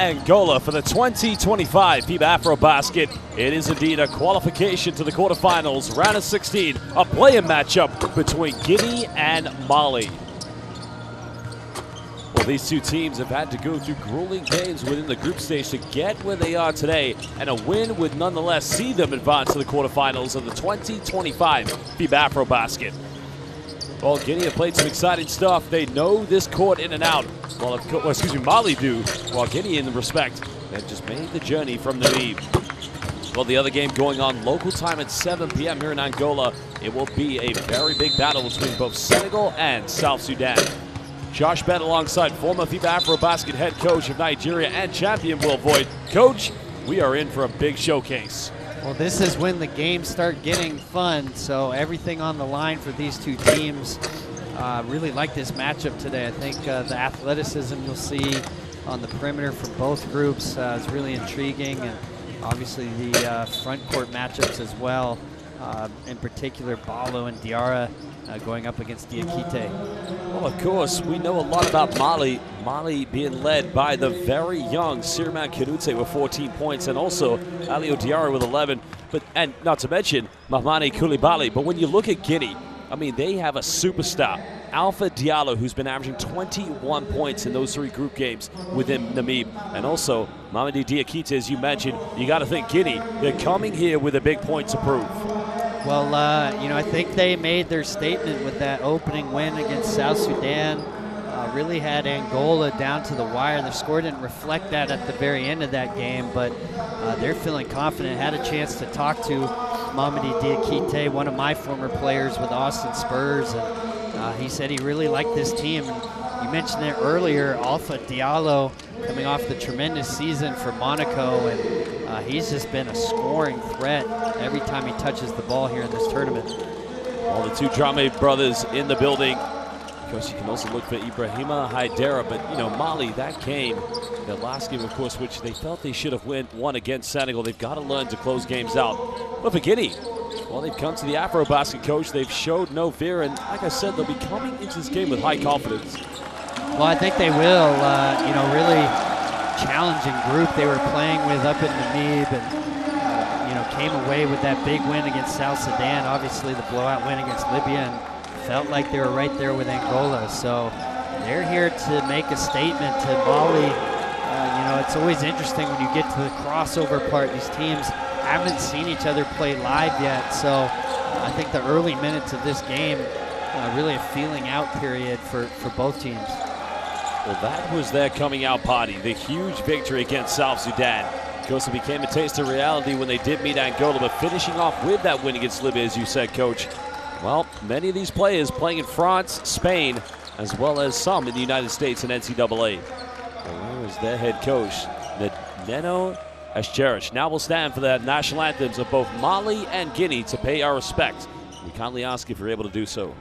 Angola for the 2025 FIBA AfroBasket. It is indeed a qualification to the quarterfinals, round of 16, a play-in matchup between Guinea and Mali. Well, these two teams have had to go through grueling games within the group stage to get where they are today, and a win would nonetheless see them advance to the quarterfinals of the 2025 FIBA AfroBasket. Well, Guinea have played some exciting stuff. They know this court in and out. Well, Mali do, while Guinea, in the respect, they've just made the journey from Namib. Well, the other game going on local time at 7 p.m. here in Angola. It will be a very big battle between both Senegal and South Sudan. Josh Bett alongside former FIBA AfroBasket head coach of Nigeria and champion Will Voigt. Coach, we are in for a big showcase. Well, this is when the games start getting fun, so everything on the line for these two teams. Really like this matchup today. I think the athleticism you'll see on the perimeter from both groups is really intriguing, and obviously the front court matchups as well. In particular, Balo and Diarra going up against Diakite. Well, of course, we know a lot about Mali. Mali being led by the very young Sirman Kanute with 14 points, and also Aliou Diarra with 11. And not to mention Mahmane Koulibaly. But when you look at Guinea, I mean, they have a superstar, Alpha Diallo, who's been averaging 21 points in those three group games within Namib. And also Mamadi Diakite, as you mentioned. You got to think Guinea, they're coming here with a big point to prove. Well, you know, I think they made their statement with that opening win against South Sudan. Really had Angola down to the wire. Their score didn't reflect that at the very end of that game, but they're feeling confident. Had a chance to talk to Mamadi Diakite, one of my former players with Austin Spurs, and he said he really liked this team. And you mentioned it earlier, Alpha Diallo coming off the tremendous season for Monaco, and he's just been a scoring threat every time he touches the ball here in this tournament. All the two Dramé brothers in the building. Of course, you can also look for Ibrahima Haidara, but you know, Mali, that game, the last game, of course, which they felt they should have won against Senegal. They've got to learn to close games out. But for Guinea, well, they've come to the AfroBasket coach. They've showed no fear, and like I said, they'll be coming into this game with high confidence. Well, I think they will. You know, really challenging group they were playing with up in Namib, and you know, came away with that big win against South Sudan. Obviously, the blowout win against Libya, and felt like they were right there with Angola. So they're here to make a statement to Mali. You know, it's always interesting when you get to the crossover part. These teams haven't seen each other play live yet, so I think the early minutes of this game, really a feeling out period for both teams. Well, that was their coming out party, the huge victory against South Sudan. Of course, it became a taste of reality when they did meet Angola, but finishing off with that win against Libya, as you said, Coach. Well, many of these players playing in France, Spain, as well as some in the United States and NCAA. Where is their head coach, Neno Escherish? Now we'll stand for the national anthems of both Mali and Guinea to pay our respect. We kindly ask if you're able to do so.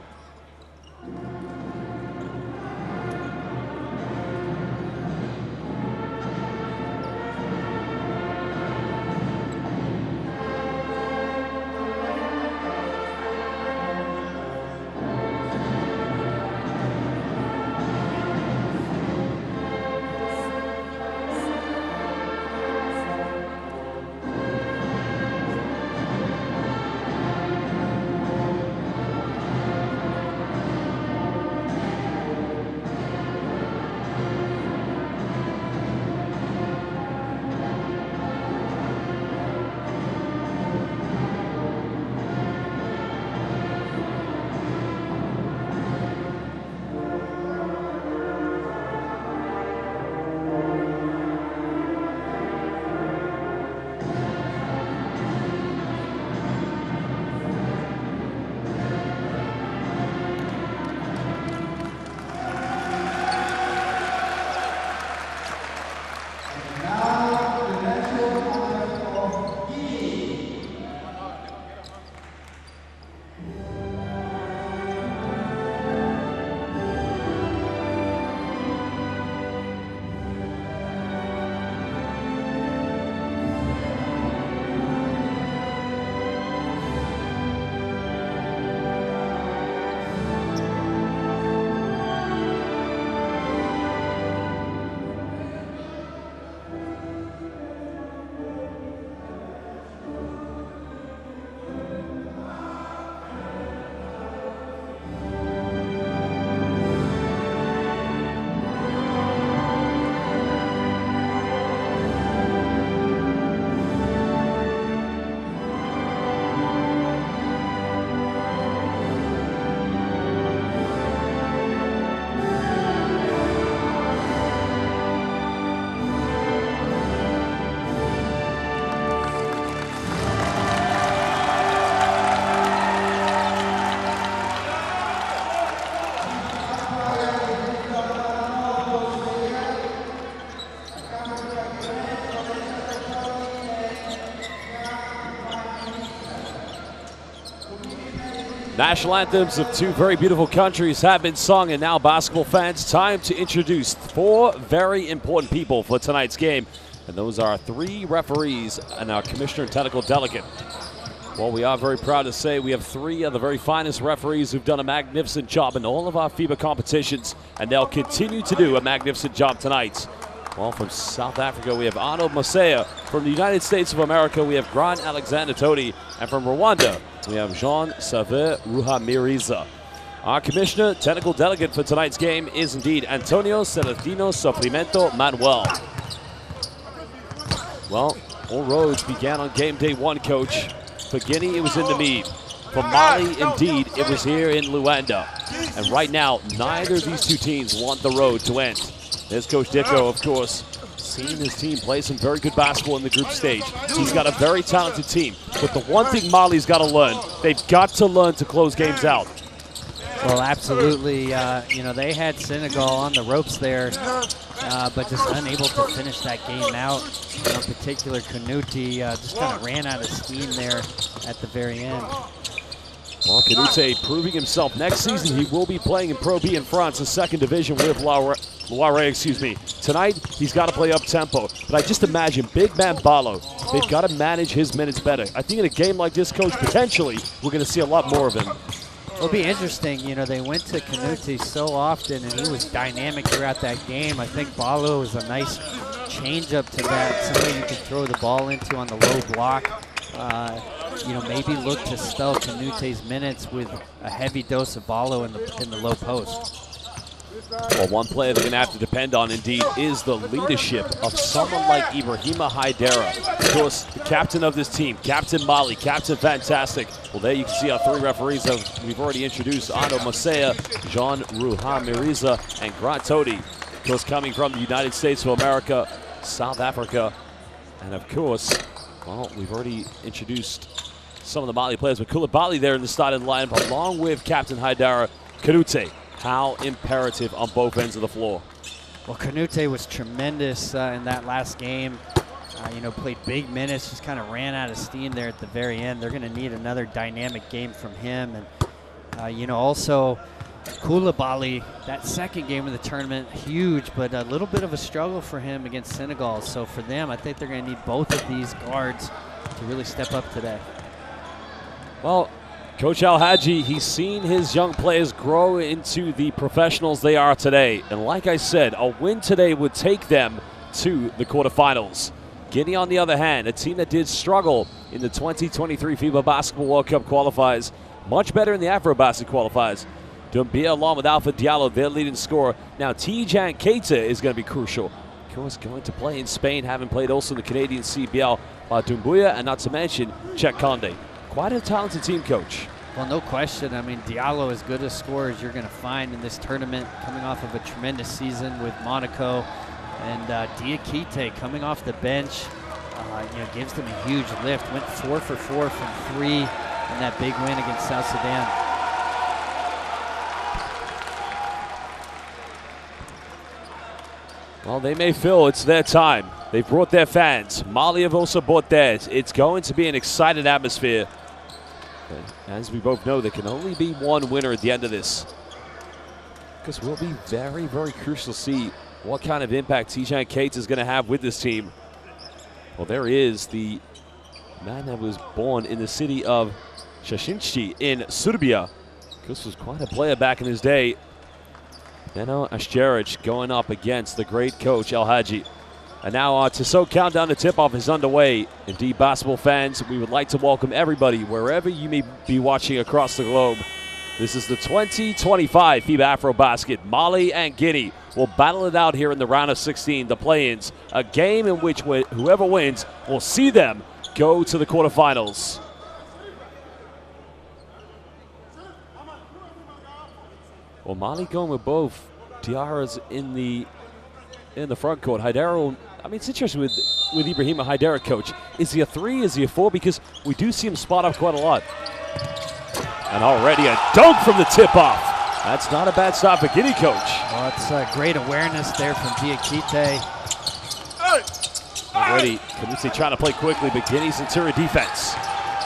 National anthems of two very beautiful countries have been sung, and now basketball fans, time to introduce four very important people for tonight's game. And those are three referees and our commissioner and technical delegate. Well, we are very proud to say we have three of the very finest referees who've done a magnificent job in all of our FIBA competitions, and they'll continue to do a magnificent job tonight. Well, from South Africa, we have Arnold Masea. From the United States of America, we have Grant Alexander Todi. And from Rwanda, we have Jean-Xavier Ruhamiriza. Our commissioner, technical delegate for tonight's game is indeed Antonio Celestino Sofrimento Manuel. Well, all roads began on game day one, Coach. For Guinea, it was in Namib. For Mali, indeed, it was here in Luanda. And right now, neither of these two teams want the road to end. There's Coach Dicko, of course, seeing his team play some very good basketball in the group stage. He's got a very talented team. But the one thing Mali's got to learn, they've got to learn to close games out. Well, absolutely. You know, they had Senegal on the ropes there, but just unable to finish that game out. In particular, Kanouté just kind of ran out of steam there at the very end. Well, Kanouté proving himself. Next season, he will be playing in Pro B in France, the second division with Loire, excuse me. Tonight, he's got to play up-tempo. But I just imagine big man Balo, they've got to manage his minutes better. I think in a game like this, Coach, potentially, we're going to see a lot more of him. It'll be interesting. You know, they went to Kanouté so often, and he was dynamic throughout that game. I think Balo was a nice change-up to that, somebody you can throw the ball into on the low block. You know, maybe look to spell Kanouté's minutes with a heavy dose of Balo in the low post. Well, one player they're going to have to depend on, indeed, is the leadership of someone like Ibrahima Haidara. Of course, the captain of this team, Captain Mali, Captain Fantastic. Well, there you can see our three referees we've already introduced: Arnold Masea, Jean Ruhamiriza, and Grant Todi. Of course, coming from the United States of America, South Africa, and of course, well, we've already introduced some of the Mali players, but Koulibaly there in the starting lineup, along with Captain Haidara. Kanouté, how imperative on both ends of the floor. Well, Kanouté was tremendous in that last game. You know, played big minutes, just kind of ran out of steam there at the very end. They're going to need another dynamic game from him. And, you know, also Koulibaly, that second game of the tournament, huge, but a little bit of a struggle for him against Senegal. So for them, I think they're going to need both of these guards to really step up today. Well, Coach Al-Hadji, he's seen his young players grow into the professionals they are today. And like I said, a win today would take them to the quarterfinals. Guinea, on the other hand, a team that did struggle in the 2023 FIBA Basketball World Cup qualifiers, much better in the AfroBasket qualifiers. Doumbia along with Alpha Diallo, their leading scorer. Now, Tidjane Keita is going to be crucial. Of course, going to play in Spain, having played also in the Canadian CBL. Doumbia, and not to mention Cheikh Konde. Quite a talented team, Coach. Well, no question. I mean, Diallo as good a scorer as you're going to find in this tournament, coming off of a tremendous season with Monaco. And Diakite coming off the bench, you know, gives them a huge lift. Went 4 for 4 from 3 in that big win against South Sudan. Well, they may feel it's their time. They've brought their fans. Mali have also brought theirs. It's going to be an excited atmosphere. But as we both know, there can only be one winner at the end of this. Because it will be very, very crucial to see what kind of impact Tidjane Keita is going to have with this team. Well, there is the man that was born in the city of Shashinchi in Serbia. This was quite a player back in his day. Neno Ashjeric going up against the great coach Al-Hadji. And now our Tissot countdown to tip-off is underway. Indeed, basketball fans, we would like to welcome everybody wherever you may be watching across the globe. This is the 2025 FIBA AfroBasket. Mali and Guinea will battle it out here in the round of 16, the play-ins, a game in which whoever wins will see them go to the quarterfinals. Well, Mali going with both Diarras in the front court. Haidara, I mean, it's interesting with Ibrahima Haidara, Coach. Is he a 3? Is he a 4? Because we do see him spot up quite a lot. And already a dunk from the tip-off. That's not a bad stop for Guinea, Coach. Well, it's great awareness there from Diakite. Already, Kanouté trying to play quickly, but Guinea's interior defense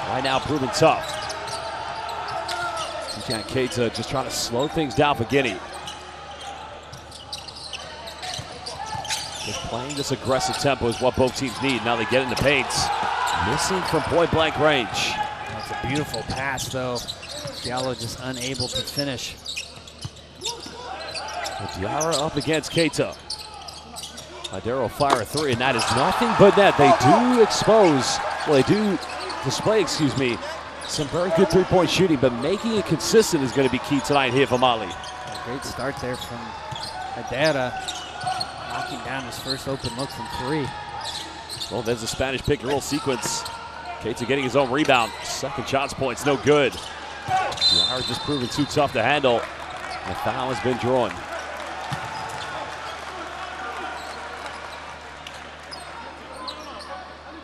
right now proving tough. Tijan Keita just trying to slow things down for Guinea. Just playing this aggressive tempo is what both teams need. Now they get in the paint. Missing from point-blank range. That's a beautiful pass, though. Diallo just unable to finish. Diarra up against Keita. Madero fire a three, and that is nothing but net. They do expose, well, they do display, excuse me, some very good three-point shooting, but making it consistent is going to be key tonight here for Mali. A great start there from Madera, knocking down his first open look from three. Well, there's a Spanish pick-and-roll sequence. Keita getting his own rebound. Second shots point's no good. Diarra just proving too tough to handle. The foul has been drawn.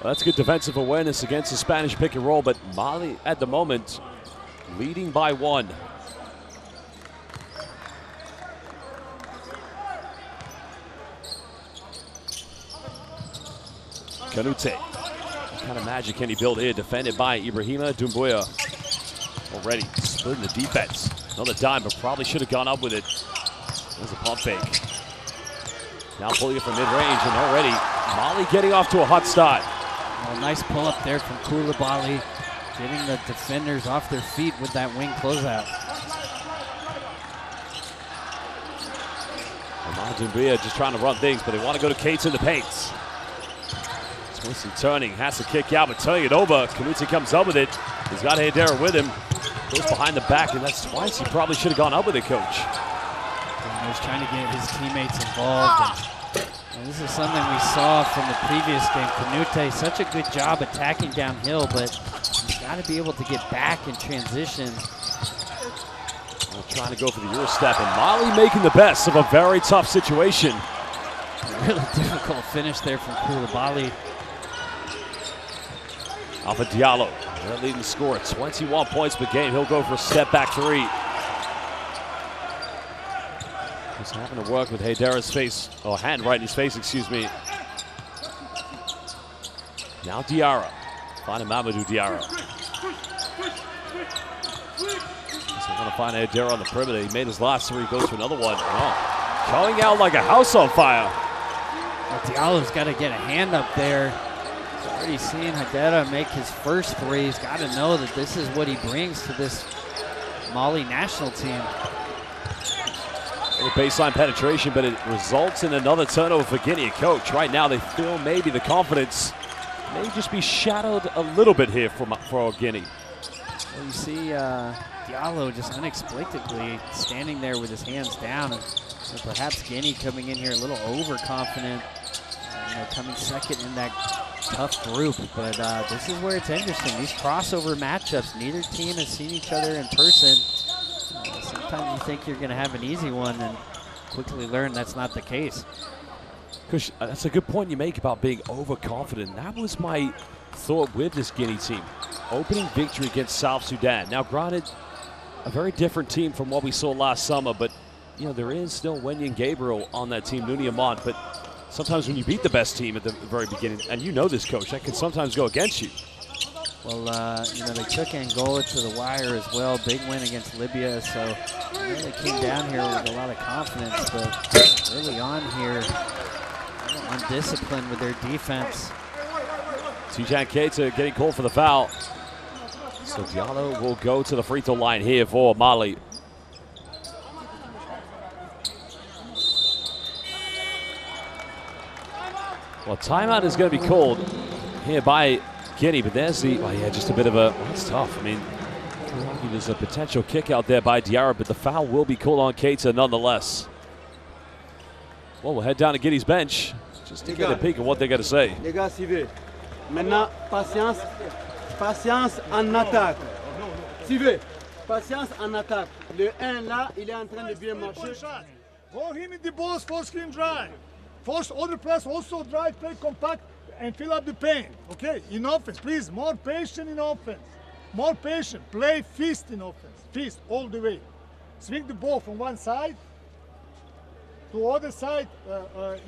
Well, that's good defensive awareness against the Spanish pick and roll, but Mali at the moment leading by one. Kanute. What kind of magic can he build here? Defended by Ibrahima Doumbouya. Already splitting the defense. Another dime, but probably should have gone up with it. There's a pump fake. Now pulling it from mid-range, and already Mali getting off to a hot start. Well, nice pull up there from Koulibaly, getting the defenders off their feet with that wing closeout. Doumbouya just trying to run things, but they want to go to Keita in the paint. Twisting, turning, has to kick out, but turning it over. Kanute comes up with it. He's got Haidara with him. Goes behind the back, and that's twice. He probably should have gone up with it, coach. He was trying to get his teammates involved. And this is something we saw from the previous game. Kanute, such a good job attacking downhill, but he's got to be able to get back in transition. Well, trying to go for the Euro step, and Mali making the best of a very tough situation. A really difficult finish there from Koulibaly. Alpha Diallo, their leading scorer, 21 points per game. He'll go for a step back three. Just having to work with Haidara's face, or hand right in his face, excuse me. Now Diarra, finding Mamadou Diarra. So want to find Haidara on the perimeter. He made his last three, goes for another one. Oh, going out like a house on fire. Well, Diallo's got to get a hand up there. Already seeing Haidara make his first three. He's got to know that this is what he brings to this Mali national team. A baseline penetration, but it results in another turnover for Guinea. Coach, right now they feel maybe the confidence may just be shadowed a little bit here for Guinea. Well, you see Diallo just unexpectedly standing there with his hands down, and perhaps Guinea coming in here a little overconfident, coming second in that tough group. But this is where it's interesting. These crossover matchups, neither team has seen each other in person. Sometimes you think you're going to have an easy one and quickly learn that's not the case. Kush, that's a good point you make about being overconfident. That was my thought with this Guinea team. Opening victory against South Sudan. Now, granted, a very different team from what we saw last summer, but there is still Wendy and Gabriel on that team, Nuni Amont, but sometimes when you beat the best team at the very beginning, and you know this, Coach, that can sometimes go against you. Well, they took Angola to the wire as well. Big win against Libya, so they came down here with a lot of confidence, but early on here, undisciplined with their defense. Tijan Keita getting called for the foul. So Diallo will go to the free throw line here for Mali. Well, timeout is going to be called here by Guinea, but there's the, just a bit of a, that's tough. I mean, there's a potential kick out there by Diarra, but the foul will be called on Keita nonetheless. Well, we'll head down to Guinea's bench just to get a peek at what they're going to say. Les gars, suivez. Maintenant, patience. Patience en attaque. Suivez. Patience en attaque. Le 1 là, il est en train de bien marcher. Go him in the balls, full screen drive. Force other press, also drive, play compact, and fill up the paint. Okay, in offense, please, more patient in offense. More patient, play fist in offense. Fist all the way. Swing the ball from one side to other side,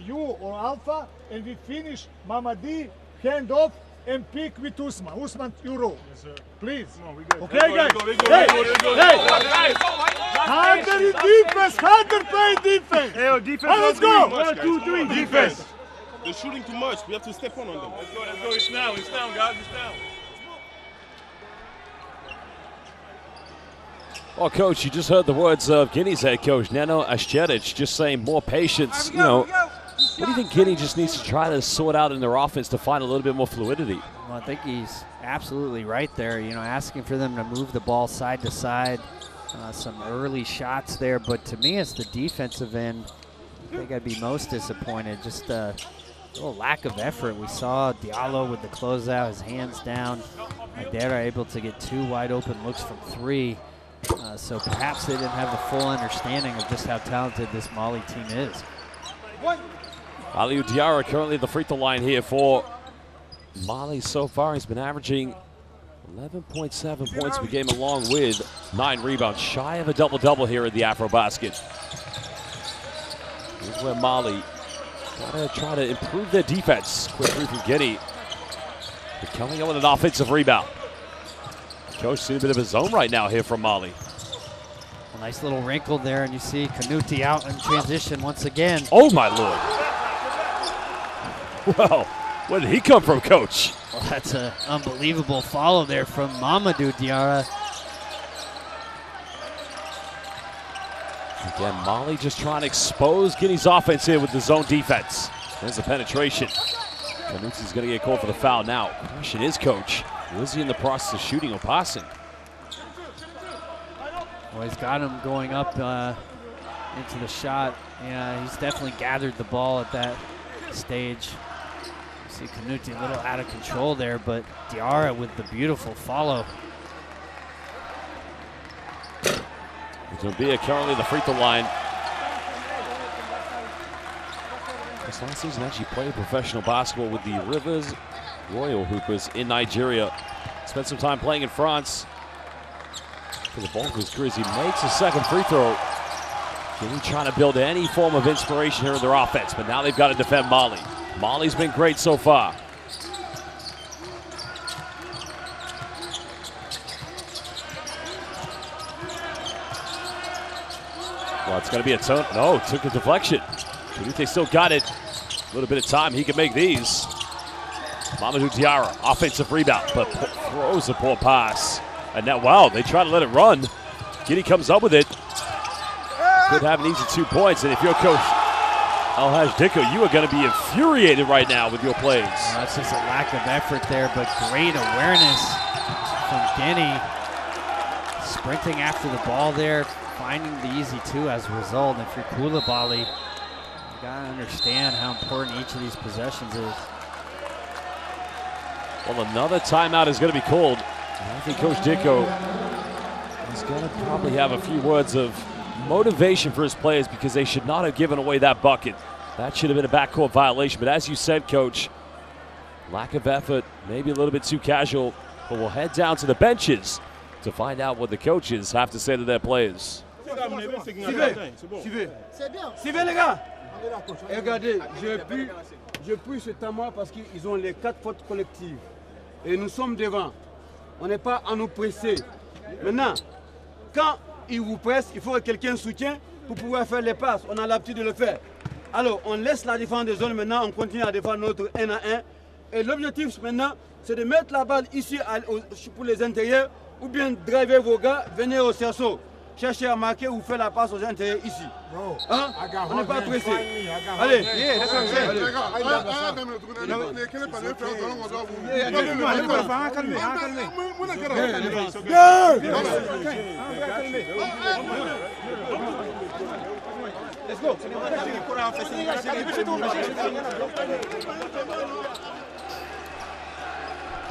you or Alpha, and we finish Mamadi, hand off, and pick with Usman. Usman, you roll. Yes, sir. Please. No, we good. Okay, guys. Hey, harder defense, harder play defense. Hey, defense. Hey, let's go. 1, 2, 3. Defense. They're shooting too much. We have to step on them. Let's go. It's now, guys. It's now. Well, Coach, you just heard the words of Guinea's head coach, Neno Ashchedic, just saying more patience. You know, what do you think Guinea just needs to try to sort out in their offense to find a little bit more fluidity? Well, I think he's absolutely right there. You know, asking for them to move the ball side to side. Some early shots there, but to me, it's the defensive end. I think I'd be most disappointed. Just a little lack of effort. We saw Diallo with the closeout, his hands down. Madera able to get 2 wide open looks from 3. So perhaps they didn't have a full understanding of just how talented this Mali team is. Aliou Diarra currently at the free throw line here for Mali so far. He's been averaging 11.7 points per game along with 9 rebounds, shy of a double-double here at the AfroBasket. Here's where Mali gotta try to improve their defense. Quick three from Guinea. But coming up with an offensive rebound. Coach seeing a bit of a zone right now here from Mali. A nice little wrinkle there, and you see Kanuti out in transition once again. Oh my Lord. Well, where did he come from, Coach? Well, that's an unbelievable follow there from Mamadou Diarra. Again, Mali just trying to expose Guinea's offense here with the zone defense. There's a penetration. Kanuti's going to get called for the foul now. Question is, Coach, was he in the process of shooting or passing? Well, he's got him going up into the shot. Yeah, he's definitely gathered the ball at that stage. You see Kanuti a little out of control there, but Diarra with the beautiful follow. Zambia currently the free throw line. This last season actually played professional basketball with the Rivers Royal Hoopers in Nigeria. Spent some time playing in France. For the bulk of his career, he makes a second free throw. Guinea trying to build any form of inspiration here in their offense, but now they've got to defend Mali. Mali's been great so far. Well, it's going to be a turn. No, took a deflection. Kanute still got it. A little bit of time, he can make these. Mamadou Diarra, offensive rebound, but throws a poor pass. And now, wow, they try to let it run. Guinea comes up with it. Could have an easy 2 points, and if you're Coach Alhaj Dicko, you are going to be infuriated right now with your plays. Well, that's just a lack of effort there, but great awareness from Guinea. Sprinting after the ball there, finding the easy 2 as a result. And if you're Koulibaly, you got to understand how important each of these possessions is. Well, another timeout is going to be called. I think Coach Dicko is going to probably have a few words of motivation for his players because they should not have given away that bucket. That should have been a backcourt violation. But as you said, Coach, lack of effort, maybe a little bit too casual. But we'll head down to the benches to find out what the coaches have to say to their players. Suivez les gars. Et regardez, je prie ce temps parce qu'ils ont les 4 fautes collectives. Et nous sommes devant. On n'est pas à nous presser. Maintenant, quand ils vous pressent, il faut que quelqu'un soutienne pour pouvoir faire les passes. On a l'habitude de le faire. Alors, on laisse la défense des zones maintenant, on continue à défendre notre 1 à 1. Et l'objectif maintenant, c'est de mettre la balle ici pour les intérieurs ou bien driver vos gars, venez au cerceau. Cherchez à marquer ou faire la passe aux intérieurs ici. Hein? On n'est pas pressé. Allez. Let's go.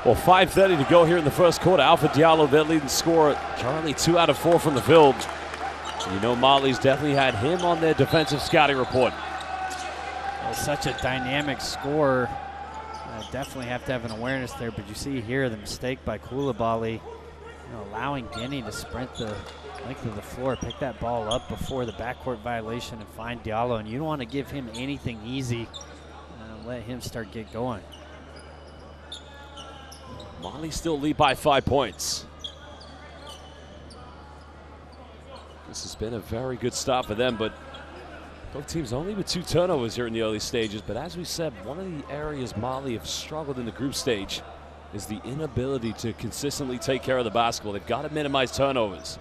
Well, 5:30 to go here in the first quarter. Alpha Diallo, their leading scorer, currently 2 out of 4 from the field. You know Mali's definitely had him on their defensive scouting report. Well, such a dynamic scorer. Definitely have to have an awareness there, but you see here the mistake by Koulibaly, allowing Guinea to sprint the length of the floor, pick that ball up before the backcourt violation and find Diallo, and you don't want to give him anything easy. Let him get going. Mali still lead by 5 points. This has been a very good start for them, but both teams only with 2 turnovers here in the early stages. But as we said, one of the areas Mali have struggled in the group stage is the inability to consistently take care of the basketball. They've got to minimize turnovers.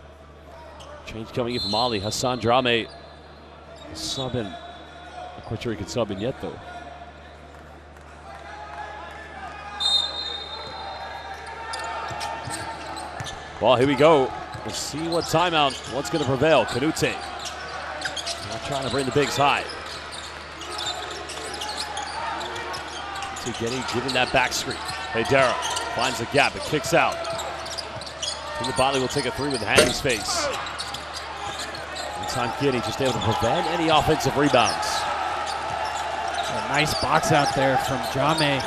Change coming in for Mali. Hassan Drame subbing. Not quite sure he can sub in yet, though. Well, here we go. We'll see what timeout, what's going to prevail. Canute not trying to bring the bigs high. Guinea giving that back screen. Hedera finds the gap, it kicks out. Bali will take a 3 with hands face. Time Guinea just able to prevent any offensive rebounds. A nice box out there from Drame.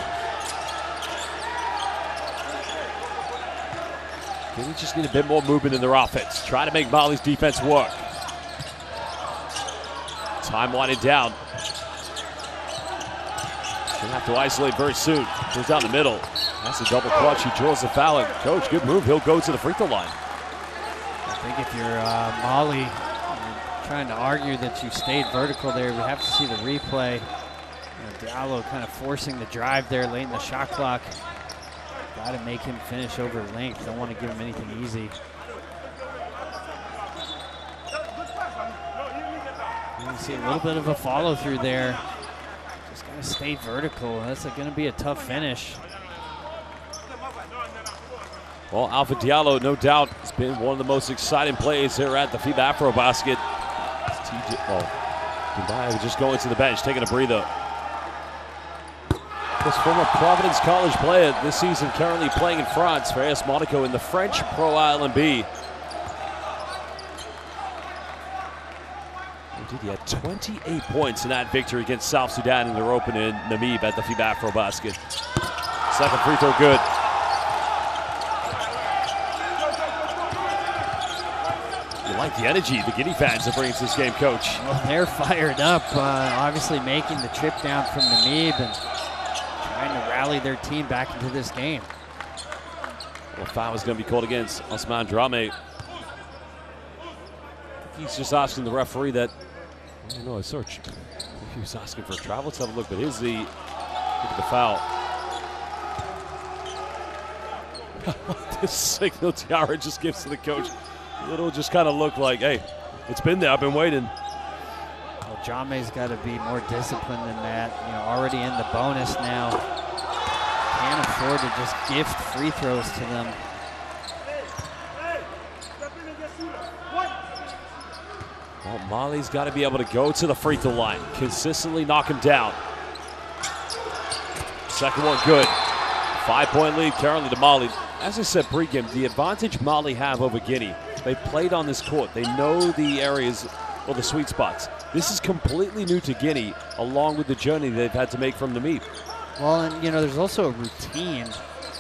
Guinea just need a bit more movement in their offense. Try to make Mali's defense work. Time winding down. Gonna have to isolate very soon. Goes down the middle. That's a double clutch. He draws the foul. And coach, good move. He'll go to the free throw line. I think if you're Mali, you're trying to argue that you stayed vertical there, we have to see the replay. Diallo kind of forcing the drive there late in the shot clock. Got to make him finish over length. Don't want to give him anything easy. You see a little bit of a follow through there. Just got to stay vertical. That's going to be a tough finish. Well, Alpha Diallo, no doubt, has been one of the most exciting plays here at the FIBA AfroBasket. Dubai just going to the bench, taking a breather. This former Providence College player this season currently playing in France for AS Monaco in the French Pro LNB. Indeed, he had 28 points in that victory against South Sudan in their open in Namib at the FIBA AfroBasket. Second free throw good. You like the energy the Guinea fans are bringing to this game, Coach. Well, they're fired up, obviously making the trip down from Namib and trying to rally their team back into this game. Well, foul is going to be called against Osman Drame. He's just asking the referee that, I don't know, a search. He was asking for a travel. Let's have a look, but here's the, look at the foul. This signal Tiara just gives to the coach. It'll just kind of look like, hey, it's been there, I've been waiting. Well, Drame's got to be more disciplined than that. You know, already in the bonus now. Can't afford to just gift free throws to them. Well, Mali's got to be able to go to the free throw line, consistently knock him down. Second one good. 5-point lead currently to Mali. As I said pregame, the advantage Mali have over Guinea, they played on this court. They know the areas or the sweet spots. This is completely new to Guinea, along with the journey they've had to make from Namib. Well, and you know, there's also a routine.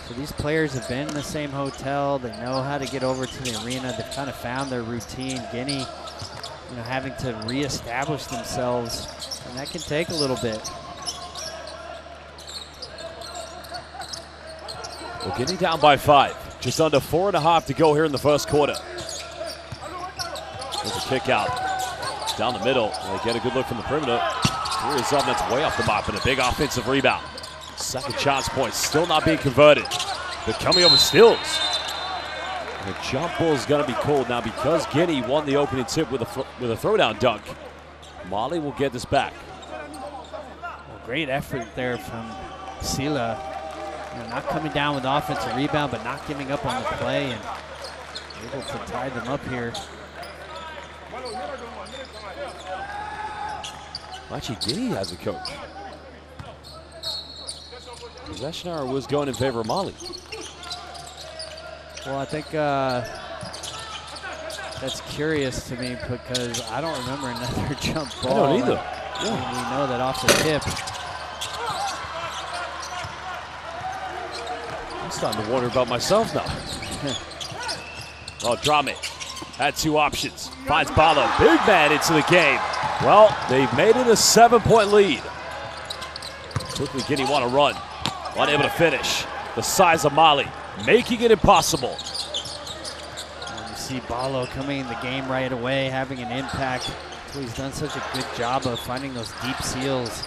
So these players have been in the same hotel. They know how to get over to the arena. They've kind of found their routine. Guinea, you know, having to reestablish themselves, and that can take a little bit. Well, Guinea down by 5. Just under 4.5 to go here in the first quarter. There's a kick out. Down the middle. They get a good look from the perimeter. Here is up, that's way off the mark, and a big offensive rebound. Second chance point, still not being converted. They're coming over steals. And the jump ball is going to be called now because Guinea won the opening tip with a throwdown dunk. Mali will get this back. Well, great effort there from Sela. You know, not coming down with offensive rebound, but not giving up on the play and able to tie them up here. Actually, Guinea has a coach. Possession arrow was going in favor of Mali. Well, I think that's curious to me because I don't remember another jump ball. I don't either. Yeah. We know that off the tip. I'm starting to wonder about myself now. Well, Drame had 2 options. Finds Balo, big man into the game. Well, they've made it a 7-point lead. Quickly, Guinea want to run. Unable to finish. The size of Mali. making it impossible. And you see Ballo coming in the game right away, having an impact. So he's done such a good job of finding those deep seals.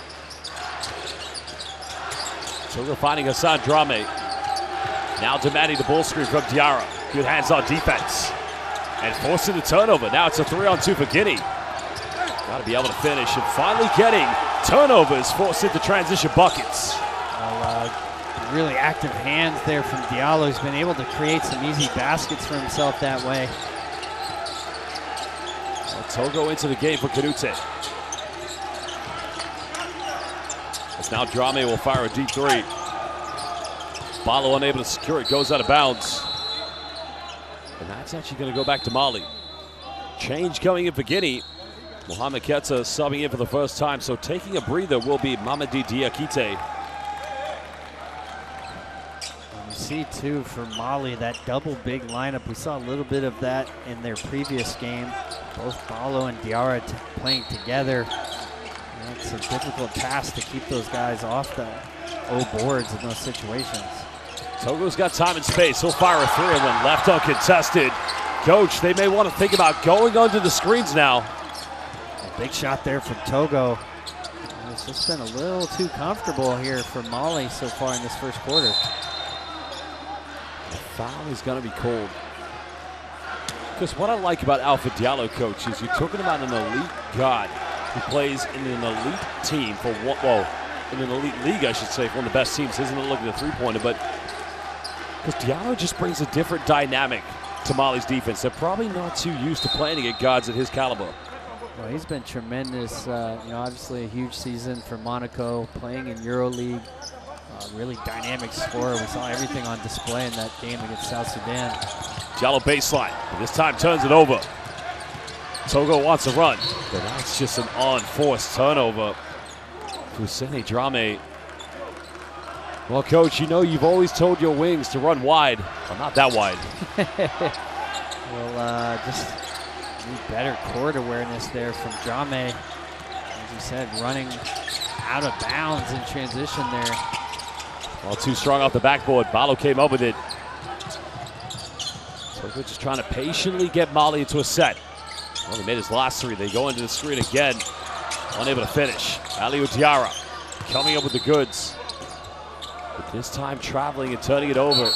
So we're finding Hassan Drame. Now demanding the ball screen from Diarra. Good hands-on defense. And forcing the turnover. Now it's a 3-on-2 for Guinea. Got to be able to finish, and finally getting turnovers, forced into transition buckets. Well, really active hands there from Diallo. He's been able to create some easy baskets for himself that way. Well, Togo into the game for Canute. As now Drame will fire a deep three. Ballo unable to secure it, goes out of bounds. And that's actually going to go back to Mali. Change coming in for Guinea. Mohamed Ketsa subbing in for the first time, so taking a breather will be Mamadi Diakite. You see, too, for Mali, that double big lineup. We saw a little bit of that in their previous game. Both Ballo and Diarra playing together. And it's a difficult task to keep those guys off the boards in those situations. Togo's got time and space. He'll fire a three and when left uncontested. Coach, they may want to think about going under the screens now. A big shot there from Togo. It's just been a little too comfortable here for Mali so far in this first quarter. The foul is going to be called. Because what I like about Alpha Diallo, Coach, is you're talking about an elite guard who plays in an elite team for what, well, in an elite league, I should say, for one of the best teams. Isn't it looking at the three-pointer, but because Diallo just brings a different dynamic to Mali's defense. They're probably not too used to playing against guards at his caliber. Well, he's been tremendous. Obviously a huge season for Monaco, playing in EuroLeague. Really dynamic scorer. We saw everything on display in that game against South Sudan. Diallo baseline, but this time turns it over. Togo wants to run, but that's just an unforced turnover. Hussein Drame. Well, Coach, you know you've always told your wings to run wide. Well, not that wide. Well, just need better court awareness there from Drame. As you said, running out of bounds in transition there. Well, too strong off the backboard. Ballo came up with it. Togo just trying to patiently get Mali into a set. Well, he made his last three. They go into the screen again. Unable to finish. Aliou Diarra coming up with the goods. But this time traveling and turning it over.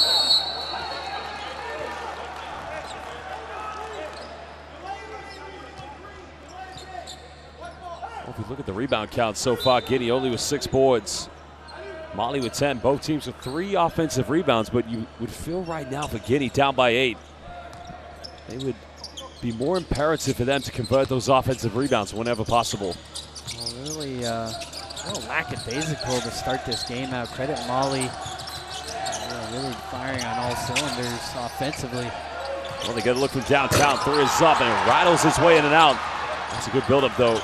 Well, if we look at the rebound count so far, Guinea only with 6 boards. Mali with 10. Both teams with 3 offensive rebounds, but you would feel right now for Guinea down by 8. They would be more imperative for them to convert those offensive rebounds whenever possible. Well, really lackadaisical to start this game out. Credit Mali, really firing on all cylinders offensively. Well, they get a look from downtown. 3 is up and it rattles his way in and out. That's a good buildup, though.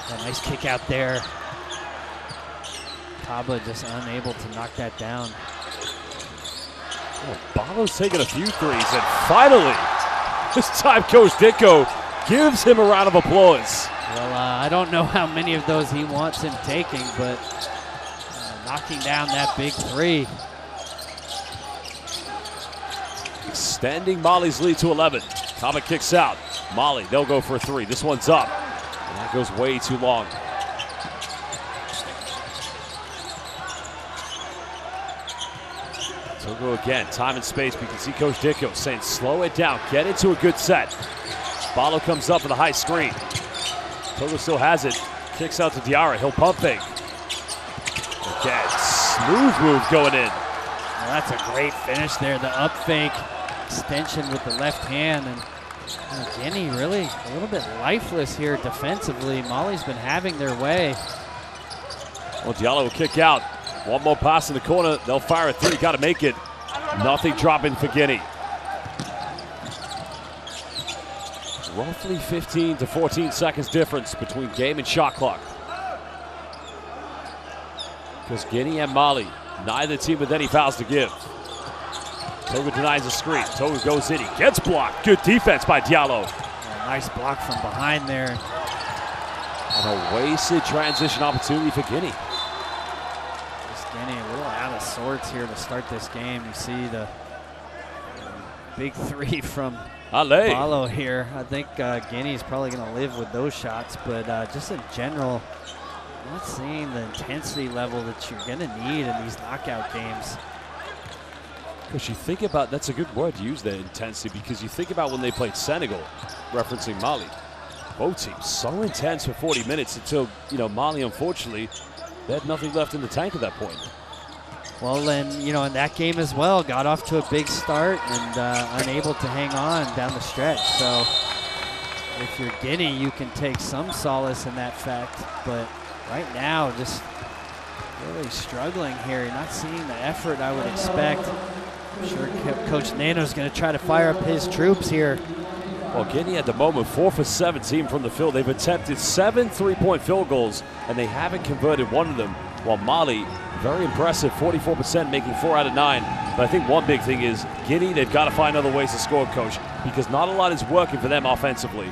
A nice kick out there. Kaba just unable to knock that down. Well, Ballo's taking a few threes, and finally, this time Coach Ditko gives him a round of applause. Well, I don't know how many of those he wants him taking, but knocking down that big 3. Extending Mali's lead to 11. Kaba kicks out. Mali, they'll go for a 3. This one's up. And that goes way too long. Togo again, time and space. We can see Coach Ditko saying slow it down, get into a good set. Ballo comes up with a high screen. Togo still has it. Kicks out to Diarra. He'll pump fake. Again, smooth move going in. Well, that's a great finish there. The up fake extension with the left hand. And Guinea really a little bit lifeless here defensively. Mali's been having their way. Well, Diallo will kick out. One more pass in the corner. They'll fire a 3. Got to make it. Nothing dropping for Guinea. Roughly 15 to 14 seconds difference between game and shot clock. Because Guinea and Mali, neither team with any fouls to give. Togo denies a screen. Togo goes in. He gets blocked. Good defense by Diallo. A nice block from behind there. And a wasted transition opportunity for Guinea. Guinea a little out of sorts here to start this game. You see the big three from Balo here. I think Guinea is probably going to live with those shots, but just in general, not seeing the intensity level that you're going to need in these knockout games. Because you think about, that's a good word to use there, intensity, because you think about when they played Senegal, referencing Mali. Both teams so intense for 40 minutes until, Mali, unfortunately, they had nothing left in the tank at that point. Well, and, in that game as well, got off to a big start and unable to hang on down the stretch. So if you're Guinea, you can take some solace in that fact. But right now, just really struggling here. You're not seeing the effort I would expect. I'm sure Coach Nano's going to try to fire up his troops here. Well, Guinea at the moment, 4 for 17 from the field. They've attempted 7 3-point field goals, and they haven't converted one of them. While Mali, very impressive, 44%, making 4 out of 9. But I think one big thing is Guinea, they've got to find other ways to score, Coach, because not a lot is working for them offensively.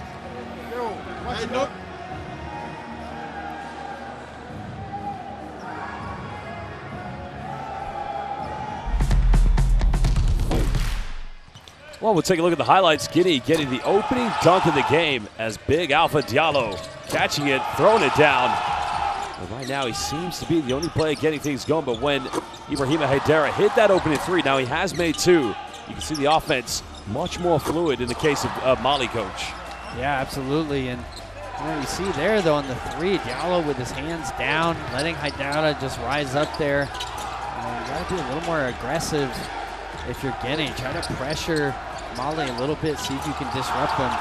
Well, we'll take a look at the highlights. Guinea getting the opening dunk of the game as Big Alpha Diallo catching it, throwing it down. And right now, he seems to be the only player getting things going, but when Ibrahima Haidara hit that opening 3, now he has made 2. You can see the offense much more fluid in the case of Mali, Coach. Yeah, absolutely. And you see there, though, on the 3, Diallo with his hands down, letting Haidara just rise up there. You got to be a little more aggressive if you're Guinea. Try to pressure Mali a little bit, see if you can disrupt them.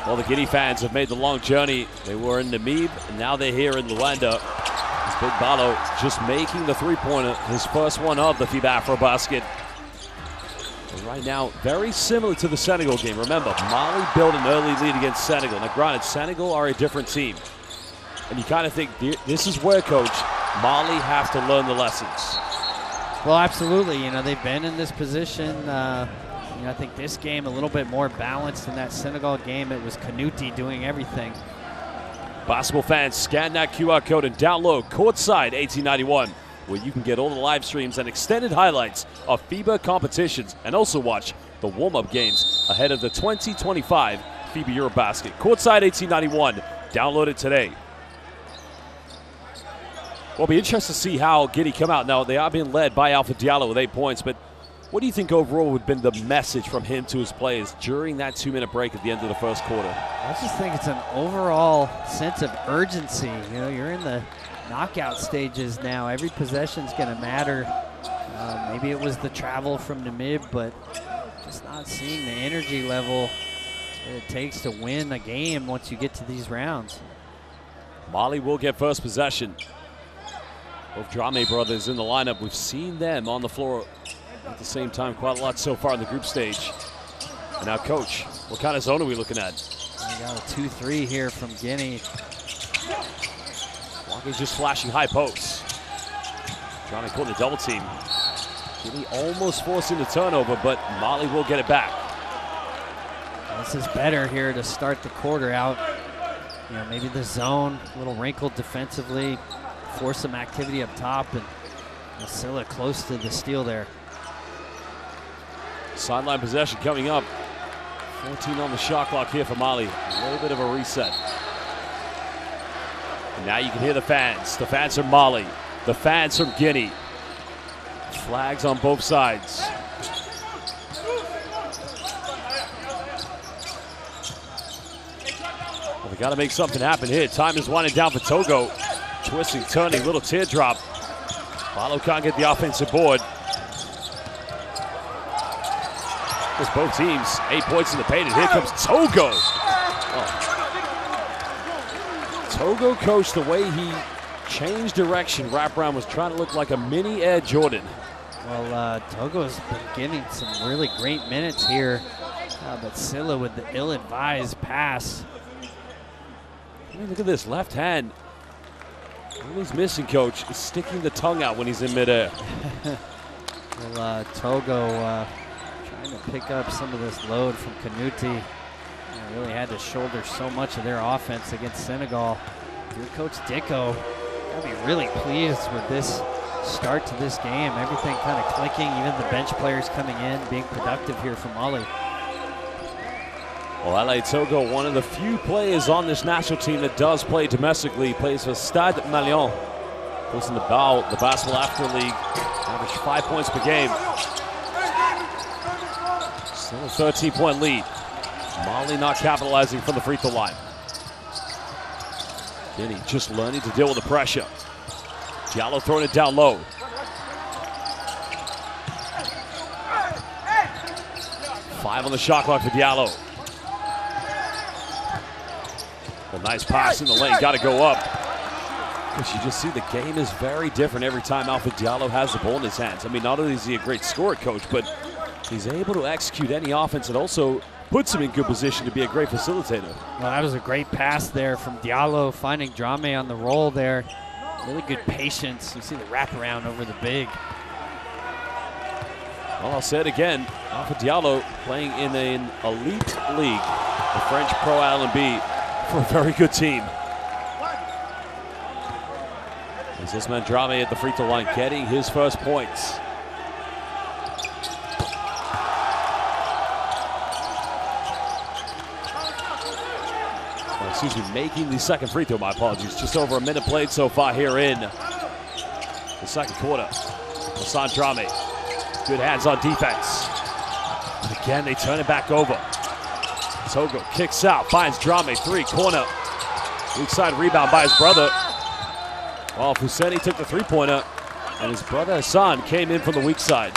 Well, the Guinea fans have made the long journey. They were in Namib, and now they're here in Luanda. As Big Balo just making the 3-pointer, his first one of the FIBA AfroBasket. And right now, very similar to the Senegal game. Remember, Mali built an early lead against Senegal. Now, granted, Senegal are a different team. And you kind of think, this is where, Coach, Mali have to learn the lessons. Well, absolutely. They've been in this position. I think this game a little bit more balanced than that Senegal game. It was Kanuti doing everything. Basketball fans, scan that QR code and download Courtside 1891, where you can get all the live streams and extended highlights of FIBA competitions and also watch the warm-up games ahead of the 2025 FIBA AfroBasket. Courtside 1891. Download it today. Well, it'll be interesting to see how Guinea come out. Now, they are being led by Alpha Diallo with 8 points, but what do you think overall would have been the message from him to his players during that 2-minute break at the end of the first quarter? I just think it's an overall sense of urgency. You're in the knockout stages now. Every possession's going to matter. Maybe it was the travel from Namib, but just not seeing the energy level that it takes to win a game once you get to these rounds. Mali will get first possession. Both Drame brothers in the lineup. We've seen them on the floor at the same time quite a lot so far in the group stage. And now, Coach, what kind of zone are we looking at? We got a 2-3 here from Guinea. Walker's just flashing high posts. Drame caught the double team. Guinea almost forcing the turnover, but Mali will get it back. This is better here to start the quarter out. Maybe the zone, a little wrinkled defensively, force some activity up top, and Silla close to the steal there. Sideline possession coming up. 14 on the shot clock here for Mali. A little bit of a reset. And now you can hear the fans. The fans from Mali. The fans from Guinea. Flags on both sides. Well, they got to make something happen here. Time is winding down for Togo. Twisting, turning, little teardrop. Balo can't get the offensive board. There's both teams, 8 points in the paint, and here comes Togo. Oh. Togo, Coach, the way he changed direction, wraparound was trying to look like a mini Air Jordan. Well, Togo's been getting some really great minutes here, but Silla with the ill-advised pass. I mean, look at this, left hand. All he's missing, Coach, is sticking the tongue out when he's in midair. Well, Togo trying to pick up some of this load from Kanuti. Really had to shoulder so much of their offense against Senegal. Your coach Dicko, gotta be really pleased with this start to this game. Everything kind of clicking, even the bench players coming in, being productive here for Mali. Well, LA Togo, one of the few players on this national team that does play domestically. He plays for Stade Malien. Goes in the Basketball Africa League. Average 5 points per game. Still a 13-point lead. Mali not capitalizing from the free throw line. Guinea just learning to deal with the pressure. Diallo throwing it down low. Five on the shot clock for Diallo. A nice pass in the lane, got to go up. But you just see the game is very different every time Alpha Diallo has the ball in his hands. I mean, not only is he a great scorer, coach, but he's able to execute any offense and also puts him in good position to be a great facilitator. Well, that was a great pass there from Diallo, finding Drame on the roll there. Really good patience. You see the wraparound over the big. Well, I'll say it again. Alpha Diallo playing in an elite league, the French Pro Island for a very good team. As this man Drame at the free throw line getting his first points. Excuse me, making the second free throw, my apologies. Just over a minute played so far here in the second quarter. Hassan Drame, good hands on defense. And again, they turn it back over. Togo kicks out, finds Drame, three, corner. Weak side rebound by his brother. Well, Fousseni took the three-pointer, and his brother Hassan came in from the weak side.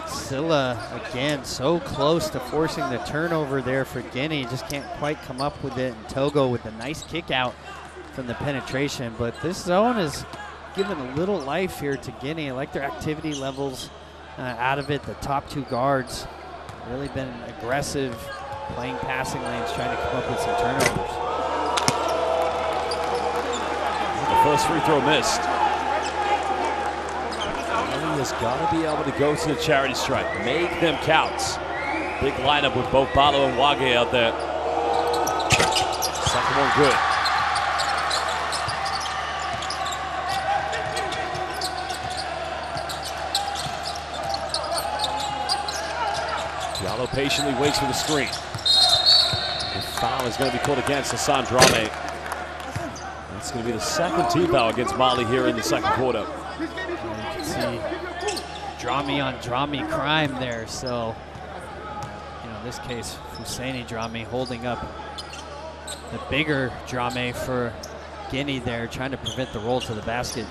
Silla, again, so close to forcing the turnover there for Guinea. Just can't quite come up with it. And Togo with a nice kick out from the penetration. But this zone is giving a little life here to Guinea. I like their activity levels out of it. The top two guards really been aggressive, playing passing lanes, trying to come up with some turnovers. The first free throw missed. Has got to be able to go to the charity stripe, make them count. Big lineup with both Balo and Wage out there. Second one good. Diallo patiently waits for the screen. The foul is going to be called against Hassan Drame. That's going to be the second team foul against Mali here in the second quarter. You can see Drame on Drame crime there. So, in this case, Fousseni Drame holding up the bigger Drame for Guinea there, trying to prevent the roll to the basket.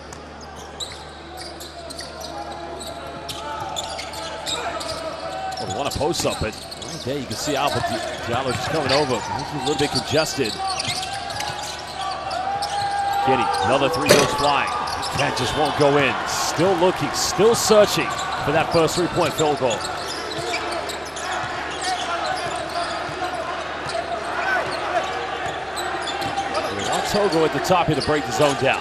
Well, they want to post up, but right there you can see Alpha Diallo just coming over. He's a little bit congested. Guinea, another three goes flying. That just won't go in. Still looking, still searching for that first three-point field goal. We want Togo at the top here to break the zone down.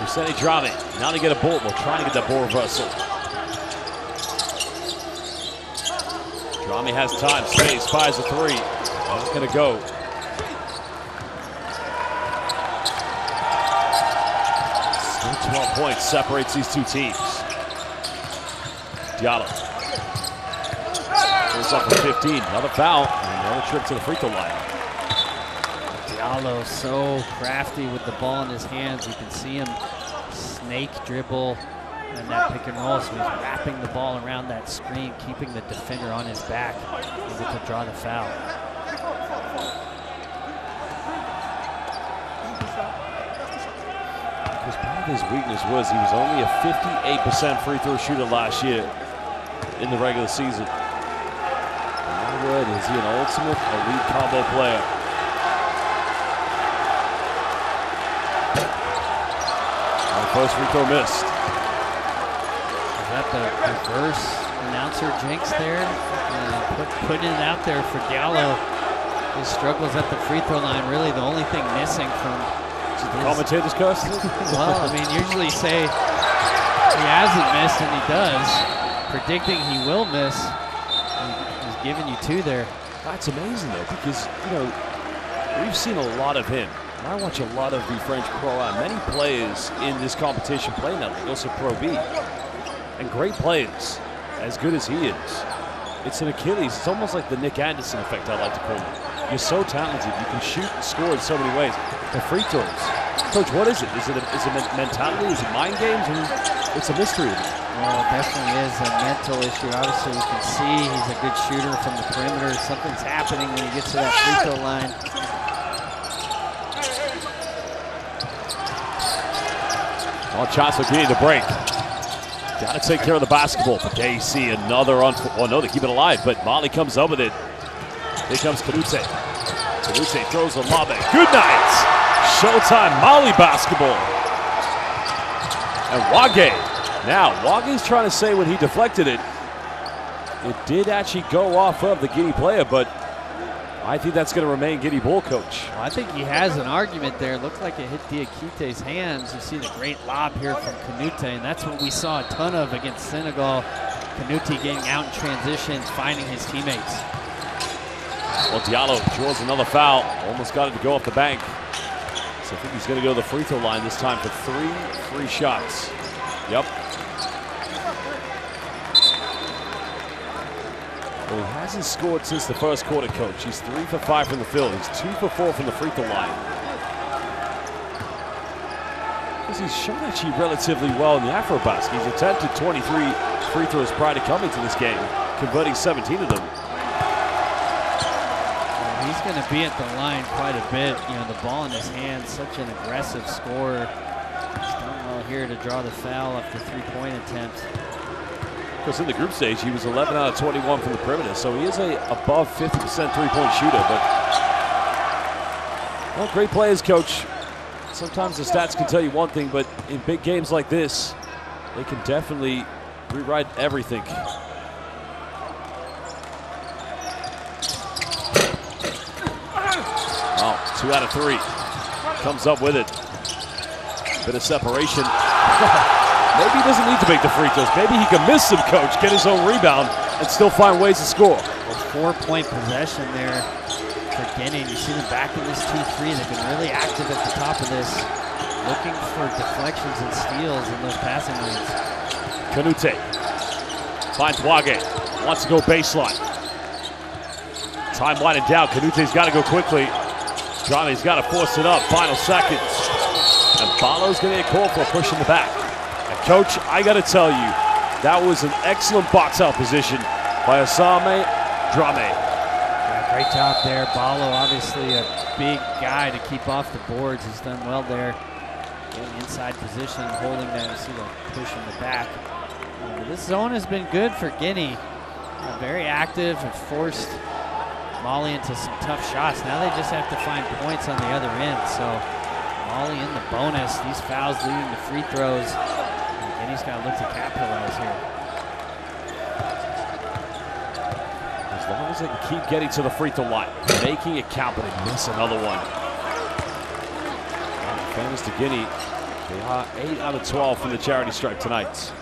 Fousseni Drame, now to get a ball. We're trying to get that ball reversal. Drame has time, stays, fires a three. That's going to go. Still 12 points separates these two teams. Diallo. Goes up for 15. Another foul. And another trip to the free throw line. Diallo so crafty with the ball in his hands. You can see him snake dribble and that pick and roll. So he's wrapping the ball around that screen, keeping the defender on his back, able to draw the foul. Because part of his weakness was he was only a 58% free throw shooter last year in the regular season. My word, is he an ultimate elite combo player? First free throw missed. Is that the reverse announcer jinx there? Putting it out there for Diallo. His struggles at the free throw line, really the only thing missing from the commentator's curse? Well, I mean, usually say he hasn't missed and he does. Predicting he will miss, he's giving you two there. That's amazing though, because we've seen a lot of him I watch a lot of the French Pro A. Many players in this competition play in that league, also Pro B. And great players, as good as he is. It's an Achilles. It's almost like the Nick Anderson effect, I like to call it. You're so talented. You can shoot and score in so many ways. The free throws. Coach, what is it? Is it mentality? Is it mind games? It's a mystery. Well, it definitely is a mental issue. Obviously, you can see he's a good shooter from the perimeter. Something's happening when he gets to that free throw line. Well, chance for Guinea to break. Got to take care of the basketball. But they see another oh no, they keep it alive. But Mali comes up with it. Here comes Canute. Canute throws a lob. Good night. Showtime Mali basketball. And Wage. Now, Wage's trying to say when he deflected it, it did actually go off of the Guinea player, but I think that's going to remain Guinea ball, Coach. Well, I think he has an argument there. It looked like it hit Diakite's hands. You see the great lob here from Canute, and that's what we saw a ton of against Senegal. Canute getting out in transitions, finding his teammates. Well, Diallo draws another foul. Almost got it to go off the bank. So I think he's going to go to the free throw line this time for 3 free shots. Yep. Well, he hasn't scored since the first quarter, Coach. He's 3 for 5 from the field. He's 2 for 4 from the free throw line. Because he's shot actually relatively well in the AfroBasket. He's attempted 23 free throws prior to coming to this game, converting 17 of them. Well, he's going to be at the line quite a bit. You know, the ball in his hand, such an aggressive scorer. He's done well here to draw the foul after 3-point attempt. Because in the group stage, he was 11 out of 21 from the perimeter, so he is a above 50% three-point shooter. But, well, great players, Coach. Sometimes the stats can tell you one thing, but in big games like this, they can definitely rewrite everything. Oh, 2 out of 3. Comes up with it. Bit of separation. Maybe he doesn't need to make the free throws. Maybe he can miss them, Coach, get his own rebound, and still find ways to score. Well, 4-point possession there for Guinea. You see them back in this 2-3. They've been really active at the top of this, looking for deflections and steals in those passing lanes. Canute finds Wage. Wants to go baseline. Time winding down. Canute's got to go quickly. Drame's got to force it up. Final seconds. And Balo's going to get called for pushing the back. Coach, I got to tell you, that was an excellent box-out position by Asame Drame. Yeah, great job there. Balo, obviously a big guy to keep off the boards. He's done well there. Getting inside position, holding that. You see the push in the back. But this zone has been good for Guinea. Very active, have forced Mali into some tough shots. Now they just have to find points on the other end. So Mali in the bonus. These fouls leading to free throws. Guinea's got to look to capitalize here. As long as they can keep getting to the free throw line, making it count, but they miss another one. Well, in fairness to Guinea, they are 8 out of 12 from the charity stripe tonight.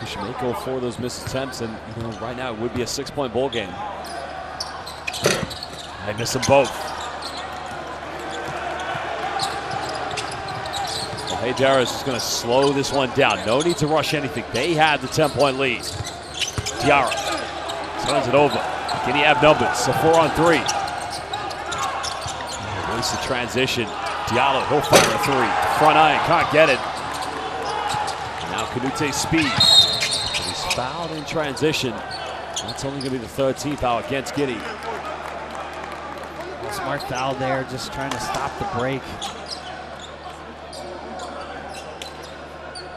We should make all 4 of those missed attempts, and you know, right now it would be a 6-point ball game. They miss them both. Hey, Darius is going to slow this one down. No need to rush anything. They had the 10-point lead. Diarra turns it over. Guinea have numbers. So 4-on-3. Waste the transition. Diallo, he'll fire a 3. Front iron, can't get it. Now Canute's speed. But he's fouled in transition. That's only going to be the 13th foul against Guinea. Smart foul there, just trying to stop the break.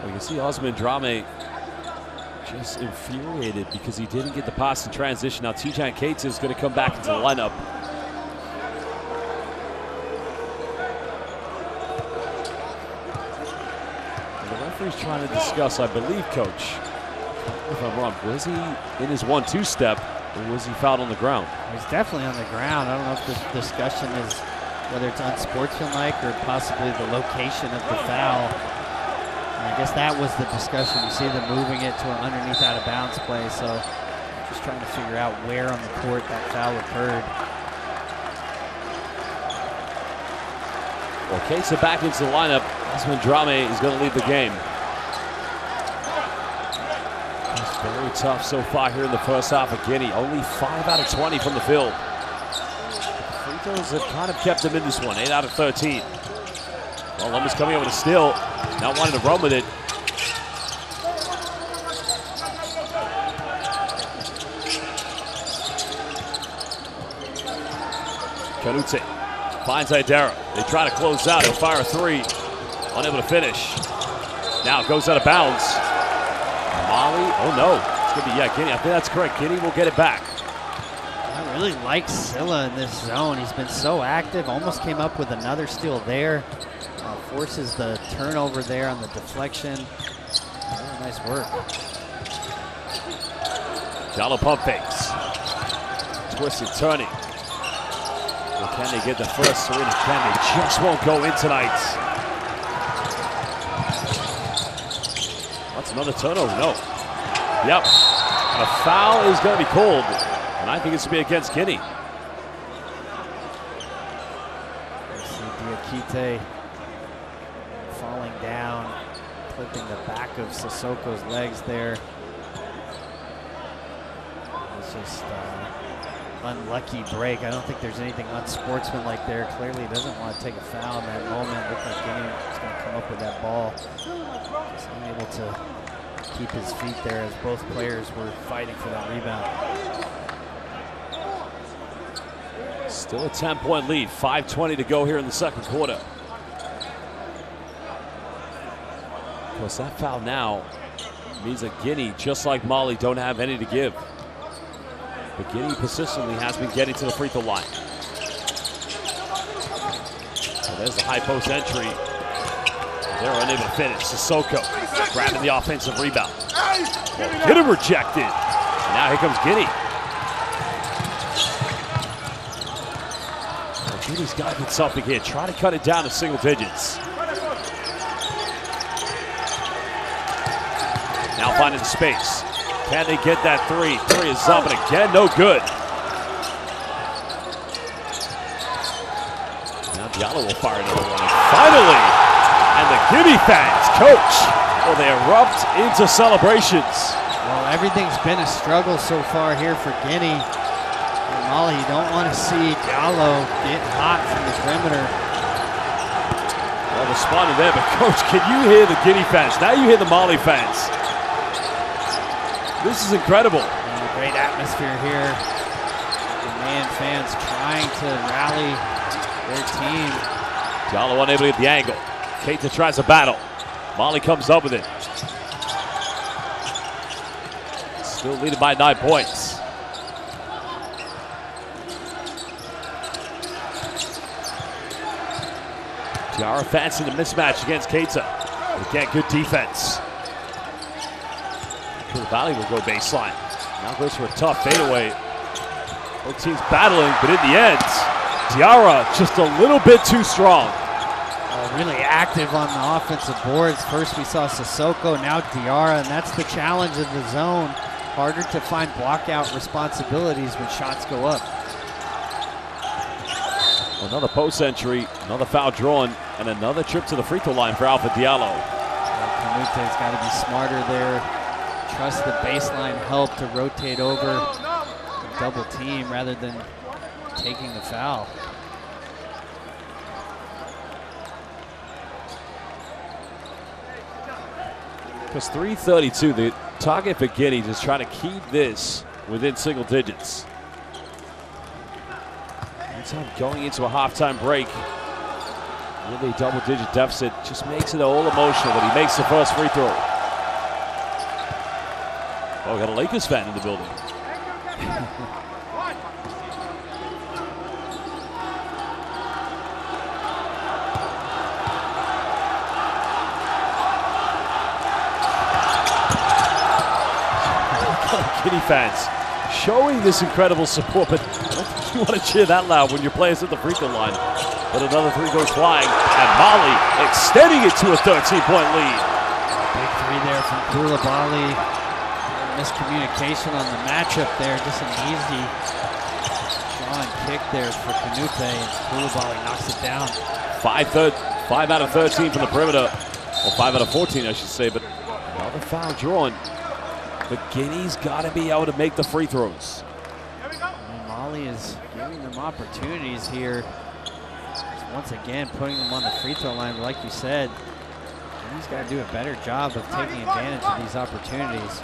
You can see Osman Drame just infuriated because he didn't get the pass in transition. Now Tijan Cates is going to come back into the lineup. And the referee's trying to discuss, I believe, Coach, if I'm wrong, was he in his 1-2 step or was he fouled on the ground? He's definitely on the ground. I don't know if this discussion is whether it's unsportsmanlike or possibly the location of the foul. I guess that was the discussion. You see them moving it to an underneath out of bounds play, so just trying to figure out where on the court that foul occurred. Well, Keita back into the lineup. Desmond Drame is going to lead the game. It's very tough so far here in the first half of Guinea. Only 5 out of 20 from the field. The free throws have kind of kept them in this one. 8 out of 13. Well, Columbus coming up with a steal. Not wanting to run with it. Canute finds Idera. They try to close out. He'll fire a 3. Unable to finish. Now it goes out of bounds. Mali. Oh no. It's going to be, Guinea. I think that's correct. Guinea will get it back. I really like Silla in this zone. He's been so active. Almost came up with another steal there. Forces the turnover there on the deflection. Really nice work. Diallo pump fakes. Twisted turning. Well, can they get the first 3? Can they just won't go in tonight? That's another turnover. No. Yep. And a foul is going to be called. And I think it's going to be against Guinea. Diakite falling down, clipping the back of Sissoko's legs there. It's just unlucky break. I don't think there's anything unsportsmanlike there. Clearly he doesn't want to take a foul in that moment. Looked like Guinea was going to come up with that ball. Just unable to keep his feet there as both players were fighting for that rebound. Still a 10-point lead. 5:20 to go here in the second quarter. Of course, that foul now means that Guinea, just like Mali, don't have any to give. But Guinea persistently has been getting to the free throw line. So there's the high post entry. They're unable to finish. Sissoko grabbing the offensive rebound. Well, get him rejected. And now here comes Guinea. Well, Guinea's got to get something here. Try to cut it down to single digits. Now finding the space. Can they get that 3? 3 is up and again, no good. Now Diallo will fire another one. And finally, and the Guinea fans, coach, well, they erupt into celebrations. Well, everything's been a struggle so far here for Guinea. And Mali, you don't want to see Diallo get hot from the perimeter. Well, responding there, but coach, can you hear the Guinea fans? Now you hear the Mali fans. This is incredible. Great atmosphere here. The Ghanaian fans trying to rally their team. Diallo unable to get the angle. Keita tries a battle. Mali comes up with it. Still leading by 9 points. Diarra fancying the mismatch against Keita. Again, good defense. Valley will go baseline. Now goes for a tough fadeaway. Both teams battling, but in the end, Diarra just a little bit too strong. Really active on the offensive boards. First we saw Sissoko, now Diarra, and that's the challenge of the zone. Harder to find blockout responsibilities when shots go up. Another post entry, another foul drawn, and another trip to the free throw line for Alpha Diallo. Canute's got to be smarter there. Trust the baseline help to rotate over the double team rather than taking the foul. Because 3:32, the target for Guinea is trying to keep this within single digits. Anytime going into a halftime break with a double-digit deficit just makes it all emotional when he makes the first free throw. Oh, we got a Lakers fan in the building. Guinea fans showing this incredible support, but I don't think you want to cheer that loud when your player's at the free throw line. But another 3 goes flying, and Mali extending it to a 13-point lead. Big 3 there from Koulibaly. Miscommunication on the matchup there, just an easy Strong kick there for Canute, and Koulibaly knocks it down. 5 out of 13 from the perimeter. Well, 5 out of 14, I should say, but another foul drawn. But Guinea's got to be able to make the free throws. And Mali is giving them opportunities here. Once again, putting them on the free throw line, but like you said, Guinea's got to do a better job of taking advantage of these opportunities.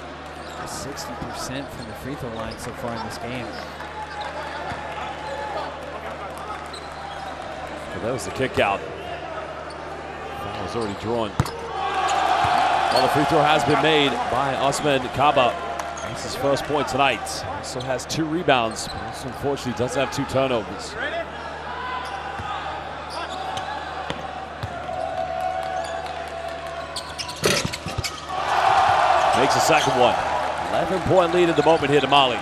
60% from the free throw line so far in this game. Well, that was the kick out. Foul was already drawn. Well, the free throw has been made by Osman Kaba. That's his first point tonight. Also has 2 rebounds, but also unfortunately doesn't have 2 turnovers. Makes the second one. 11-point lead at the moment here to Mali.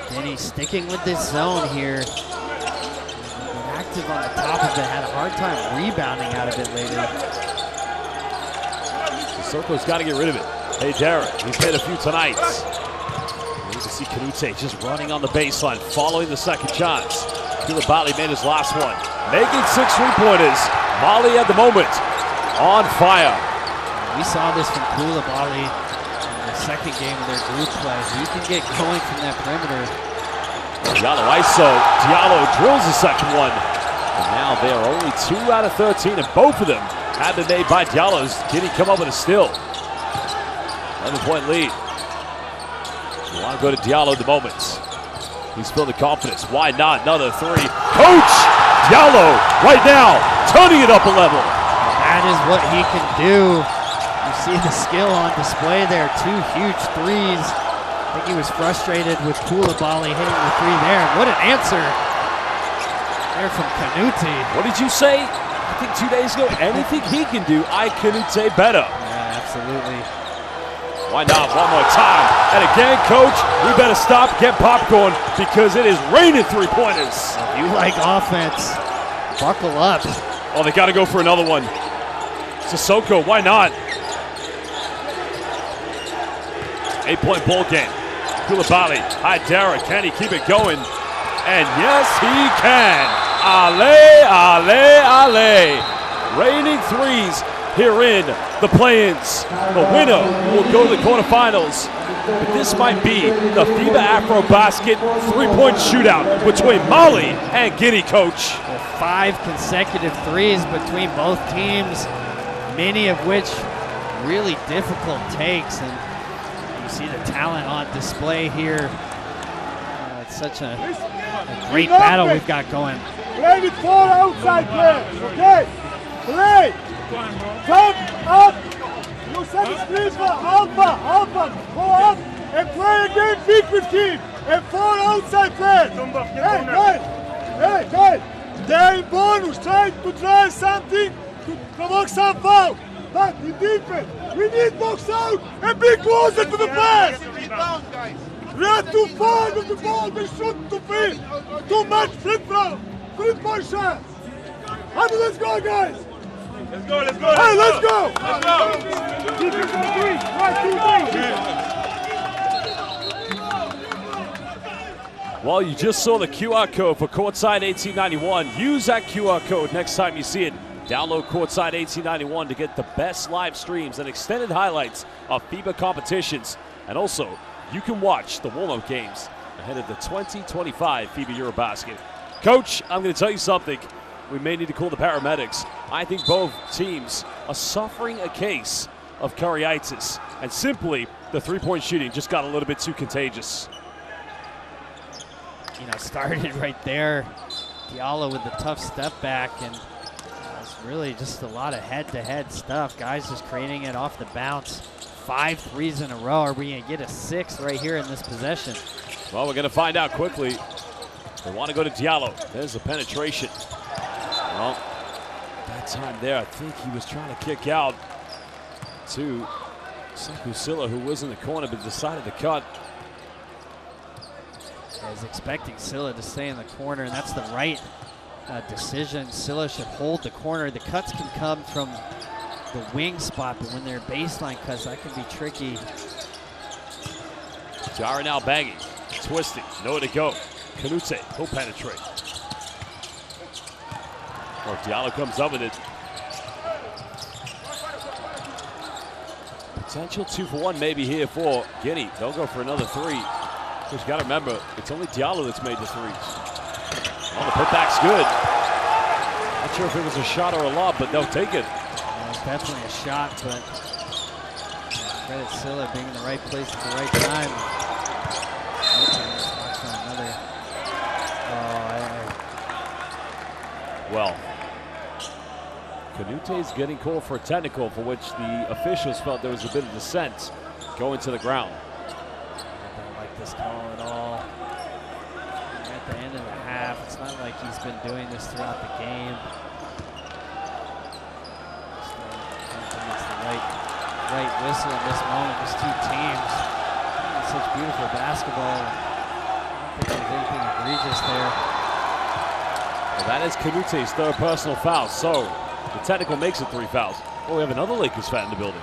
Guinea sticking with this zone here. Active on the top of it, had a hard time rebounding out of it lately. Sissoko's got to get rid of it. Hey, Derek, he's hit a few tonight. You can see Canute just running on the baseline, following the second chance. Koulibaly made his last one, making 6 3-pointers. Mali at the moment on fire. We saw this from Koulibaly in the second game of their group play. He can get going from that perimeter. Diallo ISO. Diallo drills the second one. And now they are only 2 out of 13, and both of them have been made by Diallo's. Guinea come up with a steal. 11-point lead. You want to go to Diallo at the moment. He's building confidence. Why not? Another 3. Coach Diallo right now turning it up a level. That is what he can do. You see the skill on display there. 2 huge threes. I think he was frustrated with Koulibaly hitting the 3 there. What an answer there from Canute. What did you say? I think 2 days ago, anything he can do, I couldn't say better. Yeah, absolutely. Why not? One more time. And again, coach, we better stop, get popcorn, because it is raining 3-pointers. If you like offense, buckle up. Oh, they got to go for another one. Sissoko, why not? 8-point ball game. Koulibaly, high Dara, can he keep it going? And yes, he can. Ale, ale, ale. Raining 3s here in the play-ins. The winner will go to the quarterfinals. But this might be the FIBA AfroBasket 3-point shootout between Mali and Guinea, coach. Well, 5 consecutive 3s between both teams, many of which really difficult takes. And you see the talent on display here. It's such a great battle we've got going. Play with 4 outside players, okay? Play! Jump up! You set the screen for Alpha, go up and play again big with team. And 4 outside players. Hey, guys! They're in bonus, trying to try something to provoke some foul. But in defense, we need box out and be closer to the pass. We are too far with the ball, we shoot to free. Too much flip-flop, 3-point shots. Let's go, guys. Let's go. Hey, let's go. Well, you just saw the QR code for Courtside 1891. Use that QR code next time you see it. Download Courtside 1891 to get the best live streams and extended highlights of FIBA competitions. And also, you can watch the warm-up games ahead of the 2025 FIBA AfroBasket. Coach, I'm going to tell you something. We may need to call the paramedics. I think both teams are suffering a case of choreitis, and simply the 3-point shooting just got a little bit too contagious. You know, started right there. Diallo with the tough step back, and it's really just a lot of head-to-head stuff. Guys just creating it off the bounce. 5 threes in a row. Are we going to get a 6th right here in this possession? Well, we're going to find out quickly. They want to go to Diallo. There's the penetration. Well, that time there, I think he was trying to kick out to Silla, who was in the corner but decided to cut. I was expecting Silla to stay in the corner, and that's the right decision. Silla should hold the corner. The cuts can come from the wing spot, but when they're baseline cuts, that can be tricky. Jara now banging, twisting, nowhere to go. Canute, he'll penetrate. Oh, Diallo comes up with it. Potential 2 for 1 maybe here for Guinea. They'll go for another 3. But you got to remember, it's only Diallo that's made the 3s. Oh, the putback's good. Not sure if it was a shot or a lob, but they'll take it. Yeah, it's definitely a shot, but credit Silla being in the right place at the right time. Another. Well, Canute's getting called for a technical for which the officials felt there was a bit of dissent going to the ground. I don't like this call at all. At the end of the half, it's not like he's been doing this throughout the game. So I don't think it's the right whistle in this moment. These two teams playing such beautiful basketball. I don't think there's anything egregious there. Well, that is Canute's 3rd personal foul, so the technical makes it 3 fouls. Oh, we have another Lakers fan in the building.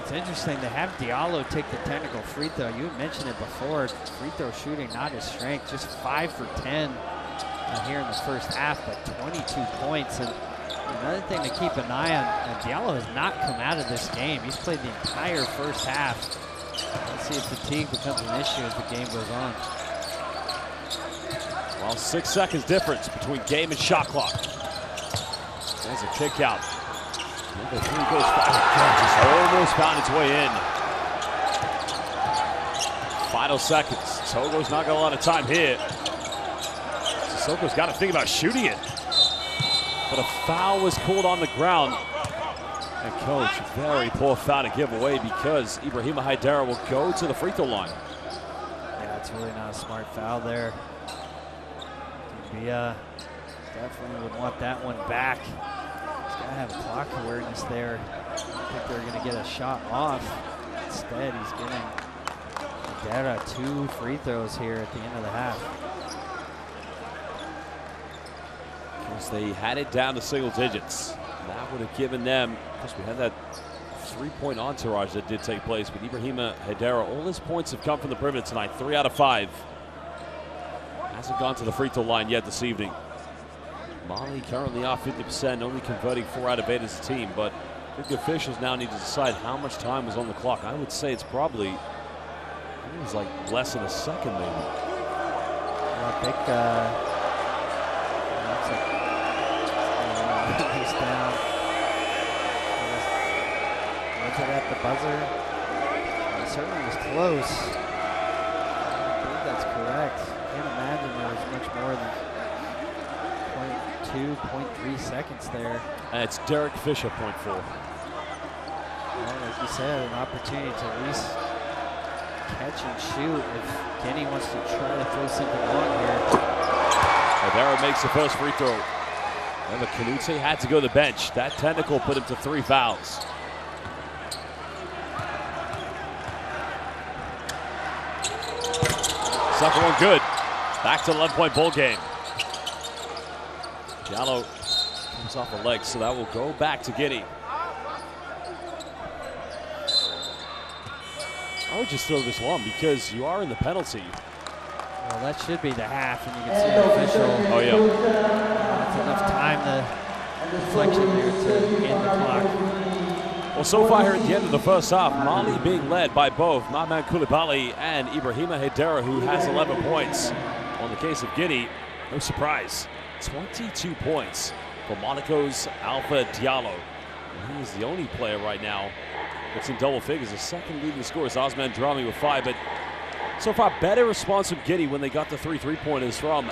It's interesting to have Diallo take the technical free throw. You had mentioned it before, free throw shooting not his strength, just 5 for 10 here in the first half, but 22 points. And another thing to keep an eye on, Diallo has not come out of this game. He's played the entire first half. Let's see if fatigue becomes an issue as the game goes on. Well, 6 seconds difference between game and shot clock. There's a kick out. Number 3 goes back. Just almost found its way in. Final seconds. Togo's not got a lot of time here. Sissoko's got to think about shooting it. But a foul was called on the ground. And coach, very poor foul to give away because Ibrahima Haidara will go to the free throw line. Yeah, it's really not a smart foul there. Definitely would want that one back. He's got to have clock awareness there. I don't think they're going to get a shot off. Instead, he's getting Haidara 2 free throws here at the end of the half. Because they had it down to single digits. That would have given them, because we had that 3-point entourage that did take place, but Ibrahima Haidara, all his points have come from the perimeter tonight, 3 out of 5. Hasn't gone to the free throw line yet this evening. Mali currently off 50%, only converting 4 out of 8 as a team, but I think the officials now need to decide how much time was on the clock. I would say it's probably, it was like less than a second maybe. Well, I think he's down. Was it at the buzzer? It certainly was close. I believe that's correct. I can't imagine there was much more than 0.3 seconds there. And it's Derek Fisher, 0.4. Well, like you said, an opportunity to at least catch and shoot if Guinea wants to try to throw something on here. Haidara makes the first free throw. Remember, Canute had to go to the bench. That technical put him to 3 fouls. Second one good. Back to 11-point ball game. Diallo comes off the leg, so that will go back to Guinea. I would just throw this one because you are in the penalty. Well, that should be the half, and you can see the official. Oh, yeah. That's enough time, the reflection there to end the clock. Well, so far here at the end of the first half, Mali being led by both Maman Coulibaly and Ibrahima Haidara, who has 11 points. On the case of Guinea, no surprise, 22 points for Monaco's Alpha Diallo. And he is the only player right now that's in double figures. The second leading scorer is Osman Drami with 5, but so far better response from Guinea when they got the 3 3-pointers from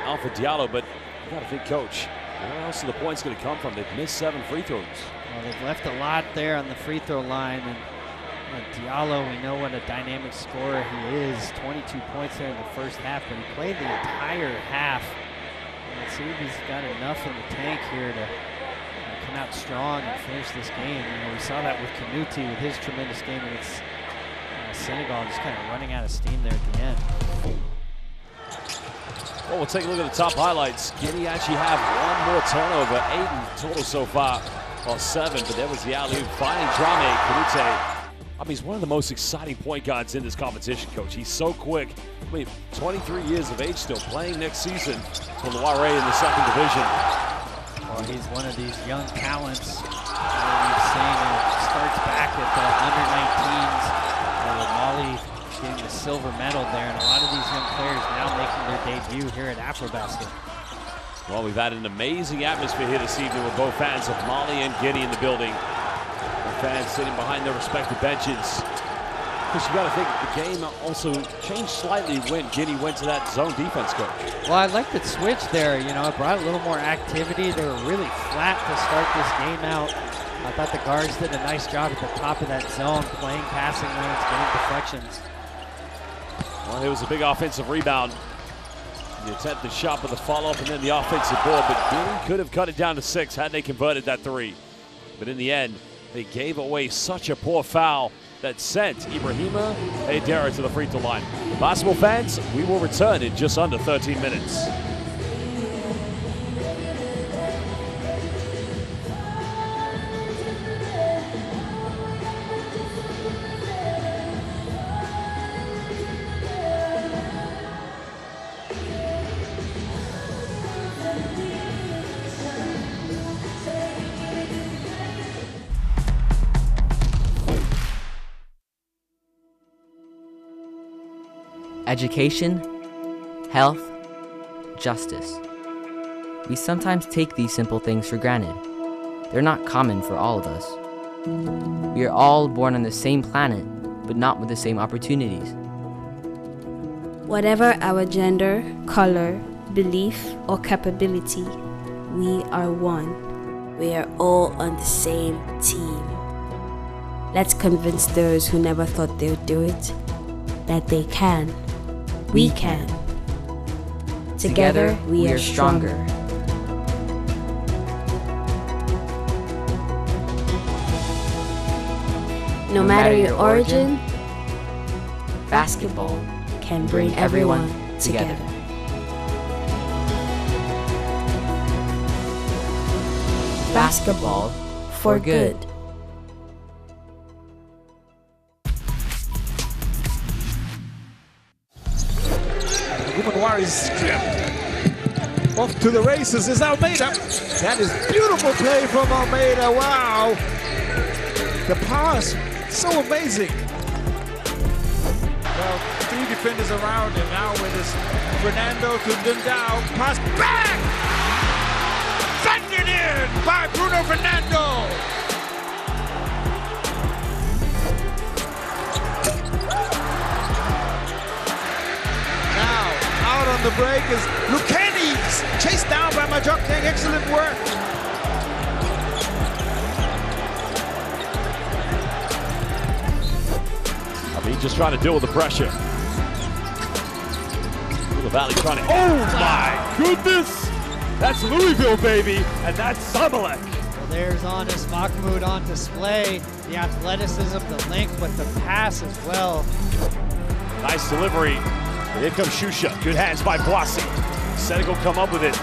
Alpha Diallo. But you got to think, coach, where else are the points going to come from? They've missed 7 free throws. Well, they've left a lot there on the free throw line, and Diallo, we know what a dynamic scorer he is. 22 points there in the first half, but he played the entire half. Let's see if he's got enough in the tank here to come out strong and finish this game. You know, we saw that with Canute with his tremendous game against Senegal, just kind of running out of steam there at the end. Well, we'll take a look at the top highlights. Guinea actually have one more turnover, 8 in total so far, or 7, but there was the alley-oop finding Drame. Canute I mean, he's one of the most exciting point guards in this competition, Coach. He's so quick. I mean, 23 years of age still, playing next season for Loire in the second division. Well, he's one of these young talents that we've seen. Starts back at the under-19s. Mali getting the silver medal there, and a lot of these young players now making their debut here at AfroBasket. Well, we've had an amazing atmosphere here this evening with both fans of Mali and Guinea in the building. The fans sitting behind their respective benches. Because you got to think the game also changed slightly when Guinea went to that zone defense, Coach. Well, I like the switch there. You know, it brought a little more activity. They were really flat to start this game out. I thought the guards did a nice job at the top of that zone, playing passing lanes, getting deflections. Well, it was a big offensive rebound. The attempted shot with the follow-up and then the offensive board, but Guinea could have cut it down to 6 had they converted that 3. But in the end, they gave away such a poor foul that sent Ibrahima Haidara to the free throw line. Basketball fans, we will return in just under 13 minutes. Education, health, justice. We sometimes take these simple things for granted. They're not common for all of us. We are all born on the same planet, but not with the same opportunities. Whatever our gender, color, belief, or capability, we are one. We are all on the same team. Let's convince those who never thought they would do it that they can. We can. Together, we are stronger. No matter your origin, basketball can bring everyone together. Basketball for good. Is off to the races is Almeida. That is beautiful play from Almeida. Wow. The pass, so amazing. Well, 3 defenders around him now with his Fernando to Dundao. Pass back! Thundered in by Bruno Fernando. On the break is Lucani, chased down by Majokdeng. Excellent work. I mean, just trying to deal with the pressure. The Valley trying to. Oh my goodness! That's Louisville, baby, and that's Zamalek. Well, there's Anis Mahmoud on display. The athleticism, the length, but the pass as well. Nice delivery. Here comes Shusha. Good hands by Boissy. Senegal come up with it.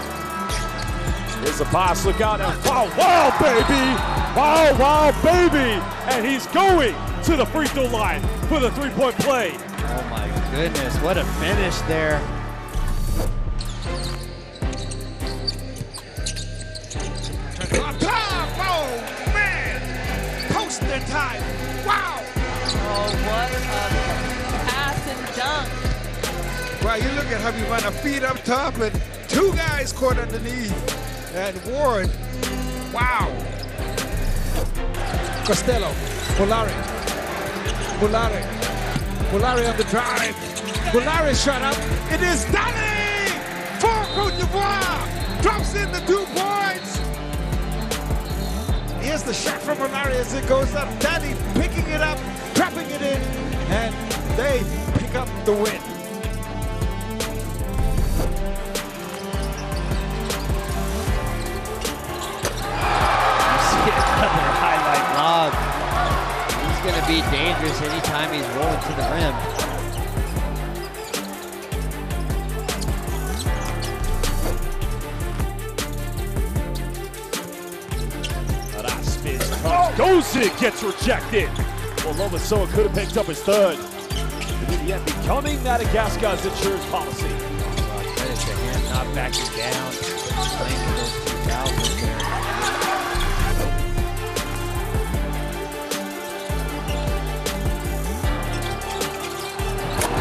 Here's the pass. Look out. And wow, wow, baby. Wow, wow, baby. And he's going to the free throw line for the 3-point play. Oh, my goodness. What a finish there. Oh, man. Post in time. Wow. Oh, what a pass and dunk. Wow, you look at how he run a feet up top and 2 guys caught underneath. And Ward, wow. Costello, Bolari on the drive. Bolari shot up. It is Dali for Cote d'Ivoire. Drops in the 2 points. Here's the shot from Bolari as it goes up. Dali picking it up, dropping it in, and they pick up the win. Another highlight lob. He's going to be dangerous anytime he's rolling to the rim. Goes it, gets rejected. Well, Lomasoa could have picked up his third. But in the end, becoming Madagascar's insurance policy. Credit to him, not backing down, playing for those 2000s there.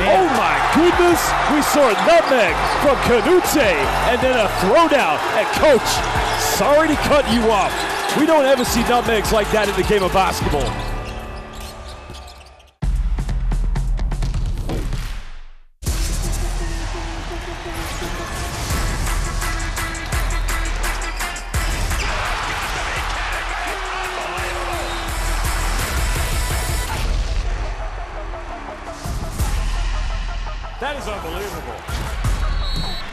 Oh my goodness! We saw a nutmeg from Canute and then a throwdown. And coach, sorry to cut you off. We don't ever see nutmegs like that in the game of basketball. That is unbelievable.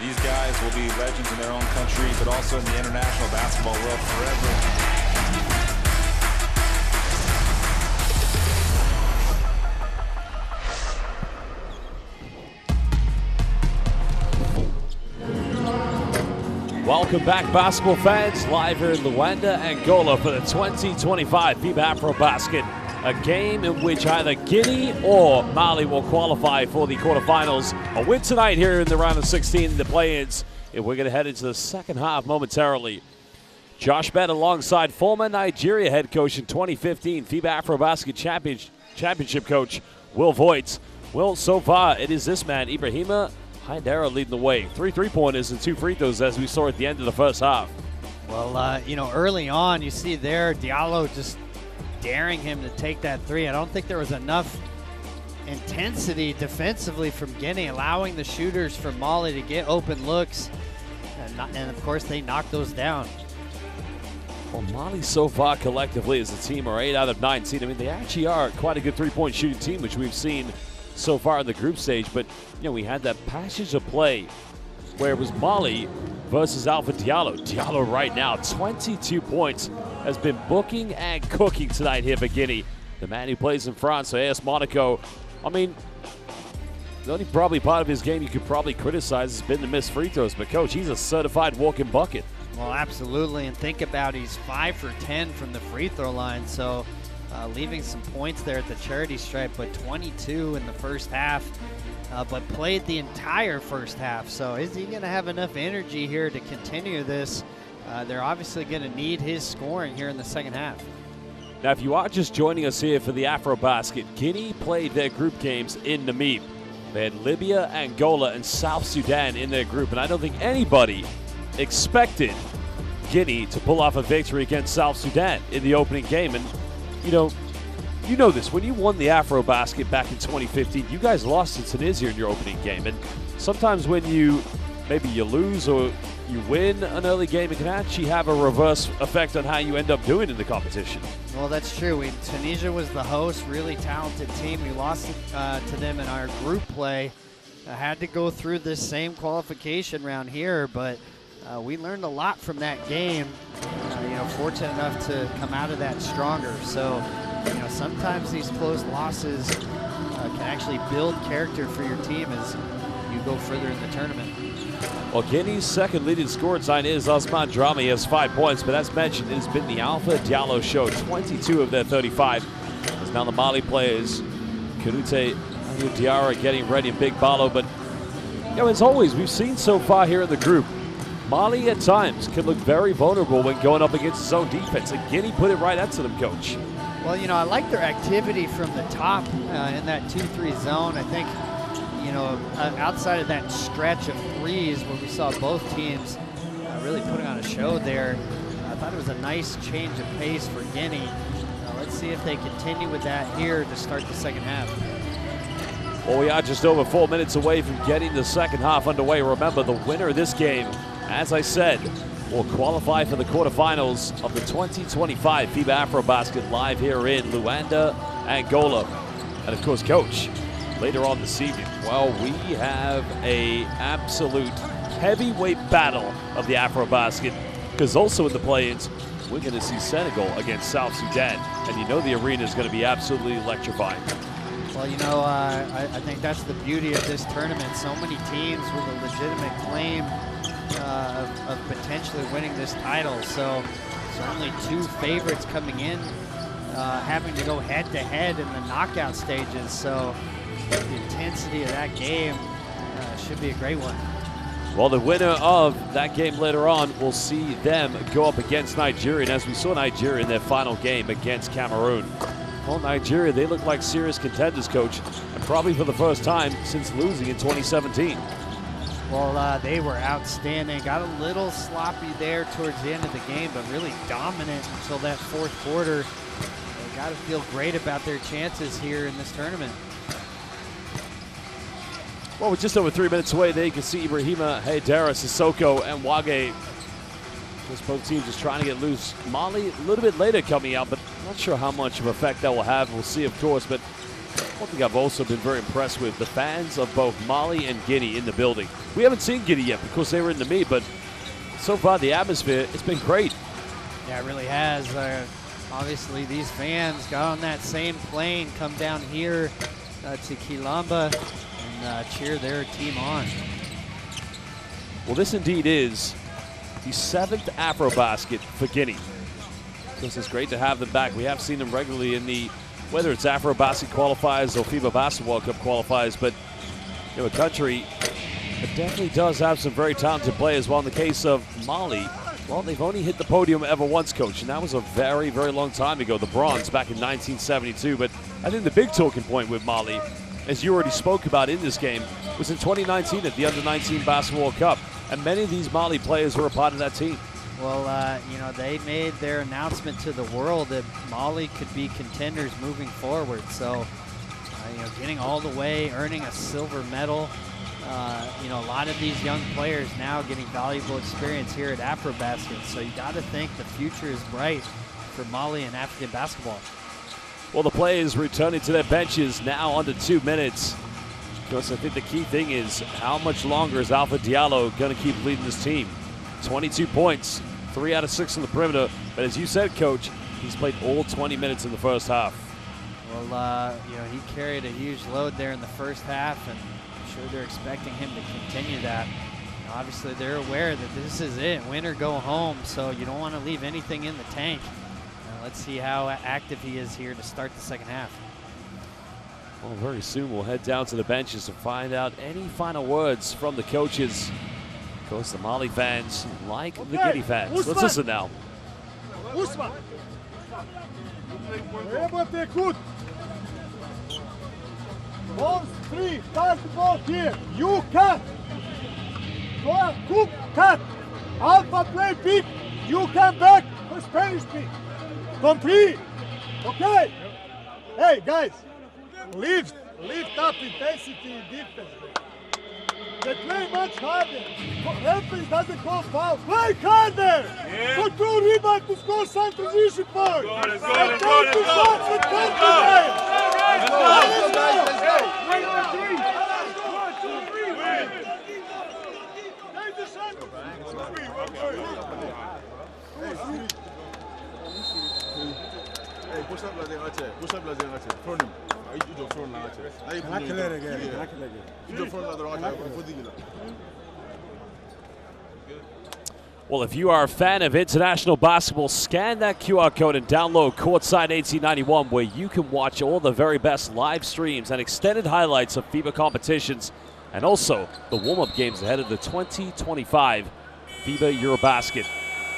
These guys will be legends in their own country, but also in the international basketball world forever. Welcome back, basketball fans, live here in Luanda, Angola for the 2025 FIBA AfroBasket. A game in which either Guinea or Mali will qualify for the quarterfinals. A win tonight here in the round of 16 in the play-ins. And we're going to head into the second half momentarily. Josh Bett alongside former Nigeria head coach and 2015 FIBA AfroBasket championship coach Will Voigt. Well, so far it is this man, Ibrahima Haidara, leading the way. 3 3-pointers and 2 free throws as we saw at the end of the first half. Well, you know, early on you see there Diallo just daring him to take that three. I don't think there was enough intensity defensively from Guinea, allowing the shooters from Mali to get open looks, and of course they knocked those down. Well, Mali so far collectively as a team are 8 out of 19. I mean, they actually are quite a good three-point shooting team, which we've seen so far in the group stage. But, you know, we had that passage of play where it was Mali versus Alpha Diallo. Diallo right now, 22 points, has been booking and cooking tonight here for Guinea. The man who plays in France, so AS Monaco. I mean, the only probably part of his game you could probably criticize has been the missed free throws. But, Coach, he's a certified walking bucket. Well, absolutely. And think about he's 5 for 10 from the free throw line. So leaving some points there at the charity stripe, but 22 in the first half. But played the entire first half. So is he going to have enough energy here to continue this? They're obviously going to need his scoring here in the second half. Now, if you are just joining us here for the AfroBasket, Guinea played their group games in Namibia. They had Libya, Angola, and South Sudan in their group, and I don't think anybody expected Guinea to pull off a victory against South Sudan in the opening game. And, you know this. When you won the AfroBasket back in 2015, you guys lost to Tunisia in your opening game. And sometimes when maybe you lose or you win an early game, it can actually have a reverse effect on how you end up doing in the competition. Well, that's true. Tunisia was the host, really talented team. We lost to them in our group play. I had to go through this same qualification round here, but we learned a lot from that game. Fortunate enough to come out of that stronger. So, sometimes these close losses can actually build character for your team as you go further in the tournament. Well, Guinea's second leading scorer tonight is Osman Drama. He has 5 points, but as mentioned, it has been the Alpha Diallo show. 22 of their 35. As now the Mali players, Kanute and Diarra getting ready in Big Balo. But, as always, we've seen so far here in the group, Mali at times can look very vulnerable when going up against zone defense. And Guinea put it right into them, Coach. Well, I like their activity from the top in that 2-3 zone. I think, outside of that stretch of threes where we saw both teams really putting on a show there, I thought it was a nice change of pace for Guinea. Let's see if they continue with that here to start the second half. Well, we are just over 4 minutes away from getting the second half underway. Remember, the winner of this game, as I said, will qualify for the quarterfinals of the 2025 FIBA AfroBasket live here in Luanda, Angola. And of course, Coach, later on this evening, well, we have a absolute heavyweight battle of the AfroBasket, because also in the play-ins, we're going to see Senegal against South Sudan, and the arena is going to be absolutely electrifying. Well, I think that's the beauty of this tournament. So many teams with a legitimate claim of potentially winning this title. So certainly 2 favorites coming in having to go head-to-head in the knockout stages. So the intensity of that game should be a great one. Well, the winner of that game later on will see them go up against Nigeria. And as we saw Nigeria in their final game against Cameroon, well, Nigeria, they look like serious contenders, Coach, and probably for the first time since losing in 2017. Well, they were outstanding. Got a little sloppy there towards the end of the game, but really dominant until that fourth quarter. They got to feel great about their chances here in this tournament. Well, we're just over 3 minutes away. There you can see Ibrahima, Haidara, Sissoko, and Wage. Both teams just trying to get loose. Mali a little bit later coming out, but not sure how much of effect that will have. We'll see, of course. But one thing I've also been very impressed with, the fans of both Mali and Guinea in the building. We haven't seen Guinea yet because they were in the meet, but so far the atmosphere, it's been great. Yeah, it really has. Obviously, these fans got on that same plane, come down here to Kilamba, and cheer their team on. Well, this indeed is the 7th AfroBasket for Guinea. It's great to have them back. We have seen them regularly in the, whether it's AfroBasket qualifiers or FIBA Basketball Cup qualifiers, but you know, a country that definitely does have some very talented players. Well, in the case of Mali, well, they've only hit the podium ever once, Coach, and that was a very, very long time ago, the bronze back in 1972. But I think the big talking point with Mali, as you already spoke about in this game, was in 2019 at the Under-19 Basketball Cup. And many of these Mali players were a part of that team. Well, you know, they made their announcement to the world that Mali could be contenders moving forward. So, you know, getting all the way, earning a silver medal. You know, a lot of these young players now getting valuable experience here at AfroBasket. So you got to think the future is bright for Mali and African basketball. Well, the players returning to their benches now under 2 minutes. Because I think the key thing is how much longer is Alpha Diallo going to keep leading this team? 22 points, 3 out of 6 on the perimeter. But as you said, Coach, he's played all 20 minutes in the first half. Well, you know, he carried a huge load there in the first half, and I'm sure they're expecting him to continue that. You know, obviously, they're aware that this is it, win or go home, so you don't want to leave anything in the tank. Let's see how active he is here to start the second half. Well, very soon we'll head down to the benches to find out any final words from the coaches. Of course, the Mali fans like the Guinea fans. Let's listen now. Usman. Jebote kut. Ball 3, start the ball here. You cut. Go cook, cut. Alpha play pick. You come back for Spanish pick. Complete. Okay. Hey, guys. Lift up intensity defense. They play much harder. Referee doesn't call foul. Play harder. Yeah. For 2 rebounds to score some transition point. Let's go. Let's go. Hey, push up like that. Push up like that. Front him. You do front like that. Can I clear again? You do front like that. Well, if you are a fan of international basketball, scan that QR code and download Courtside 1891, where you can watch all the very best live streams and extended highlights of FIBA competitions, and also the warm-up games ahead of the 2025 FIBA AfroBasket.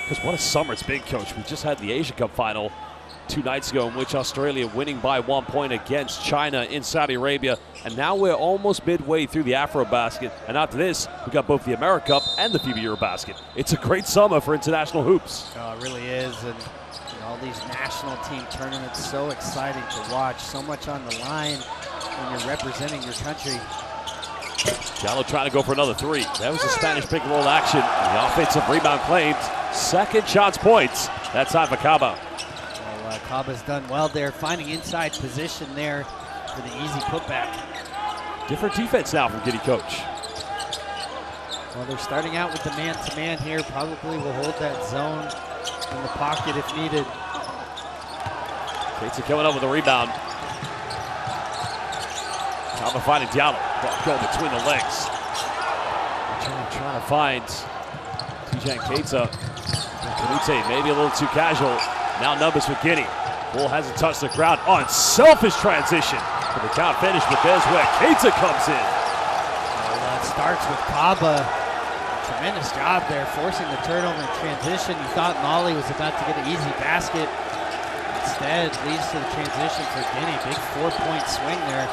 Because what a summer it's been, Coach. We just had the Asia Cup final 2 nights ago, in which Australia winning by 1 point against China in Saudi Arabia. And now we're almost midway through the AfroBasket. And after this, we got both the America Cup and the FIBA AfroBasket. It's a great summer for international hoops. Oh, it really is. And you know, all these national team tournaments, so exciting to watch. So much on the line when you're representing your country. Diallo trying to go for another 3. That was a Spanish pick and roll action. The offensive rebound claimed. Second shots points. That time for Kaba. Well, Kaba's done well there, finding inside position there for the easy putback. Different defense now from Guinea, Coach. Well, they're starting out with the man-to-man here. Probably will hold that zone in the pocket if needed. Keita coming up with a rebound. Kaba finding Diallo. Go between the legs. Trying to find TJ and Keita. Canute maybe a little too casual. Now numbers for Guinea. Ball hasn't touched the ground. Unselfish transition. But the count finish, but there's where Keita comes in. Well, it starts with Kaba. Tremendous job there, forcing the turnover in transition. You thought Mali was about to get an easy basket. Instead, leads to the transition for Guinea. Big 4-point swing there.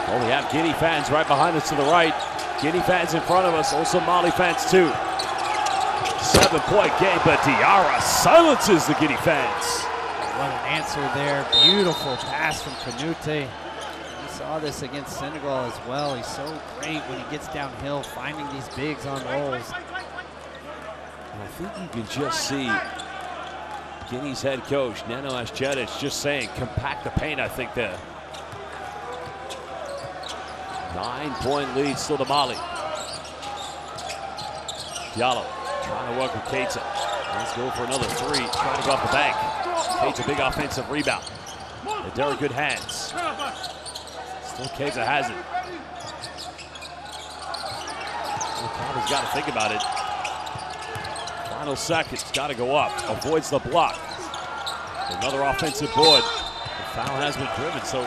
Well, we have Guinea fans right behind us to the right. Guinea fans in front of us, also Mali fans too. 7-point game, but Diarra silences the Guinea fans. What an answer there. Beautiful pass from Canute. We saw this against Senegal as well. He's so great when he gets downhill, finding these bigs on rolls. I think you can just see Guinea's head coach, Nano Asjedic, just saying, compact the paint, I think there. 9-point lead still to Mali. Diallo trying to work with Keita. Let's go for another three, trying to go off the bank. Keita, big offensive rebound. They're in good hands. Still Keita has it. Kaba's got to think about it. Final seconds, got to go up. Avoids the block. Another offensive board. The foul has been driven, so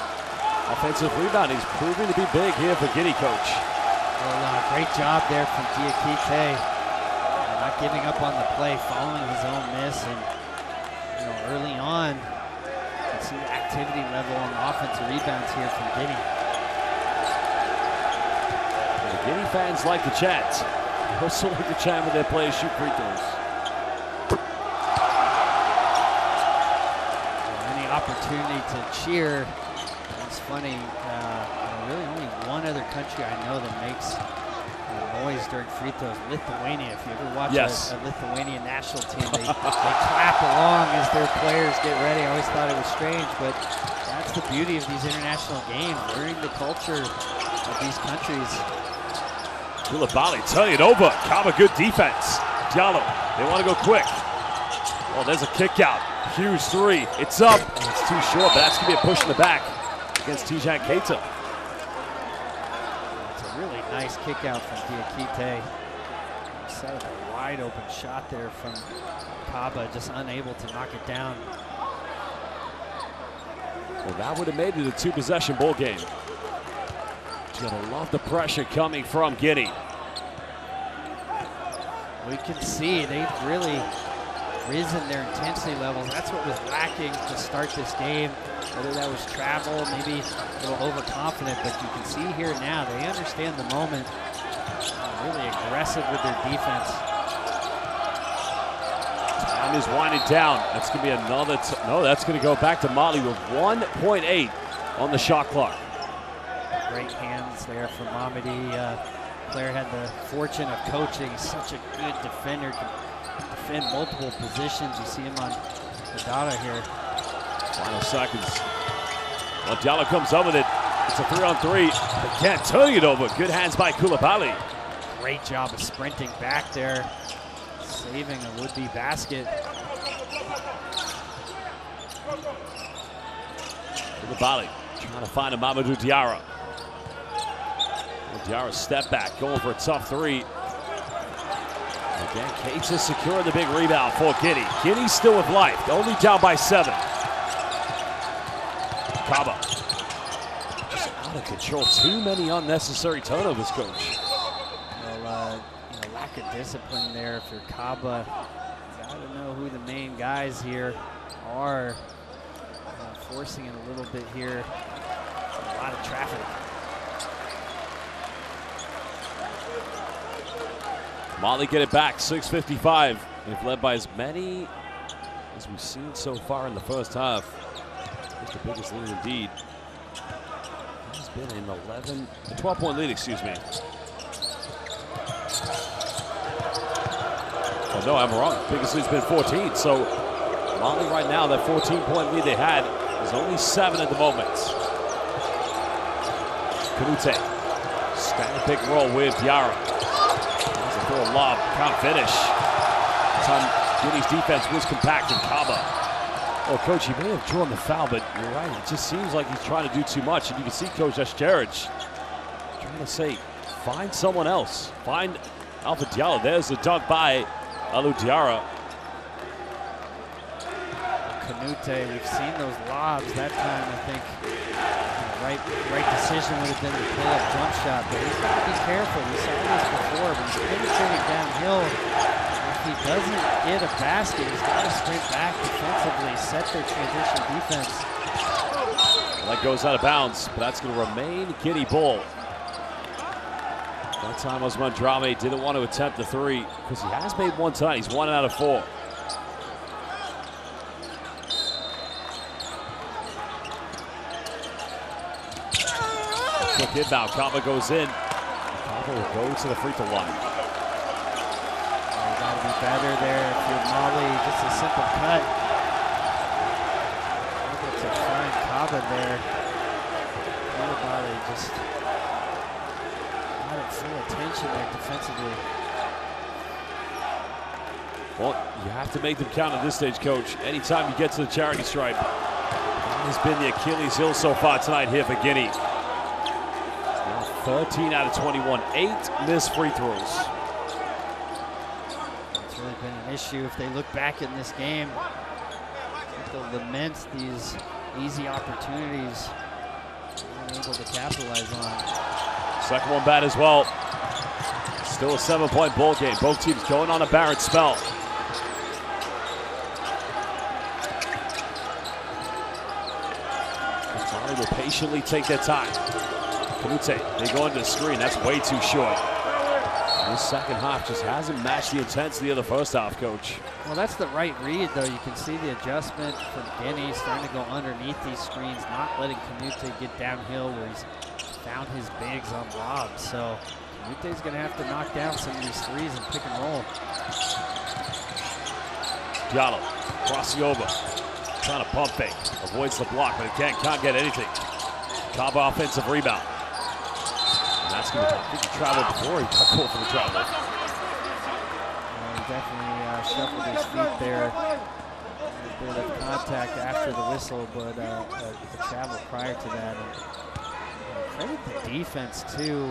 offensive rebounding is proving to be big here for Guinea coach. Well, great job there from Diakite. Not giving up on the play, following his own miss, and early on, you can see the activity level on the offensive rebounds here from Guinea. Well, the Guinea fans like to chat. They also like to chat when their players shoot free throws. Any opportunity to cheer. It's funny, really only one other country I know that makes noise during free throws. Lithuania. If you ever watch a Lithuanian national team, they clap along as their players get ready. I always thought it was strange, but that's the beauty of these international games, learning the culture of these countries. Koulibaly turning it over. Kaba, good defense. Diallo, they want to go quick. Oh, there's a kick out. Huge three. It's up. It's too short, but that's going to be a push in the back against Tijan Keita. Really nice kick out from Diakite. Set up a wide open shot there from Kaba, just unable to knock it down. Well, that would have made it a two-possession ball game. You're gonna love the pressure coming from Guinea. We can see they've really risen their intensity levels. That's what was lacking to start this game. Whether that was travel, maybe a little overconfident, but you can see here now they understand the moment. Really aggressive with their defense. Time is winding down. That's going to be another. No, that's going to go back to Mali with 1.8 on the shot clock. Great hands there from Mamadi. Player had the fortune of coaching. Such a good defender. Can defend multiple positions. You see him on the data here. Final seconds. Well, Diallo comes up with it. It's a 3-on-3. They can't turn it over. Good hands by Koulibaly. Great job of sprinting back there, saving a would-be basket. Koulibaly trying to find a Mamadou Diarra. Well, Diarra step back, going for a tough three. Again, Keita securing the big rebound for Guinea. Guinea still with life, only down by 7. Kaba, just out of control. Too many unnecessary turnovers, coach. Well, lack of discipline there for Kaba. Gotta know who the main guys here are. Forcing it a little bit here. A lot of traffic. Mali get it back, 6:55. They've led by as many as we've seen so far in the first half. It's the biggest lead indeed. It's been an 12-point lead, excuse me. Oh no, I'm wrong. Biggest lead's been 14. So Mali right now, that 14-point lead they had is only 7 at the moment. Canute, standing pick and roll with Diarra. There's a throw lob, count finish. Time Guinea's defense was compacting Kaba. Oh, coach, he may have drawn the foul, but you're right. It just seems like he's trying to do too much. And you can see Coach Asjedic trying to say, find someone else. Find Alpha Diallo. There's the dunk by Alou Diarra. Canute. We've seen those lobs. That time, I think, right decision would have been to pull up jump shot, but he's got to be careful. We saw this before, but he's penetrating downhill. If he doesn't get a basket, he's got to sprint back defensively, set their transition defense. Well, that goes out of bounds, but that's going to remain Guinea ball. That time was Mandrame didn't want to attempt the three because he has made one tonight. He's 1 out of 4. Quick inbound, Kava goes in. Kava will go to the free throw line. You gotta be better there if you're Mali. Just a simple cut. Able to find Kava there. Mali just got it full attention there defensively. Well, you have to make them count at this stage, Coach. Anytime you get to the charity stripe, that has been the Achilles heel so far tonight here for Guinea. 13 out of 21, 8 missed free throws. It's really been an issue if they look back in this game. They'll lament these easy opportunities they're able to capitalize on. Second one bad as well. Still a 7-point ball game. Both teams going on a Barrett spell. Mali will patiently take their time. Canute, they go into the screen. That's way too short. This second half just hasn't matched the intensity of the first half, Coach. Well, that's the right read, though. You can see the adjustment from Guinea starting to go underneath these screens, not letting Canute get downhill where he's found his bigs on lobs. So Canute's going to have to knock down some of these threes and pick and roll. Diallo crossing over, trying to pump fake, avoids the block, but he can't get anything. Kaba offensive rebound. And that's going to, I think he traveled before he got called for the travel. He definitely shuffled his feet there. A bit of contact after the whistle, but a travel prior to that. And credit the defense too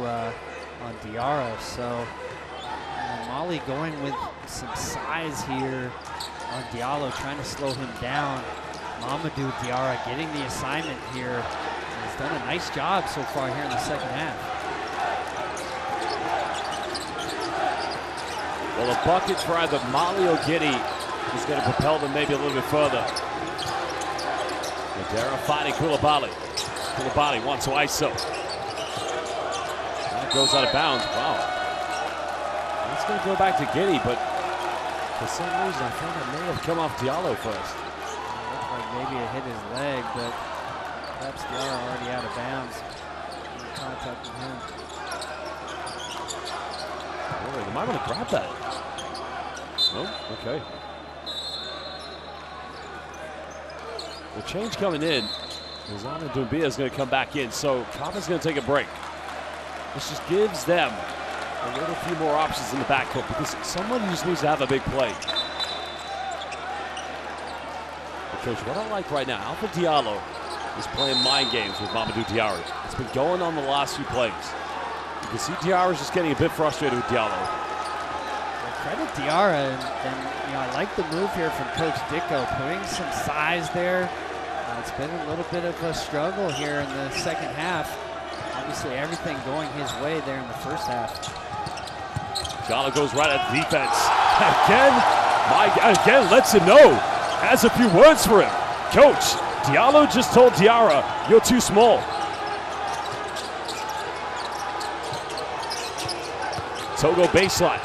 on Diarra. So Mali going with some size here on Diallo, trying to slow him down. Mamadou Diarra getting the assignment here. He's done a nice job so far here in the second half. Well, a bucket for either Mali or Guinea is going to propel them maybe a little bit further. Madera finding Koulibaly. Koulibaly wants to ISO. That goes out of bounds. Wow. That's going to go back to Guinea, but for some reason I think it may have come off Diallo first. Looked like maybe it hit his leg, but perhaps Diallo already out of bounds. Contact with him. Boy, they might want to grab that. No? Okay. The change coming in. Zana Doumbia is going to come back in, so Kaba's going to take a break. This just gives them a little few more options in the backcourt because somebody just needs to have a big play. But Coach, what I like right now, Alpha Diallo is playing mind games with Mamadou Diarra. It's been going on the last few plays. You can see Diarra's just getting a bit frustrated with Diallo. Well, credit Diarra, and you know, I like the move here from Coach Dicko, putting some size there. It's been a little bit of a struggle here in the second half. Obviously, everything going his way there in the first half. Diallo goes right at the defense. Again lets him know, has a few words for him. Coach, Diallo just told Diarra, you're too small. Togo baseline,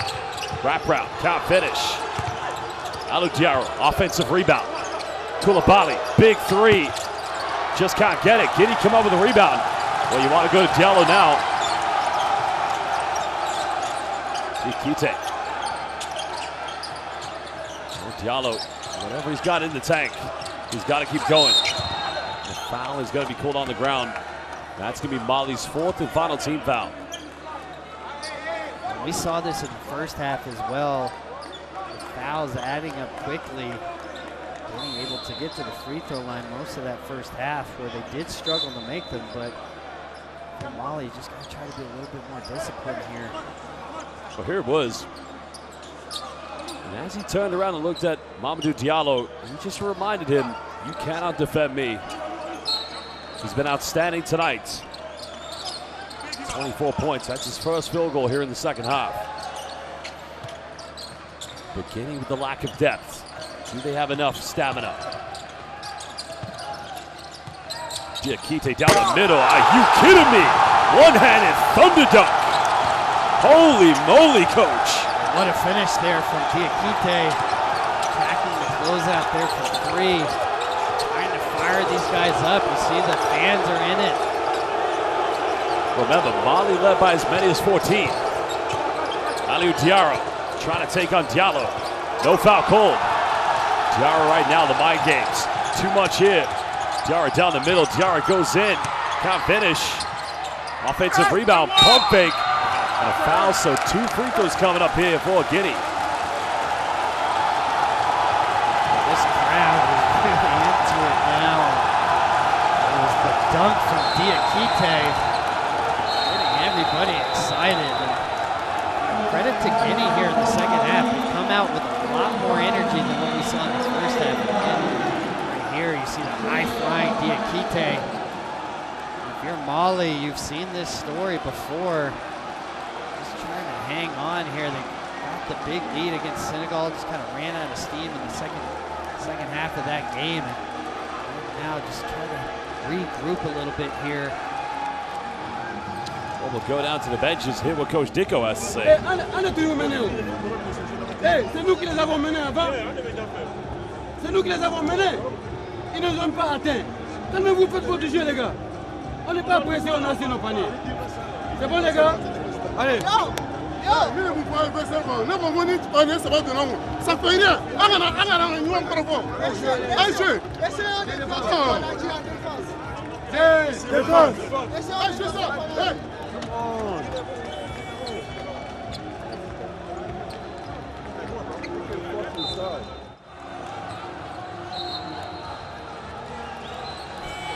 wrap route, can't finish. Alou Diarra, offensive rebound. Koulibaly, big three, just can't get it. Guinea come up with a rebound. Well, you want to go to Diallo now. Kite. Diallo, whatever he's got in the tank, he's got to keep going. The foul is going to be called on the ground. That's going to be Mali's fourth and final team foul. We saw this in the first half as well. The fouls adding up quickly. Being able to get to the free throw line most of that first half where they did struggle to make them, but Mali just got to try to be a little bit more disciplined here. Well, here it was. And as he turned around and looked at Mamadou Diallo, he just reminded him, you cannot defend me. He's been outstanding tonight. 24 points, that's his first field goal here in the second half. But Guinea with the lack of depth. Do they have enough stamina? Diakite down the middle. Are you kidding me? One-handed thunder dunk. Holy moly, coach. What a finish there from Diakite. Attacking the closeout there for three. Trying to fire these guys up. You see the fans are in it. Remember, Mali led by as many as 14. Aliou Diarra trying to take on Diallo. No foul called. Diarra right now, the mind games. Too much here. Diarra down the middle. Diarra goes in. Can't finish. Offensive rebound, pump fake, and a foul. So 2 free throws coming up here for Guinea. This crowd is really into it now. It was the dunk from Diakite, getting everybody excited. And credit to Guinea here in the second half. They've come out with a lot more energy than what we saw in the first half. Right here, you see the high-flying Diakite. If you're Mali, you've seen this story before. Just trying to hang on here. They got the big lead against Senegal, just kind of ran out of steam in the second half of that game. And now just trying to regroup a little bit here. Well, we'll go down to the benches, hear what Coach Dicko has to say. Hey, c'est nous qui les avons menés avant. C'est nous qui les avons menés. Ils ne nous ont pas atteints. Tellement vous faites votre jeu, les gars. On n'est pas pressé, on a assis nos paniers. C'est bon, les gars? Allez. Vous pouvez faire ça. Ne vous venez pas, ça va de long. Ça fait rien. Un jeu.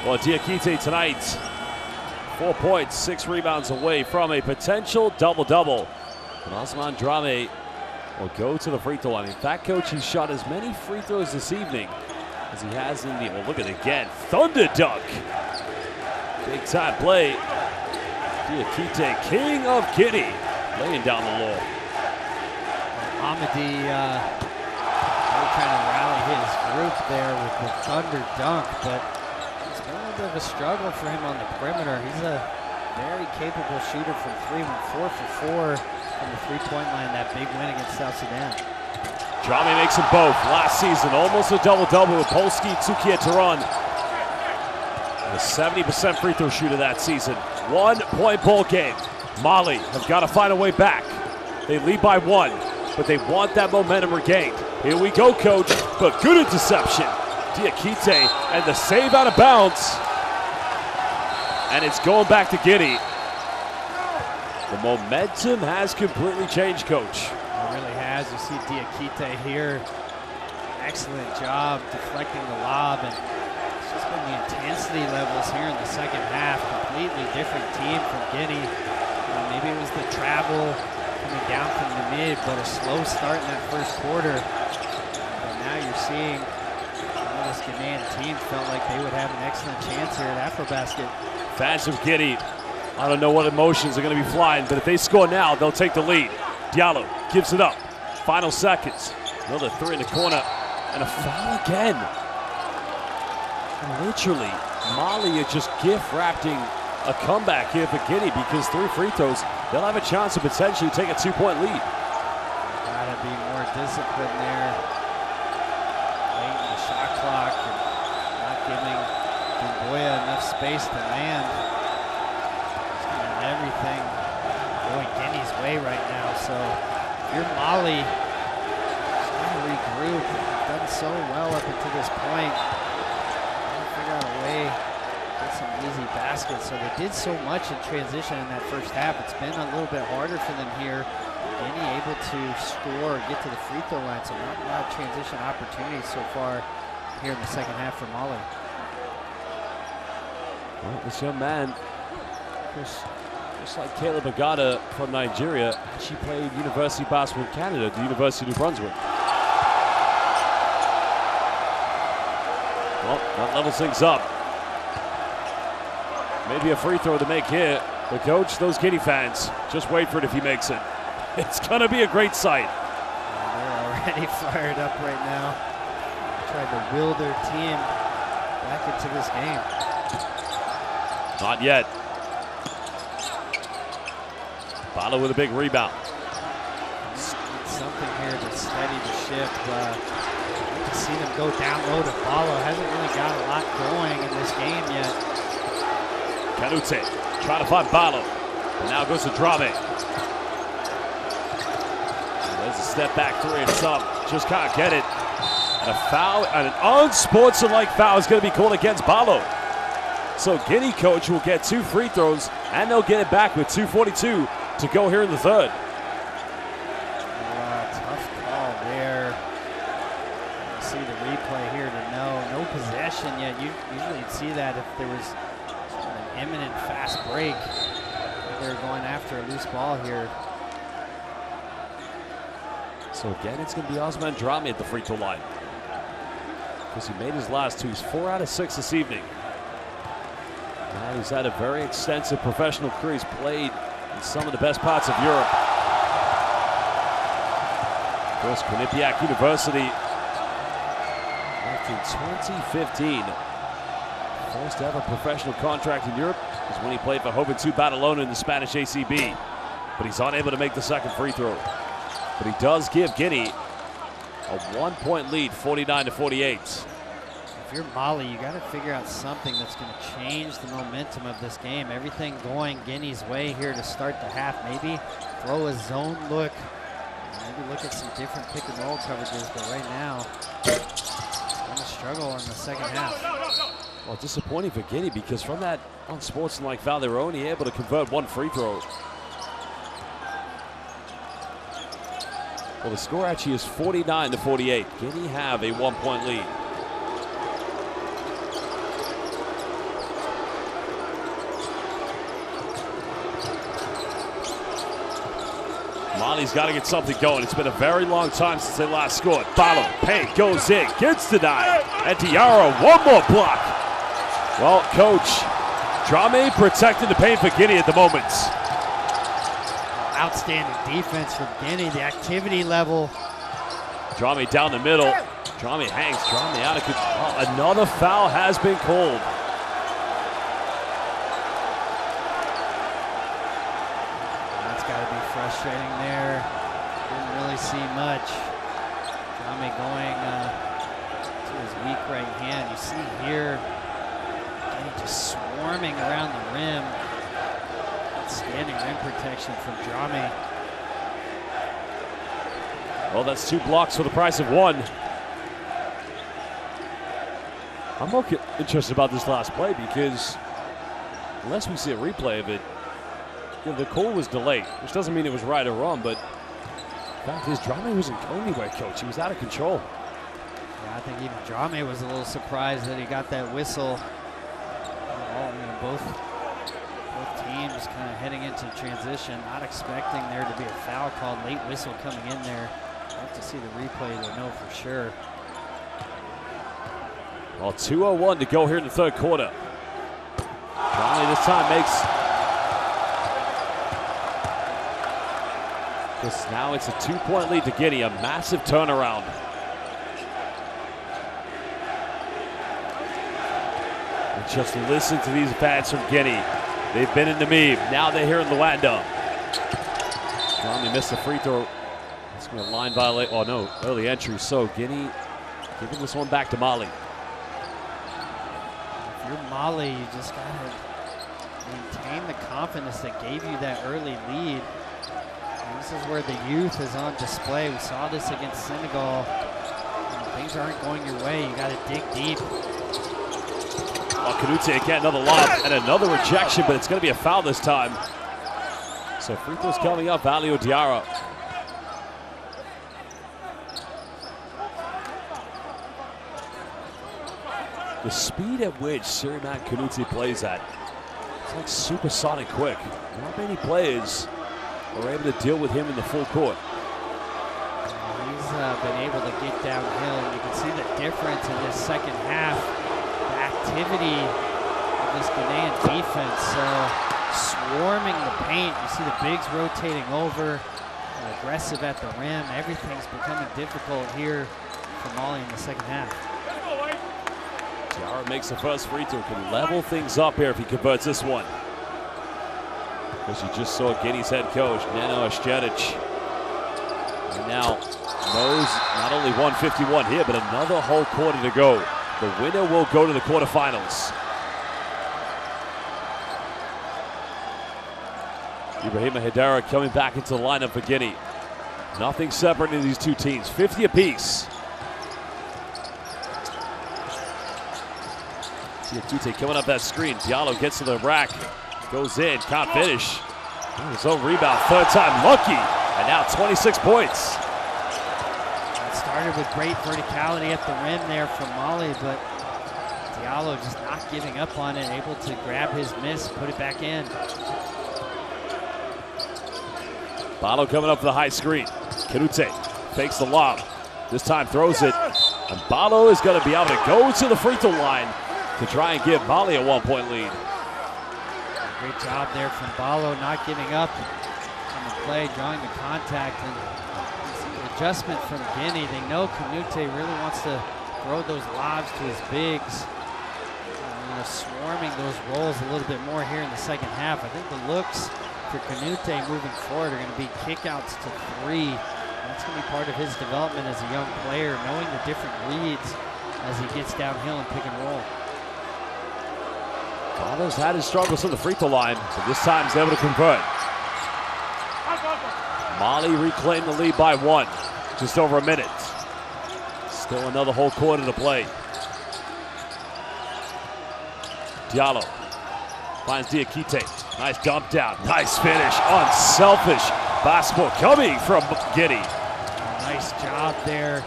Well, Diakite tonight, 4 points, 6 rebounds away from a potential double-double. And Osman Drame will go to the free throw line. In fact, coach, he's shot as many free throws this evening as he has in the, well, look at it again, thunder dunk. Big time play. Diakite, king of Guinea, laying down the law. Amadi really trying to rally his group there with the thunder dunk, but it's been a little bit of a struggle for him on the perimeter. He's a very capable shooter from 3, went 4 for 4 from the three-point line, that big win against South Sudan. Drame makes them both last season, almost a double-double with Polski, Tsukia, Tehran. A 70% free throw shooter that season. 1-point ball game. Mali have got to find a way back. They lead by 1, but they want that momentum regained. Here we go, coach, but good interception. Diakite and the save out of bounds. And it's going back to Guinea. The momentum has completely changed, coach. It really has. You see Diakite here. Excellent job deflecting the lob, and it's just been the intensity levels here in the second half. Completely different team from Guinea. Maybe it was the travel coming down from the mid, but a slow start in that first quarter. But now you're seeing this Ghanaian team felt like they would have an excellent chance here at AfroBasket. Fans of Guinea, I don't know what emotions are going to be flying, but if they score now, they'll take the lead. Diallo gives it up. Final seconds. Another 3 in the corner, and a foul again. And literally, Mali are just gift-wrapping a comeback here for Guinea, because 3 free throws, they'll have a chance to potentially take a 2-point lead. Gotta be more disciplined there. Late in the shot clock and not giving Dumbuya enough space to land. Just got everything going Guinea's way right now. So if you're Mali, trying to regroup. You've done so well up until this point. Trying to figure out a way to get some easy baskets. So they did so much in transition in that first half. It's been a little bit harder for them here. Guinea able to score, get to the free throw line, so not a lot of transition opportunities so far here in the second half for Mali. Well, this young man, just like Caleb Agata from Nigeria, she played University Basketball Canada at the University of New Brunswick. Well, that levels things up. Maybe a free throw to make here. But coach, those Guinea fans, just wait for it if he makes it. It's going to be a great sight. They're already fired up right now. Trying to will their team back into this game. Not yet. Balo with a big rebound. Something here to steady the ship. To see them go down low to Balo. Hasn't really got a lot going in this game yet. Canute trying to find Balo. And now goes to Drame. There's a step back three and some. Just can't get it. And a foul, and an unsportsmanlike foul is going to be called against Balo. So Guinea coach will get 2 free throws, and they'll get it back with 2:42 to go here in the third. Tough call there. You see the replay here to know. No possession yet. Usually you'd see that if there was an imminent fast break. They're going after a loose ball here. So again, it's going to be Osman Drame at the free throw line, because he made his last 2. He's 4 out of 6 this evening. Now he's had a very extensive professional career. He's played in some of the best parts of Europe. Of course, Quinnipiac University back in 2015. First ever professional contract in Europe is when he played for Juventud Badalona in the Spanish ACB. But he's unable to make the second free throw. But he does give Guinea a 1-point lead, 49-48. If you're Mali, you got to figure out something that's going to change the momentum of this game. Everything going Guinea's way here to start the half. Maybe throw a zone look. Maybe look at some different pick and roll coverages. But right now, it's going to struggle in the second half. Well, disappointing for Guinea, because from that unsportsmanlike foul, they were only able to convert 1 free throw. Well, the score actually is 49-48. Guinea have a 1-point lead. Mali's got to get something going. It's been a very long time since they last scored. Balo, paint, goes in, gets denied. And Diarra, 1 more block. Well, coach, Drame protecting the paint for Guinea at the moment. Outstanding defense from Guinea. The activity level. Drame down the middle. Drame hangs. Drame out of control. Another foul has been called. That's got to be frustrating there. Didn't really see much. Drame going to his weak right hand. You see here, Guinea just swarming around the rim. Outstanding rim protection from Drame. Well, that's 2 blocks for the price of 1. I'm more interested about this last play, because unless we see a replay of it, the call was delayed, which doesn't mean it was right or wrong, but the fact is Drame wasn't going anywhere, coach. He was out of control. Yeah, I think even Drame was a little surprised that he got that whistle. Both teams kind of heading into transition, not expecting there to be a foul called, late whistle coming in there. I'll have to see the replay to know for sure. Well, 2:01 to go here in the third quarter. Drame this time makes this. Now it's a 2-point lead to Guinea, a massive turnaround. And just listen to these fans from Guinea. They've been in the meme. Now they're here in Luanda. Drame missed the free throw. It's going to line violate. Oh no, early entry. So Guinea giving this one back to Mali. If you're Mali, you just got to maintain the confidence that gave you that early lead. And this is where the youth is on display. We saw this against Senegal. When things aren't going your way, you got to dig deep. Oh, Canute again, another lob and another rejection, but it's going to be a foul this time. So free throws coming up, Valio Diarra. The speed at which Siriman Canute plays at, it's like supersonic quick. Not many players are able to deal with him in the full court. He's been able to get downhill. You can see the difference in this second half. activity of this Ghanaian defense. Swarming the paint. You see the bigs rotating over, aggressive at the rim. Everything's becoming difficult here for Mali in the second half. Tiara makes the first free throw, can level things up here if he converts this one. Because you just saw Guinea's head coach, Nano Ashjedic. And now knows not only 151 here, but another whole quarter to go. The winner will go to the quarterfinals. Ibrahima Hedera coming back into the lineup for Guinea. Nothing separating these two teams, 50 apiece. Diakite coming up that screen. Diallo gets to the rack, goes in, can't finish. His own rebound, third time lucky, and now 26 points. It started with great verticality at the rim there from Mali, but Diallo just not giving up on it, able to grab his miss, put it back in. Balo coming up for the high screen. Kanute fakes the lob. This time throws it. And Balo is going to be able to go to the free throw line to try and give Mali a 1-point lead. Great job there from Balo, not giving up on the play, drawing the contact, and the adjustment from Guinea. They know Kanute really wants to throw those lobs to his bigs, swarming those rolls a little bit more here in the second half. I think the looks for Kanute moving forward are going to be kickouts to three. That's going to be part of his development as a young player, knowing the different reads as he gets downhill and pick and roll. Balo's had his struggles on the free throw line, but this time he's able to convert. Mali reclaimed the lead by one, just over a minute. Still another whole quarter to play. Diallo finds Diakite. Nice dump down, nice finish, unselfish basketball coming from Guinea. Nice job there,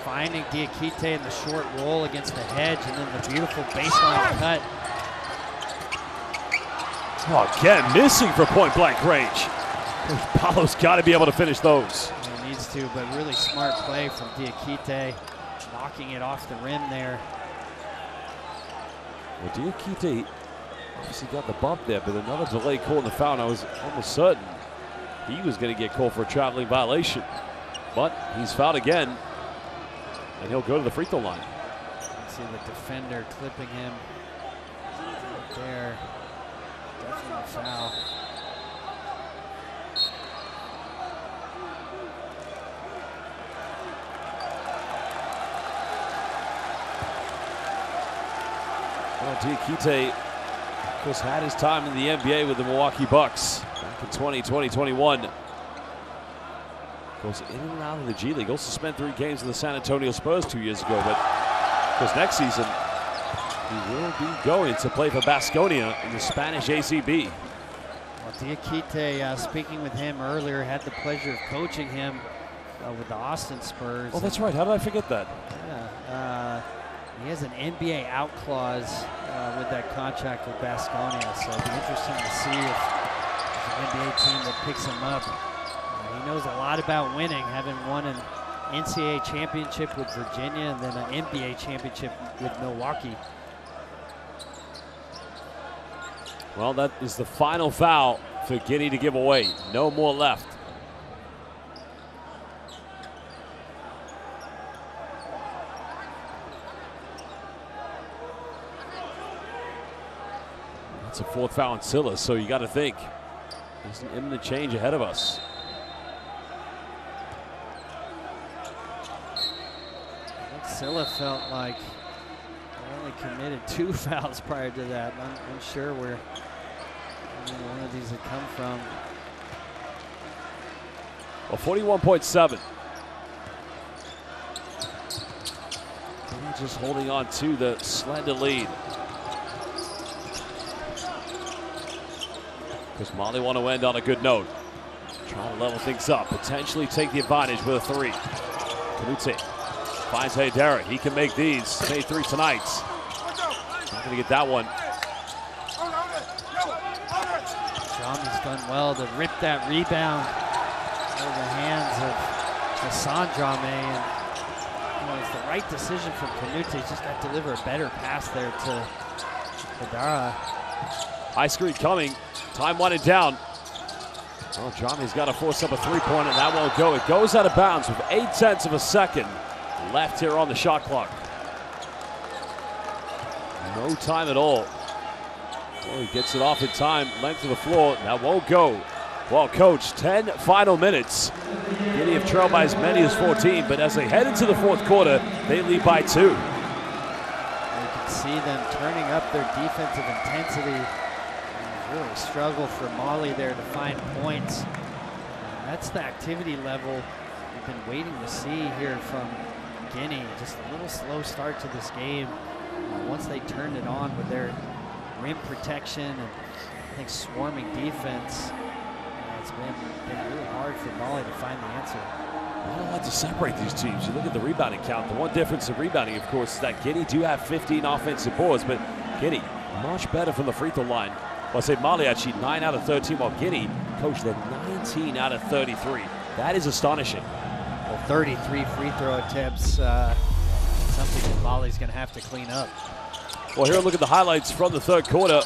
finding Diakite in the short roll against the hedge, and then the beautiful baseline cut. Oh, again, missing for point-blank range. Balo's got to be able to finish those. He needs to, but really smart play from Diakite, knocking it off the rim there. Well, Diakite obviously got the bump there, but another delay call in the foul. I was almost certain he was going to get called for a traveling violation. But he's fouled again, and he'll go to the free throw line. You can see the defender clipping him right there. Definitely a foul. Well, Diakite, of course, had his time in the NBA with the Milwaukee Bucks back in 2020-21. Of course, in and out of the G League. Also spent 3 games in the San Antonio Spurs 2 years ago. But, of course, next season, he will be going to play for Baskonia in the Spanish ACB. Well, Diakite, speaking with him earlier, had the pleasure of coaching him with the Austin Spurs. Oh, that's right. How did I forget that? Yeah. He has an NBA out clause with that contract with Baskonia, so it'll be interesting to see if there's an NBA team that picks him up. He knows a lot about winning, having won an NCAA championship with Virginia and then an NBA championship with Milwaukee. Well, that is the final foul for Guinea to give away. No more left. That's a 4th foul on Silla, so you got to think there's an imminent change ahead of us. I think Silla felt like they only committed 2 fouls prior to that. I'm unsure where one of these had come from. Well, 41.7. Just holding on to the slender lead. Because Mali want to end on a good note. Trying to level things up, potentially take the advantage with a 3. Kanute finds Hedera. He can make these. Made 3 tonight. Not going to get that one. Jami's done well to rip that rebound out of the hands of Hassan Drame. And it's the right decision from Canute. He's just got to deliver a better pass there to Fedara. High screen coming. Time winding down. Well, Drame's got to force up a three-pointer, and that won't go. It goes out of bounds with 0.8 of a second left here on the shot clock. No time at all. Well, he gets it off in time. Length of the floor. That won't go. Well, coach, 10 final minutes. Guinea have trailed by as many as 14, but as they head into the fourth quarter, they lead by 2. You can see them turning up their defensive intensity. Really struggle for Mali there to find points. That's the activity level we've been waiting to see here from Guinea. Just a little slow start to this game. Once they turned it on with their rim protection and I think swarming defense, it's been really hard for Mali to find the answer. Not a lot to separate these teams. You look at the rebounding count. The one difference in rebounding, of course, is that Guinea do have 15 offensive boards, but Guinea much better from the free throw line. Well, I say Mali actually 9 out of 13, while Guinea, coach, they're 19 out of 33. That is astonishing. Well, 33 free throw attempts, something that Mali's going to have to clean up. Well, here, look at the highlights from the third quarter.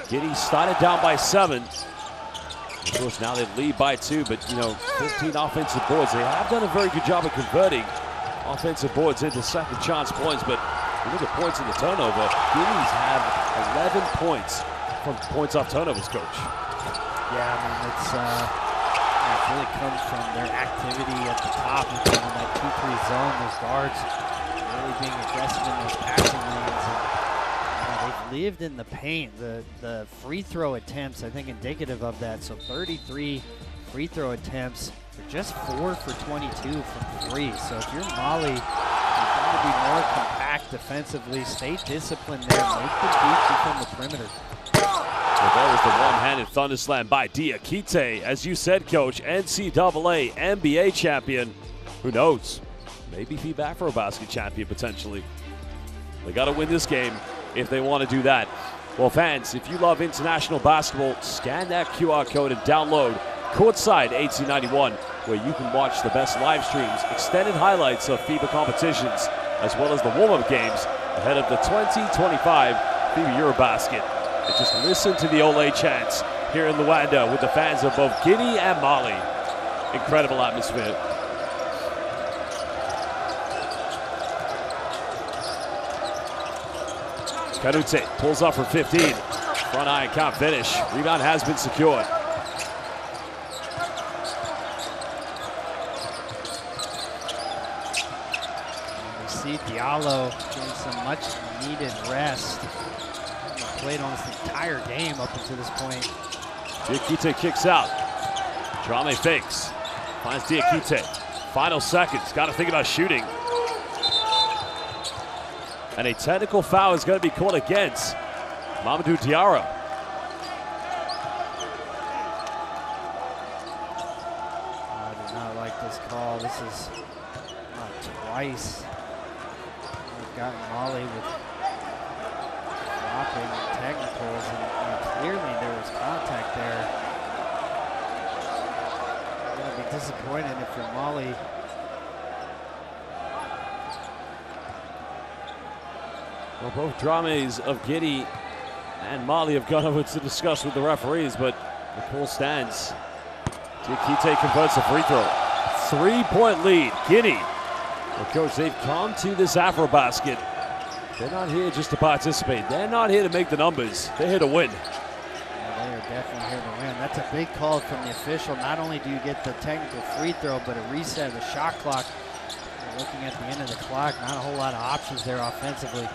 Guinea started down by 7. Of course, now they lead by 2, but, 15 offensive boards. They have done a very good job of converting offensive boards into second chance points, but you look at points in the turnover, Guinea's have 11 points from points off turnovers, coach. Yeah, I mean, it really comes from their activity at the top, in that 2-3 zone, those guards really being aggressive in those passing lanes. And, they've lived in the paint. The free throw attempts, I think, indicative of that. So 33 free throw attempts, they're just 4 for 22 from 3. So if you're Mali, you've got to be more compact defensively, stay disciplined there, make them beat you from the perimeter. Well, that was the one-handed thunder slam by Diakite. As you said, coach, NCAA NBA champion. Who knows? Maybe FIBA AfroBasket champion potentially. They got to win this game if they want to do that. Well, fans, if you love international basketball, scan that QR code and download Courtside 1891, where you can watch the best live streams, extended highlights of FIBA competitions, as well as the warm-up games ahead of the 2025 FIBA AfroBasket. And just listen to the Ole chants here in Luanda with the fans of both Guinea and Mali. Incredible atmosphere. Canute pulls up for 15. Front iron can't finish. Rebound has been secured. We see Diallo getting some much needed rest. Played almost the entire game up until this point. Diakite kicks out. Drame fakes. Finds Diakite. Final seconds. Got to think about shooting. And a technical foul is going to be called against Mamadou Diarra. I do not like this call. This is twice. We've gotten Mali with dropping technicals, and clearly there was contact there. I'm going to be disappointed if you're Mali. Well, both Drames of Guinea and Mali have gone over to discuss with the referees, but the call stands. Diakite converts a free throw. 3-point lead, Guinea. Well, coach, they've come to this AfroBasket. They're not here just to participate. They're not here to make the numbers. They're here to win. Yeah, they are definitely here to win. That's a big call from the official. Not only do you get the technical free throw, but a reset of the shot clock. Looking at the end of the clock, not a whole lot of options there offensively.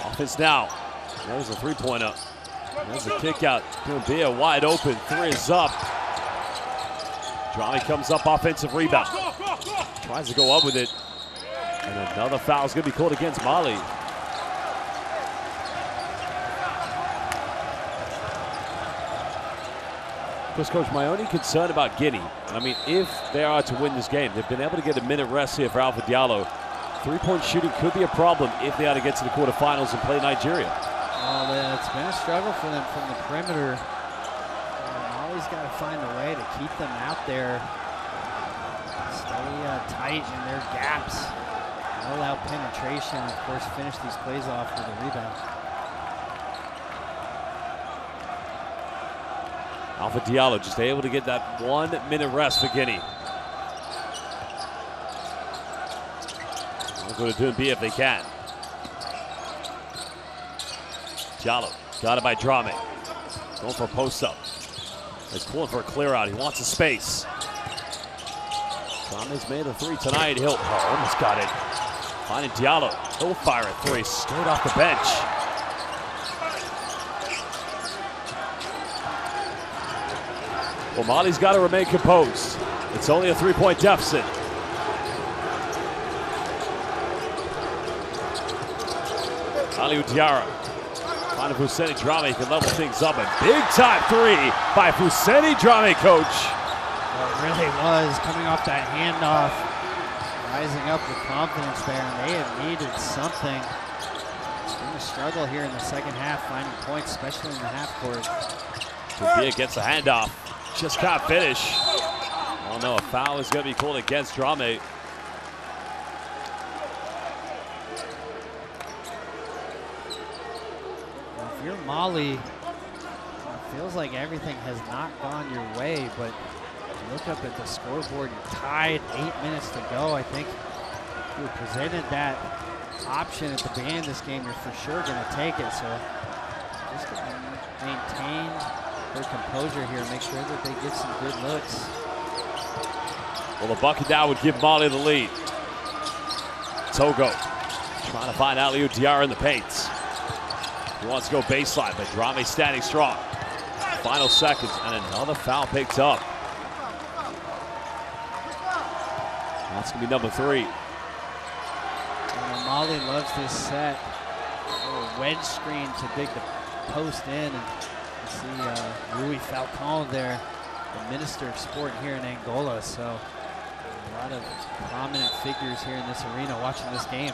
Offense now. There's a three-pointer. There's a kick out. Kumbia wide open. 3 is up. Drame comes up, offensive rebound. Tries to go up with it. And another foul is going to be called against Mali. Because, coach, my only concern about Guinea, I mean, if they are to win this game, they've been able to get a minute rest here for Alpha Diallo. 3-point shooting could be a problem if they are to get to the quarterfinals and play Nigeria. Well, it's been a struggle for them from the perimeter. Mali's got to find a way to keep them out there. Stay are tight in their gaps. No allow penetration, of course, finish these plays off with a rebound. Alpha Diallo just able to get that 1 minute rest for Guinea. They'll go to do and be if they can. Diallo got it by Drame. Going for a post up. He's pulling for a clear out. He wants a space. Drame's made a three tonight. He'll almost got it. Finding Diallo. He'll fire a three straight off the bench. Well, Mali's got to remain composed. It's only a 3-point deficit. Aliou Diarra. Finding Fousseni Drame can level things up. A big time three by Fousseni Drame, coach. Well, it really was coming off that handoff. Rising up with confidence there, and they have needed something. It's been a struggle here in the second half, finding points, especially in the half court. Tubia gets a handoff. Just can't finish. Oh no, a foul is going to be called against Drame. If you're Mali, it feels like everything has not gone your way, but you look up at the scoreboard, you're tied, 8 minutes to go. I think if you were presented that option at the beginning of this game, you're for sure going to take it. So just maintain their composure here, make sure that they get some good looks. Well, the bucket down would give Mali the lead. Togo trying to find Aliou Diarra in the paint. He wants to go baseline, but Drame standing strong. Final seconds, and another foul picked up. That's going to be number 3. Mali loves this set. A little wedge screen to dig the post in. And you see Rui Falcon there, the Minister of Sport here in Angola. So a lot of prominent figures here in this arena watching this game.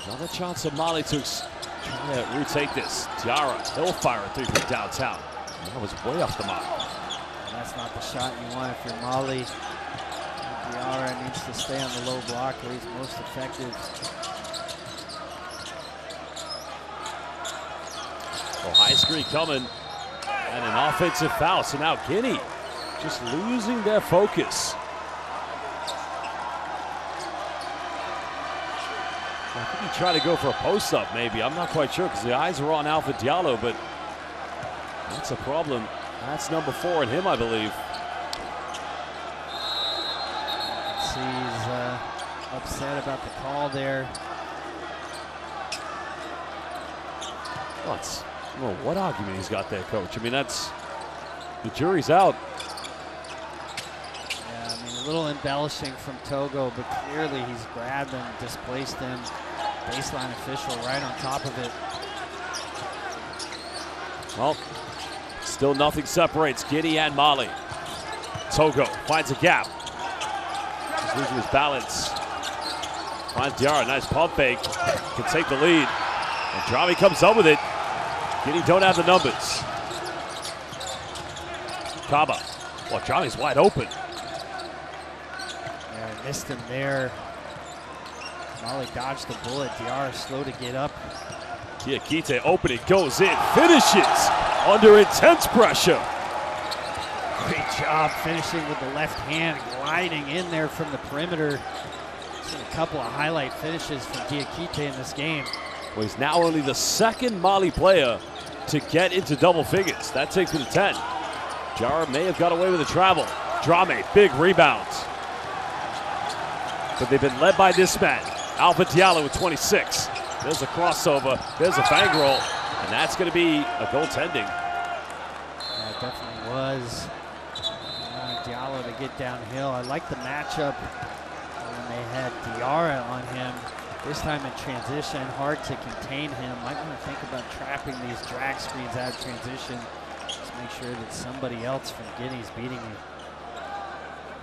Another chance of Mali to try to retake this. Diarra, he'll fire a three from downtown. That was way off the mark. And that's not the shot you want if you're Mali. Diarra needs to stay on the low block where he's most effective. Oh, high screen coming. And an offensive foul. So now Guinea just losing their focus. I think he tried to go for a post-up, maybe. I'm not quite sure because the eyes are on Alpha Diallo, but that's a problem. That's number 4 in him, I believe. See, he's upset about the call there. Well, it's, well, what argument he's got there, coach? I mean, that's, the jury's out. Yeah, I mean, a little embellishing from Togo, but clearly he's grabbed him, displaced him. Baseline official right on top of it. Well, still nothing separates Guinea and Mali. Togo finds a gap. He's losing his balance. Finds Diarra, nice pump fake. Can take the lead. And Drame comes up with it. Guinea don't have the numbers. Kaba. Well, Drame's wide open. Yeah, missed him there. Mali dodged the bullet. Diarra slow to get up. Diakite open, it goes in, finishes under intense pressure. Great job finishing with the left hand, gliding in there from the perimeter. Seen a couple of highlight finishes from Diakite in this game. Well, he's now only the second Mali player to get into double figures. That takes him to 10. Diarra may have got away with the travel. Drame, big rebound. But they've been led by this man, Alpha Diallo with 26. There's a crossover, there's a bang roll, and that's going to be a goaltending. Yeah, it definitely was. Diallo to get downhill. I like the matchup when they had Diarra on him. This time in transition, hard to contain him. Might want to think about trapping these drag screens out of transition. Just make sure that somebody else from Guinea's beating you.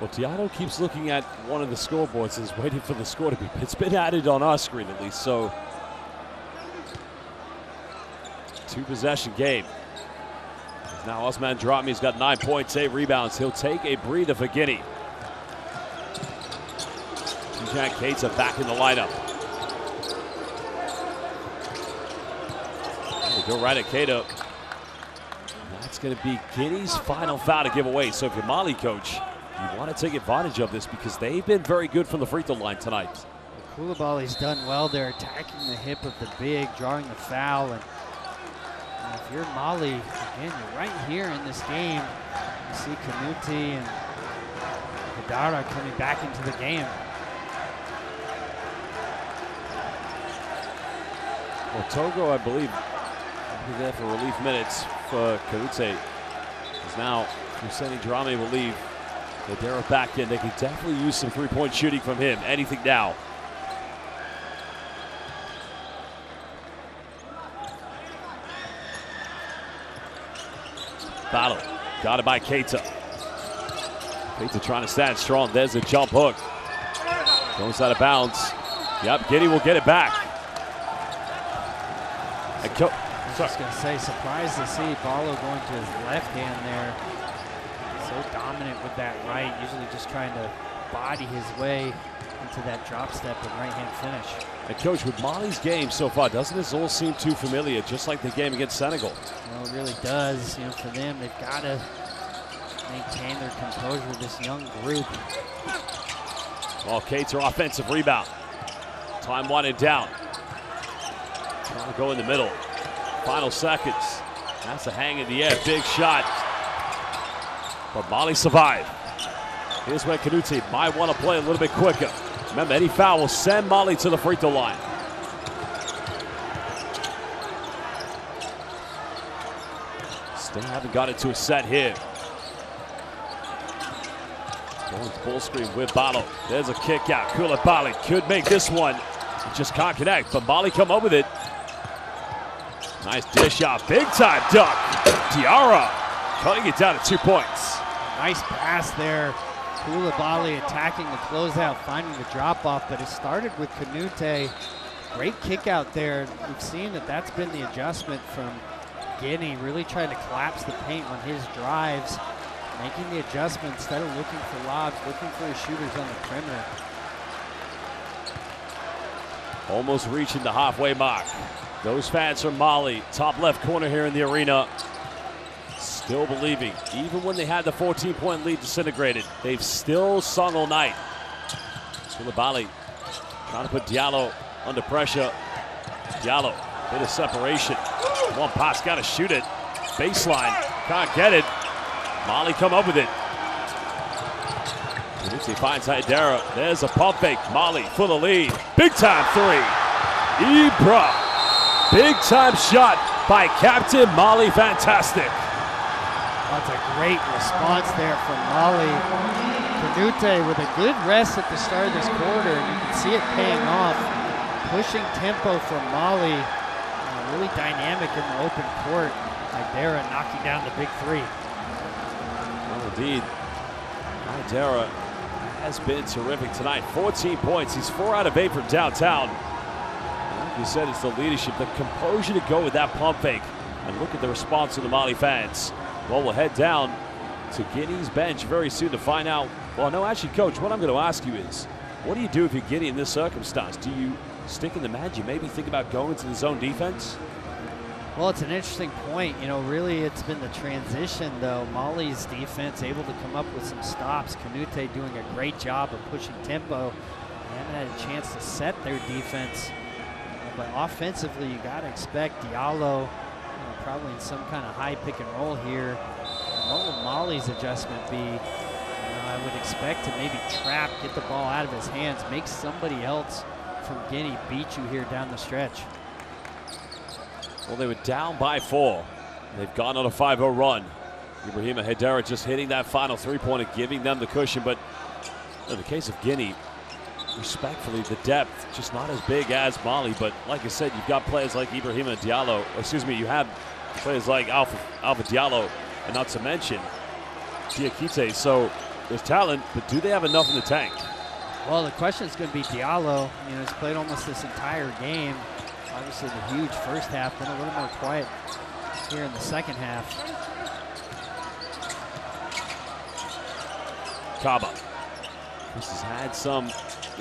Well, Diallo keeps looking at one of the scoreboards and is waiting for the score to be. It's been added on our screen at least, so 2-possession game. Now Osman Drami's got 9 points, 8 rebounds. He'll take a breather for Guinea. Jack Keita back in the lineup. They go right at Keita. That's going to be Guinea's final foul to give away. So if you're Mali, coach, you want to take advantage of this because they've been very good from the free throw line tonight. Koulibaly's done well there, attacking the hip of the big, drawing the foul. And if you're Mali, again, you're right here in this game. You see Kanouté and Haidara coming back into the game. Well, Togo, I believe, will be there for relief minutes for Kanouté. Because now Husseini Drame will leave. Haidara back in. They can definitely use some three-point shooting from him. Anything now. Battle. Got it by Keita. Keita trying to stand strong. There's a jump hook. Goes out of bounds. Yep, Guinea will get it back. I was just going to say, surprised to see Barlow going to his left hand there. So dominant with that right, usually just trying to body his way into that drop step and right hand finish. And coach, with Mali's game so far, doesn't this all seem too familiar, just like the game against Senegal? Well, it really does. You know, for them, they've got to maintain their composure with this young group. Well, Keita offensive rebound. Time winding down. Trying to go in the middle. Final seconds. That's a hang in the air. Big shot. But Mali survived. Here's where Kanouté might want to play a little bit quicker. Remember, any foul will send Mali to the free throw line. Still haven't got it to a set here. Going to ball screen with Barlow. There's a kick out. Koulibaly could make this one. It just can't connect, but Mali come up with it. Nice dish out, big time dunk. Diarra cutting it down to 2 points. Nice pass there. Koulibaly attacking the closeout, finding the drop off, but it started with Kanouté. Great kick out there. We've seen that that's been the adjustment from Guinea, really trying to collapse the paint on his drives, making the adjustment instead of looking for lobs, looking for his shooters on the perimeter. Almost reaching the halfway mark. Those fans from Mali, top left corner here in the arena, still believing. Even when they had the 14-point lead disintegrated, they've still sung all night. Koulibaly trying to put Diallo under pressure. Diallo, bit of separation. One pass, got to shoot it. Baseline, can't get it. Mali come up with it. Kanouté finds Haidara. There's a pump fake. Mali for the lead. Big time three. Ibra. Big time shot by Captain Mali. Fantastic. That's a great response there from Mali. Kanouté with a good rest at the start of this quarter, and you can see it paying off. Pushing tempo from Mali. Really dynamic in the open court. Haidara knocking down the big three. Well, indeed. Haidara has been terrific tonight. 14 points. He's 4 out of 8 from downtown. Like you said, it's the leadership, the composure to go with that pump fake. And look at the response of the Mali fans. Well, we'll head down to Guinea's bench very soon to find out. Well, no, actually, Coach, what I'm going to ask you is, what do you do if you're Guinea in this circumstance? Do you stick in the man? Do you maybe think about going to the zone defense? Well, it's an interesting point. You know, really it's been the transition, though. Mali's defense able to come up with some stops. Kanouté doing a great job of pushing tempo. They haven't had a chance to set their defense. But offensively, you got to expect Diallo probably in some kind of high pick and roll here. And what will Mali's adjustment be? I would expect to maybe trap, get the ball out of his hands, make somebody else from Guinea beat you here down the stretch. Well, they were down by 4. They've gone on a 5-0 run. Ibrahima Haidara just hitting that final three-pointer, giving them the cushion. But in the case of Guinea, respectfully, the depth just not as big as Mali. But like I said, you've got players like Ibrahima Diallo. Excuse me, you have players like Alpha Diallo, and not to mention Diakite. So there's talent, but do they have enough in the tank? Well, the question is going to be Diallo. You know, he's played almost this entire game. Obviously the huge first half, then a little more quiet here in the second half. Kaba. This has had some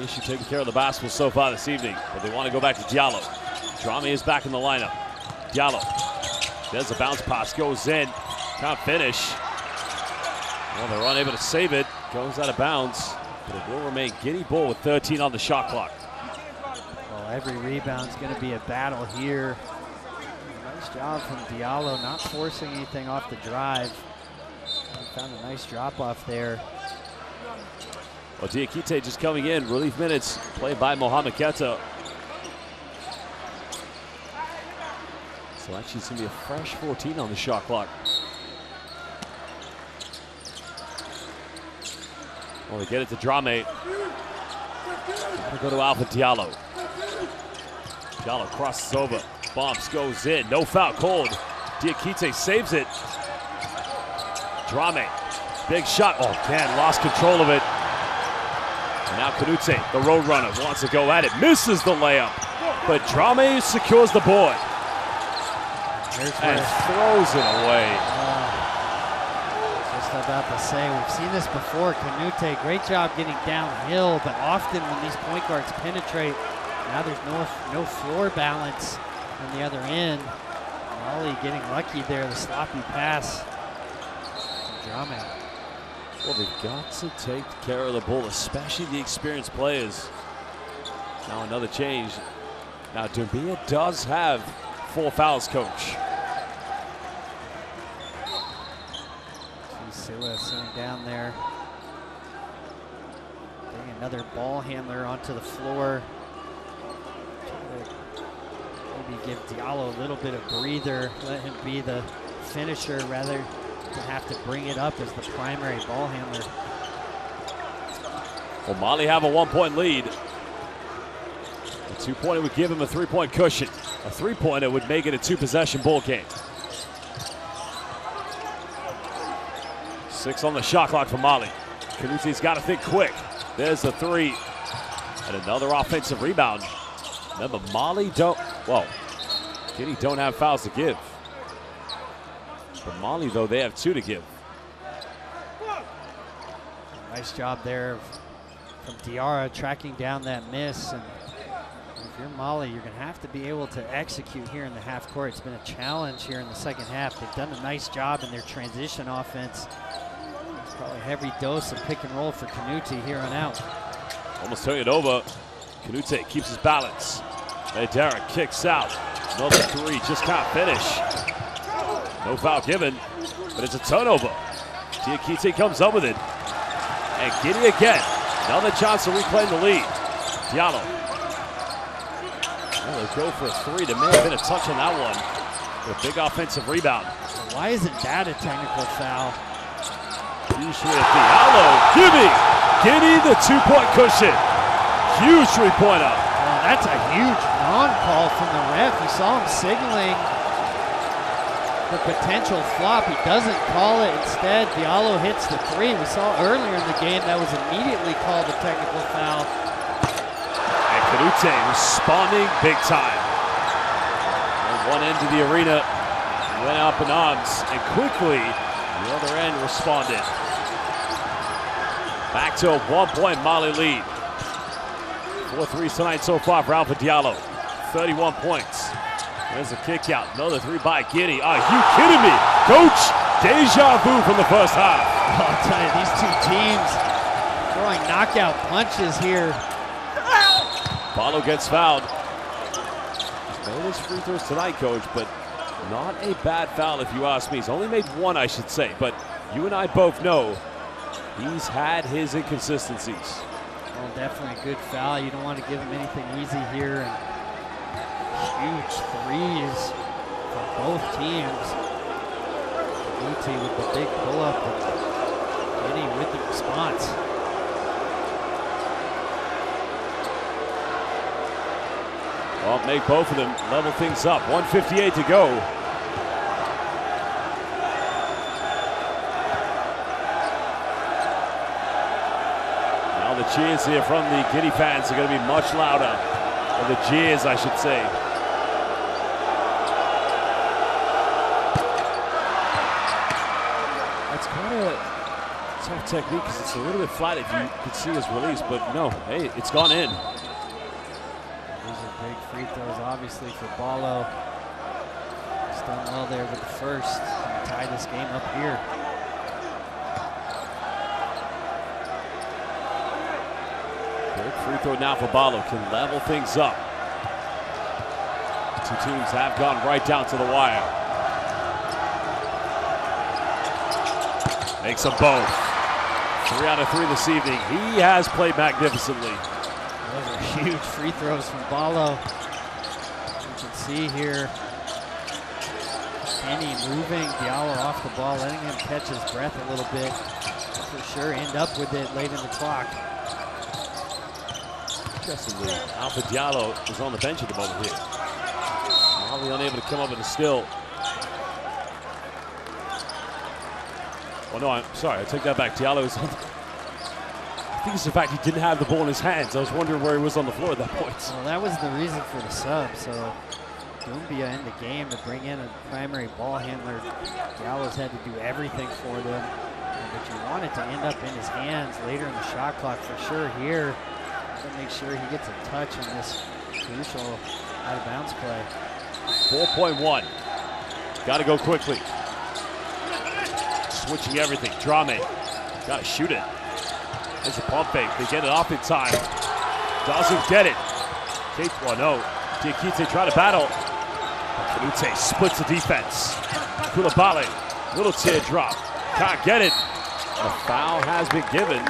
issue taking care of the basketball so far this evening, but they want to go back to Diallo. Drame is back in the lineup. Diallo. There's a bounce pass, goes in. Can't finish. Well, they're unable to save it. Goes out of bounds, but it will remain Guinea ball with 13 on the shot clock. Well, every rebound's going to be a battle here. Nice job from Diallo, not forcing anything off the drive. He found a nice drop off there. Well, Diakite just coming in. Relief minutes played by Mohamed Keta. So actually it's going to be a fresh 14 on the shot clock. Well, they get it to Drame. Gotta go to Alpha Diallo. Diallo crosses over. Bumps, goes in. No foul called. Diakite saves it. Drame. Big shot. Oh, man, lost control of it. And now Canute, the road runner, wants to go at it. Misses the layup. But Drame secures the board. And throws it away. Just about to say, we've seen this before. Canute, great job getting downhill, but often when these point guards penetrate, now there's no floor balance on the other end. Molly getting lucky there, the sloppy pass. Drame. Well, they've got to take care of the ball, especially the experienced players. Now another change. Now Dumbia does have 4 fouls, coach. Silla sitting down there. Getting another ball handler onto the floor. Maybe give Diallo a little bit of breather, let him be the finisher rather than have to bring it up as the primary ball handler. Well, Mali have a 1-point lead. A 2-pointer would give him a 3-point cushion. A 3-pointer would make it a 2-possession ball game. 6 on the shot clock for Mali. Canute's got to think quick. There's the 3. And another offensive rebound. Remember, Mali Guinea don't have fouls to give. For Mali, though, they have 2 to give. Nice job there from Diarra tracking down that miss. And if you're Mali, you're going to have to be able to execute here in the half court. It's been a challenge here in the second half. They've done a nice job in their transition offense. It's probably a heavy dose of pick and roll for Canute here on out. Almost turning it over. Canute keeps his balance. Hey, Derek kicks out. Another 3, just can't finish. No foul given, but it's a turnover. Diakite comes up with it. And Guinea again. Another chance to reclaim the lead. Diallo. Well, they go for a 3. There may have been a touch on that one. But a big offensive rebound. Why isn't that a technical foul? Usually at Diallo. Guinea the 2-point cushion. Huge 3-pointer. Oh, that's a huge non-call from the ref. You saw him signaling the potential flop. He doesn't call it. Instead, Diallo hits the 3. We saw earlier in the game that was immediately called a technical foul. And Canute responding big time. On one end of the arena, went up in arms, and quickly the other end responded. Back to a 1-point Mali lead. 4 threes tonight so far for Alpha Diallo. 31 points. There's a kick out. Another 3 by Guinea. Are you kidding me? Coach, deja vu from the first half. I'll tell you, these 2 teams throwing knockout punches here. Barlow gets fouled. He's made his free throws tonight, coach, but not a bad foul if you ask me. He's only made 1, I should say, but you and I both know he's had his inconsistencies. Well, definitely a good foul. You don't want to give him anything easy here. And huge 3s for both teams. Guinea with the big pull-up, and Guinea with the response. Well, make both of them level things up. 1:58 to go. Now the cheers here from the Guinea fans are going to be much louder. Or the jeers, I should say. It's tough technique because it's a little bit flat if you could see his release, but no, hey, it's gone in. These are big free throws, obviously, for Ballo. He's done well there with the first. Gonna tie this game up here. Big free throw now for Ballo, can level things up. Two teams have gone right down to the wire. Makes them both. 3 out of 3 this evening. He has played magnificently. Those are huge free throws from Ballo. You can see here, Kenny moving Diallo off the ball, letting him catch his breath a little bit. For sure, end up with it late in the clock. Interestingly, Alpha Diallo is on the bench at the moment here. Mali unable to come up with a steal. Oh no, I'm sorry, I take that back. Diallo is on. I think it's the fact he didn't have the ball in his hands. I was wondering where he was on the floor at that point. Well, that was the reason for the sub. So Doumbia in the game to bring in a primary ball handler. Diallo's had to do everything for them. But you want it to end up in his hands later in the shot clock for sure here. To make sure he gets a touch in this crucial out of bounds play. 4.1. Got to go quickly. Switching everything. Drame. Got to shoot it. There's a pump fake. They get it off in time. Doesn't get it. Well, no. Diakite trying to battle. Canute splits the defense. Koulibaly. Little teardrop. Can't get it. A foul has been given.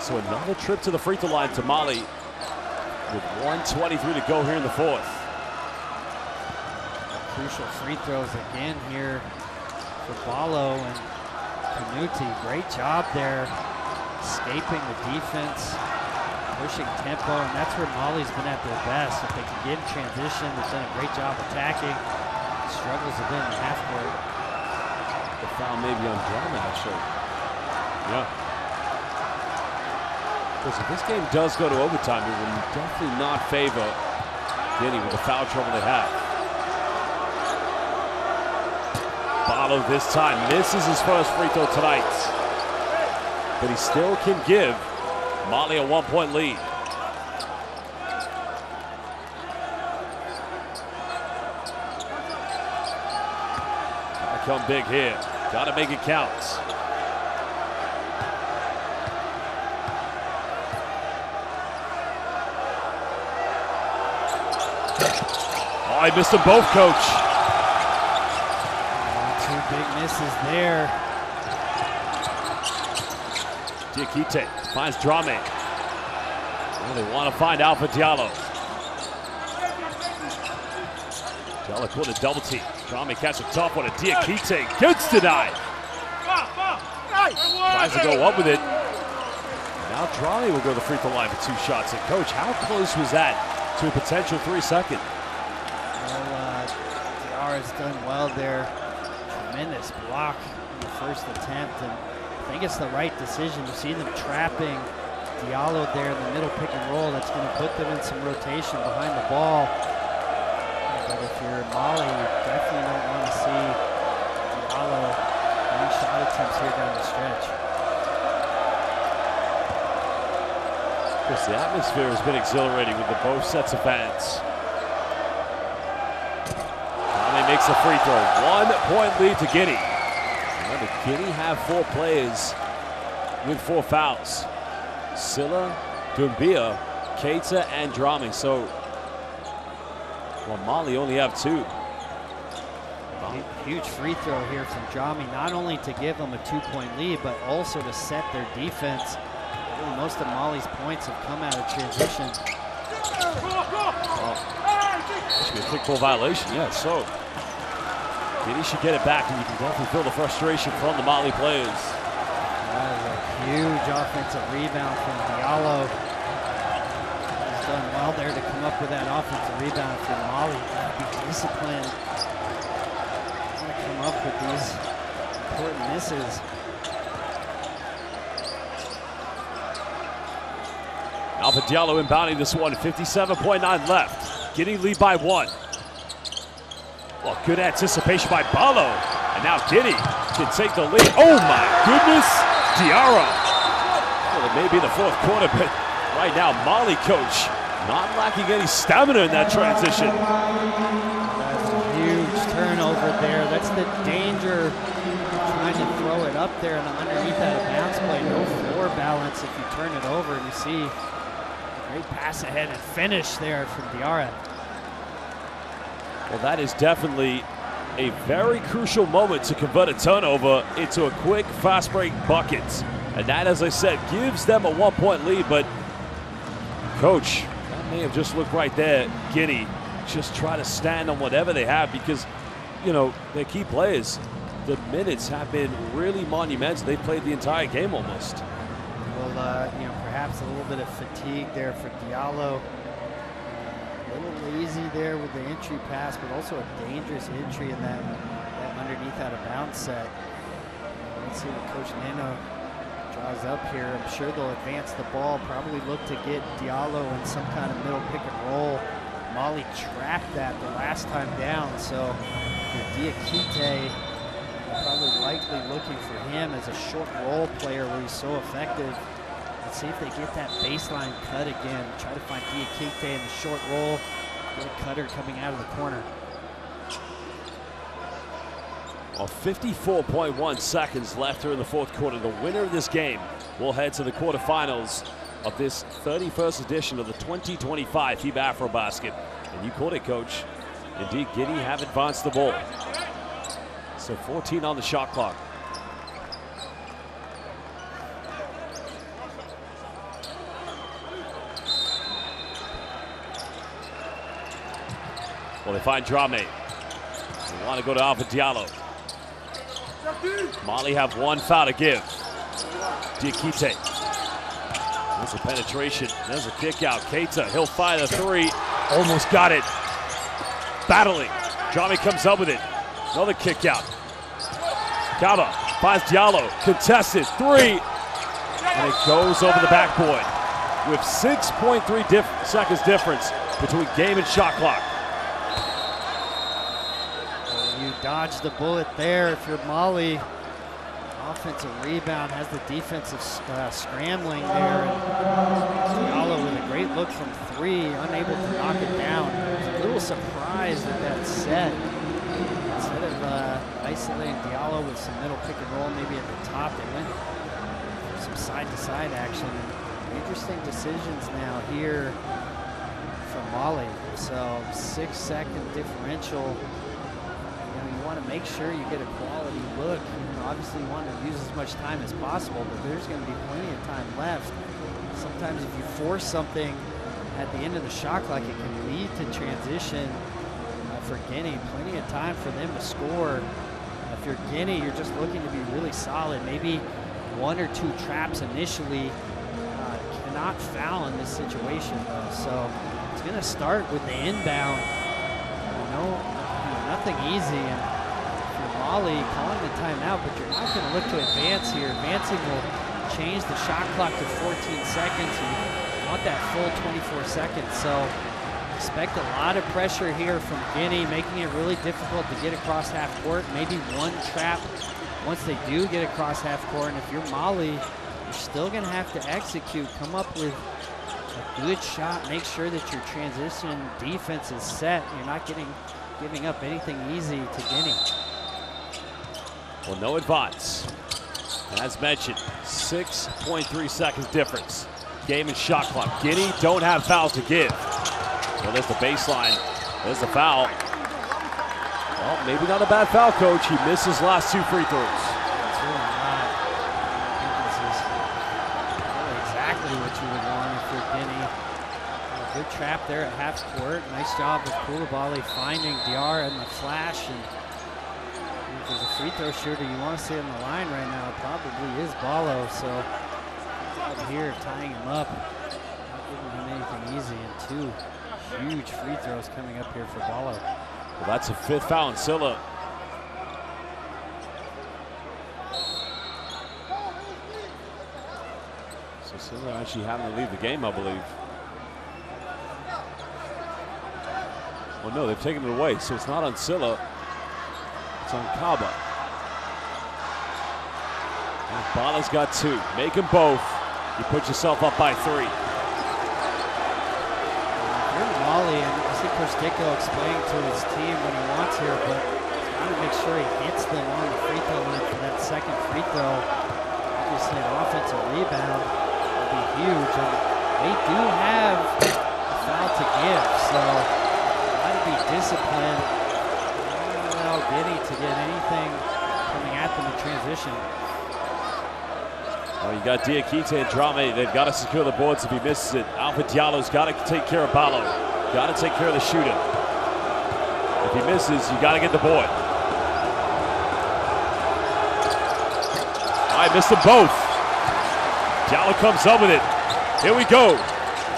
So another trip to the free throw line to Mali with 1:23 to go here in the fourth. Crucial free throws again here for Ballo and Canute. Great job there, escaping the defense, pushing tempo, and that's where Mali's been at their best. If they can get in transition, they've done a great job attacking. Struggles a bit in the half court. The foul may be on Drama, actually. Yeah. Because if this game does go to overtime, it will definitely not favor Guinea with the foul trouble they have. Ballo this time misses his first free throw tonight. But he still can give Mali a 1-point lead. Gotta come big here. Gotta make it count. Oh, I missed them both, coach. Two big misses there. Diakite finds Drame. Oh, they want to find Alpha Diallo. Diallo put a double team. Drame catches a tough one. Diakite gets denied. Tries to go up with it. Now Drame will go to the free throw line for 2 shots. And coach, how close was that to a potential 3-second? Well, Diarra's done well there. Tremendous block in the first attempt, and I think it's the right decision. You see them trapping Diallo there in the middle pick and roll. That's going to put them in some rotation behind the ball. But if you're Mali, you definitely don't want to see Diallo any shot attempts here down the stretch. Because the atmosphere has been exhilarating with both sets of fans. Drame makes a free throw. 1-point lead to Guinea. Remember, Guinea have 4 players with 4 fouls. Silla, Doumbia, Keita, and Drame. So, well, Mali only have 2. Huge free throw here from Drame, not only to give them a 2-point lead, but also to set their defense. Really, most of Mali's points have come out of transition. Oh, this should be a quick ball violation, yeah, so Guinea should get it back, and you can definitely feel the frustration from the Mali players. That is a huge offensive rebound from Diallo. He's done well there to come up with that offensive rebound for Mali. Be disciplined. Want to come up with these important misses. Alpha Diallo inbounding this one, 57.9 left. Guinea lead by 1. Well, good anticipation by Ballo. And now Guinea can take the lead. Oh my goodness. Diarra. Well, it may be the fourth quarter, but right now, Mali coach not lacking any stamina in that transition. That's a huge turnover there. That's the danger of trying to throw it up there and underneath that bounce play. No floor balance if you turn it over. And you see a great pass ahead and finish there from Diarra. Well, that is definitely a very crucial moment to convert a turnover into a quick, fast break bucket. And that, as I said, gives them a 1-point lead. But, coach, that may have just looked right there. Guinea just try to stand on whatever they have because, you know, their key players, the minutes have been really monumental. They've played the entire game almost. Well, you know, perhaps a little bit of fatigue there for Diallo. A little lazy there with the entry pass, but also a dangerous entry in that underneath out of bounds set. Let's see what Coach Nano draws up here. I'm sure they'll advance the ball, probably look to get Diallo in some kind of middle pick and roll. Mali trapped that the last time down, so Diakite probably likely looking for him as a short roll player where he's so effective. Let's see if they get that baseline cut again. Try to find Diakite in the short roll. Get a cutter coming out of the corner. Well, 54.1 seconds left here in the fourth quarter. The winner of this game will head to the quarterfinals of this 31st edition of the 2025 FIBA AfroBasket. And you called it, Coach. Indeed, Guinea have advanced the ball. So 14 on the shot clock. Well, they find Drame. They want to go to Alpha Diallo. Mali have one foul to give. Diakite. There's a penetration. There's a kick out. Keita, he'll fire the three. Almost got it. Battling. Drame comes up with it. Another kick out. Kaba finds Diallo. Contested three. And it goes over the backboard with 6.3 seconds difference between game and shot clock. Dodge the bullet there if you're Mali. Offensive rebound, has the defensive scrambling there. Diallo with a great look from three, unable to knock it down. A little surprised at that set. Instead of isolating Diallo with some middle pick and roll, maybe at the top, they went for some side-to-side action. Interesting decisions now here from Mali. So 6-second differential. You want to make sure you get a quality look. You know, obviously you want to use as much time as possible, but there's going to be plenty of time left. Sometimes if you force something at the end of the shot clock, it can lead to transition for Guinea. Plenty of time for them to score. If you're Guinea, you're just looking to be really solid. Maybe one or two traps initially. Cannot foul in this situation, though. So it's going to start with the inbound. Nothing easy, and for Mali calling the timeout, but you're not going to look to advance here. Advancing will change the shot clock to 14 seconds. You want that full 24 seconds, so expect a lot of pressure here from Guinea, making it really difficult to get across half court. Maybe one trap once they do get across half court, and if you're Mali, you're still going to have to execute, come up with a good shot, make sure that your transition defense is set. You're not giving up anything easy to Guinea. Well, no advance. As mentioned, 6.3 seconds difference. Game and shot clock. Guinea don't have fouls to give. Well, there's the baseline. There's the foul. Well, maybe not a bad foul, Coach. He missed his last two free throws. It's really not. I think this is really exactly what you would want if you're Guinea. Good trap there at half court. Nice job with Koulibaly finding Diarra in the flash. And if there's a free throw shooter you want to see on the line right now, it probably is Ballo. So out here tying him up, not giving him anything easy. And two huge free throws coming up here for Ballo. Well, that's a fifth foul on Silla. So Silla actually having to leave the game, I believe. Well, no, they've taken it away, so it's not on Silla. It's on Kaba. Bala's got 2. Make them both. You put yourself up by 3. You're Mali, and I see Coach Dicko explaining to his team what he wants here, but he's got to make sure he hits them on the free throw line for that second free throw. Obviously, an offensive rebound would be huge, and they do have a foul to give, so got to be disciplined. Don't allow Guinea to get anything coming at them in transition. Oh, you got Diakite and Drame. They've got to secure the boards if he misses it. Alpha Diallo's got to take care of Balo. Got to take care of the shooter. If he misses, you got to get the board. All right, missed them both. Diallo comes up with it. Here we go.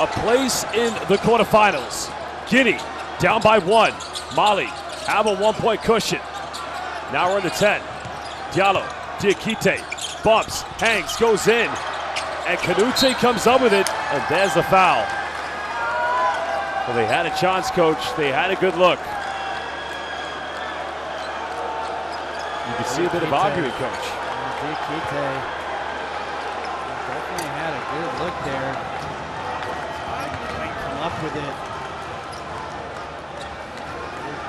A place in the quarterfinals. Guinea down by 1. Mali have a 1-point cushion. Now we're in the 10. Diallo, Diakite. Bumps, hangs, goes in, and Canute comes up with it, and there's the foul. Well, they had a chance, Coach. They had a good look. You can see a bit of arguing, Coach. Diakite definitely had a good look there. Might come up with it.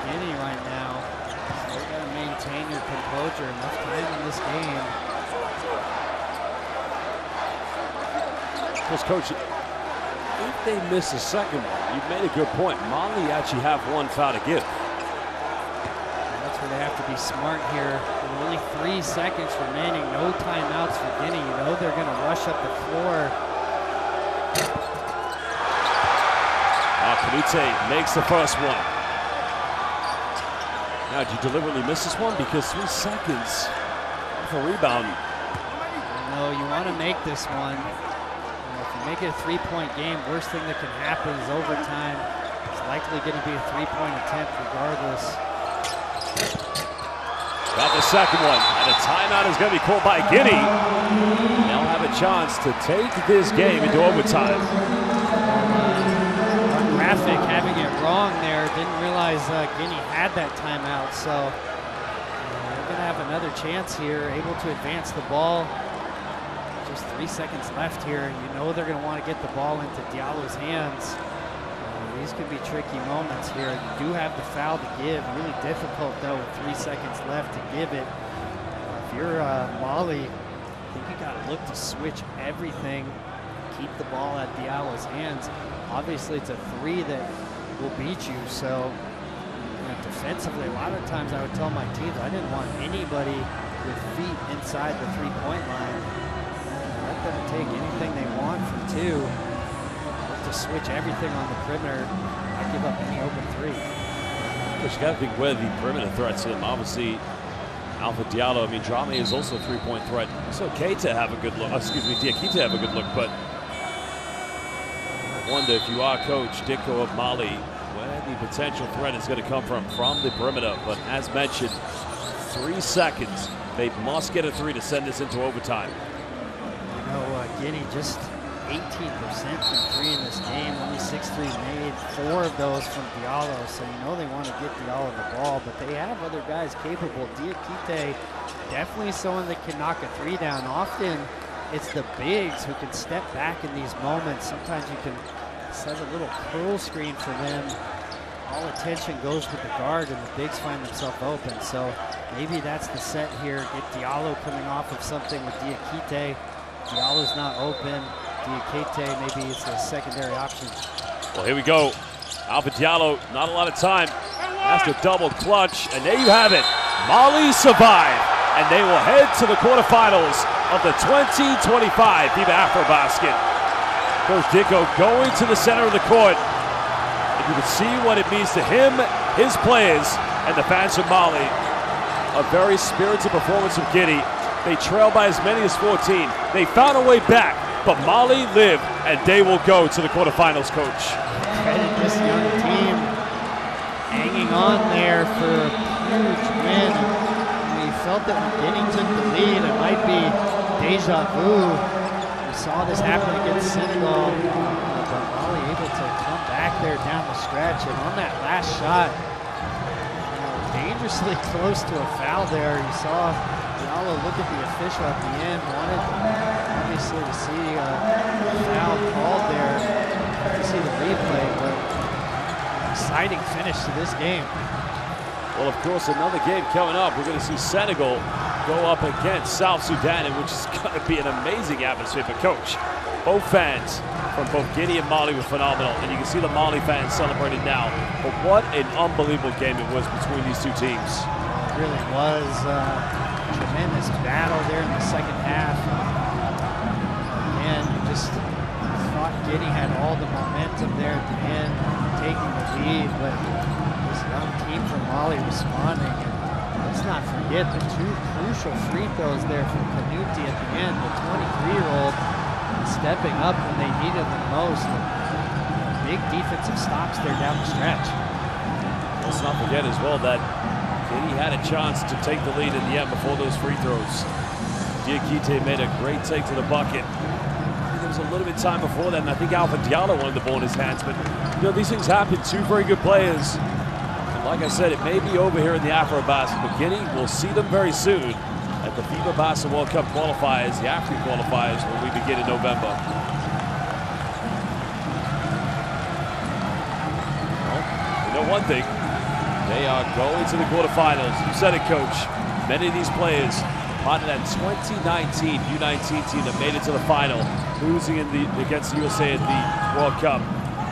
Guinea right now. So you got to maintain your composure. Enough time in this game. Because, Coach, if they miss the second one, you've made a good point. Mali actually have 1 foul to give. That's where they have to be smart here. With only 3 seconds remaining, no timeouts for Guinea. You know they're going to rush up the floor. Canute makes the first one. Now, did you deliberately miss this one? Because 3 seconds off a rebound. No, you want to make this one. Make it a 3-point game. Worst thing that can happen is overtime. It's likely going to be a 3-point attempt regardless. Got the second one, and a timeout is going to be called by Guinea. They'll have a chance to take this game into overtime. Graphic having it wrong there. Didn't realize Guinea had that timeout, so they're going to have another chance here. Able to advance the ball. 3 seconds left here. You know they're going to want to get the ball into Diallo's hands. These could be tricky moments here. You do have the foul to give. Really difficult, though, with 3 seconds left to give it. If you're Mali, I think you got to look to switch everything, keep the ball at Diallo's hands. Obviously, it's a 3 that will beat you, so defensively, a lot of times I would tell my teams I didn't want anybody with feet inside the 3-point line. Let them take anything they want from 2. Look to switch everything on the perimeter. I give up any open 3. But you got to think where the perimeter threats him. Obviously, Alpha Diallo. I mean, Drame is also a 3-point threat. It's okay to have a good look. Excuse me, Diakite to have a good look, but I wonder if you are Coach Dicko of Mali, where the potential threat is going to come from the perimeter. But as mentioned, 3 seconds. They must get a 3 to send this into overtime. Guinea just 18% from 3 in this game, only 6 threes made, 4 of those from Diallo, so you know they want to get Diallo the ball, but they have other guys capable. Diakite, definitely someone that can knock a 3 down. Often it's the bigs who can step back in these moments. Sometimes you can set a little curl screen for them. All attention goes with the guard and the bigs find themselves open, so maybe that's the set here. Get Diallo coming off of something with Diakite. Diallo's not open. Diakite maybe is a secondary option. Well, here we go. Alpha Diallo, not a lot of time. Has to double clutch, and there you have it. Mali survive, and they will head to the quarterfinals of the 2025 FIBA AfroBasket. Coach Dicko going to the center of the court. And you can see what it means to him, his players, and the fans of Mali. A very spirited performance of Guinea. They trailed by as many as 14. They found a way back, but Mali lived, and they will go to the quarterfinals, Coach. Credit this young team hanging on there for a huge win. We felt that when Guinea took the lead, it might be deja vu. We saw this happen against Senegal, but Mali able to come back there down the stretch, and on that last shot, dangerously close to a foul there. You saw Diallo, look at the official at the end. Wanted, obviously, to see a foul called there. To see the replay, but exciting finish to this game. Well, of course, another game coming up. We're going to see Senegal go up against South Sudan, which is going to be an amazing atmosphere for Coach. Both fans from both Guinea and Mali were phenomenal, and you can see the Mali fans celebrating now. But what an unbelievable game it was between these two teams. It really was a tremendous battle there in the second half. Again, you just thought Guinea had all the momentum there at the end, taking the lead, but this young team from Mali responding. And let's not forget the two crucial free throws there from Canuti at the end, the 23-year-old stepping up when they needed them most. And big defensive stops there down the stretch. Let's not forget as well that Guinea had a chance to take the lead in the end before those free throws. Diakite made a great take to the bucket. There was a little bit of time before that, and I think Alpha Diallo wanted the ball in his hands, but you know, these things happen. Two very good players. And like I said, it may be over here in the AfroBasket, but Guinea will see them very soon at the FIBA Basket World Cup qualifiers, the African qualifiers, when we begin in November. Well, you know one thing, they are going to the quarterfinals. You said it, Coach. Many of these players, part of that 2019 U19 team that made it to the final, losing against the USA at the World Cup.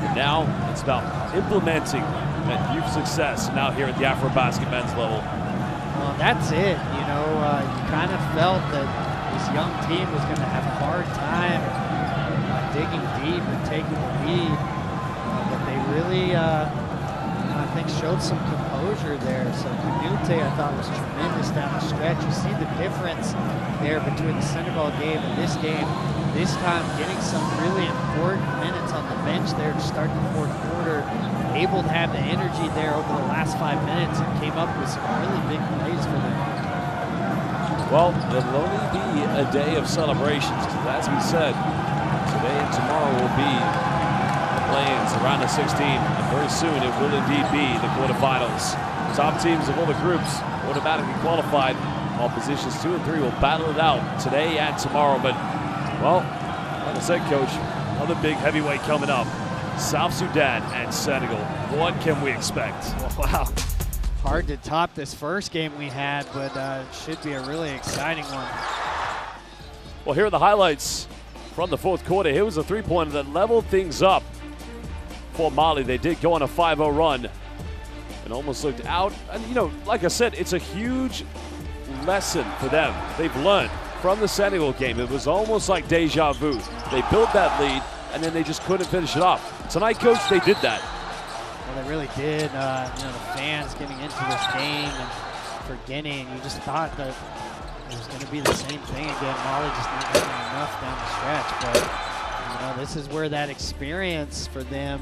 And now it's about implementing that youth success now here at the AfroBasket men's level. Well, that's it. You know, you kind of felt that this young team was going to have a hard time digging deep and taking the lead. But they really, I think, showed some composure there. So Canute, I thought, was tremendous down the stretch. You see the difference there between the Senegal game and this game. This time getting some really important minutes on the bench there to start the fourth quarter. Able to have the energy there over the last 5 minutes and came up with some really big plays for them. Well, it'll only be a day of celebrations, because as we said, today and tomorrow will be the play-ins around the 16, and very soon it will indeed be the quarterfinals. Top teams of all the groups automatically qualified. All positions 2 and 3 will battle it out today and tomorrow, but well, like I said, Coach, another big heavyweight coming up. South Sudan and Senegal. What can we expect? Wow. Hard to top this first game we had, but should be a really exciting one. Well, here are the highlights from the fourth quarter. Here was a three-pointer that leveled things up for Mali. They did go on a 5-0 run and almost looked out. And, you know, like I said, it's a huge lesson for them. They've learned from the Senegal game. It was almost like deja vu. They built that lead, and then they just couldn't finish it off. Tonight, Coach, they did that. Well, they really did. You know, the fans getting into this game and for Guinea, and you just thought that it was going to be the same thing again. Mali just not getting enough down the stretch, but you know, this is where that experience for them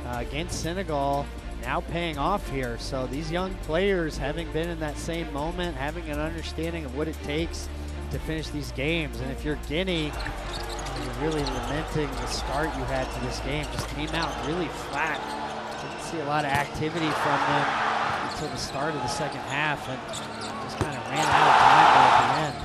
against Senegal now paying off here. So these young players, having been in that same moment, having an understanding of what it takes to finish these games. And if you're Guinea, you're really lamenting the start you had to this game. Just came out really flat. Didn't see a lot of activity from them until the start of the second half, and just kind of ran out of time there at the end.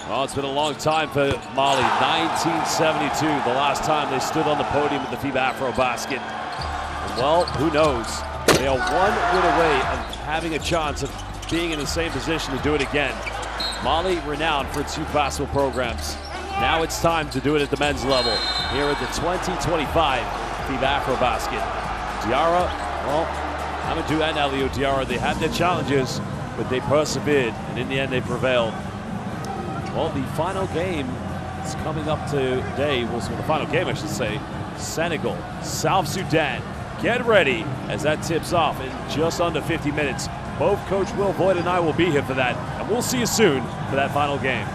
Well, it's been a long time for Mali. 1972, the last time they stood on the podium at the FIBA AfroBasket. And well, who knows? They are one win away of having a chance of being in the same position to do it again. Mali, renowned for its youth basketball programs. Now it's time to do it at the men's level here at the 2025 FIBA AfroBasket. Diarra, well, Amadou and Elio Diarra, they had their challenges, but they persevered, and in the end they prevailed. Well, the final game is coming up today. Well, the final game, I should say, Senegal, South Sudan. Get ready as that tips off in just under 50 minutes. Both Coach Will Boyd and I will be here for that, and we'll see you soon for that final game.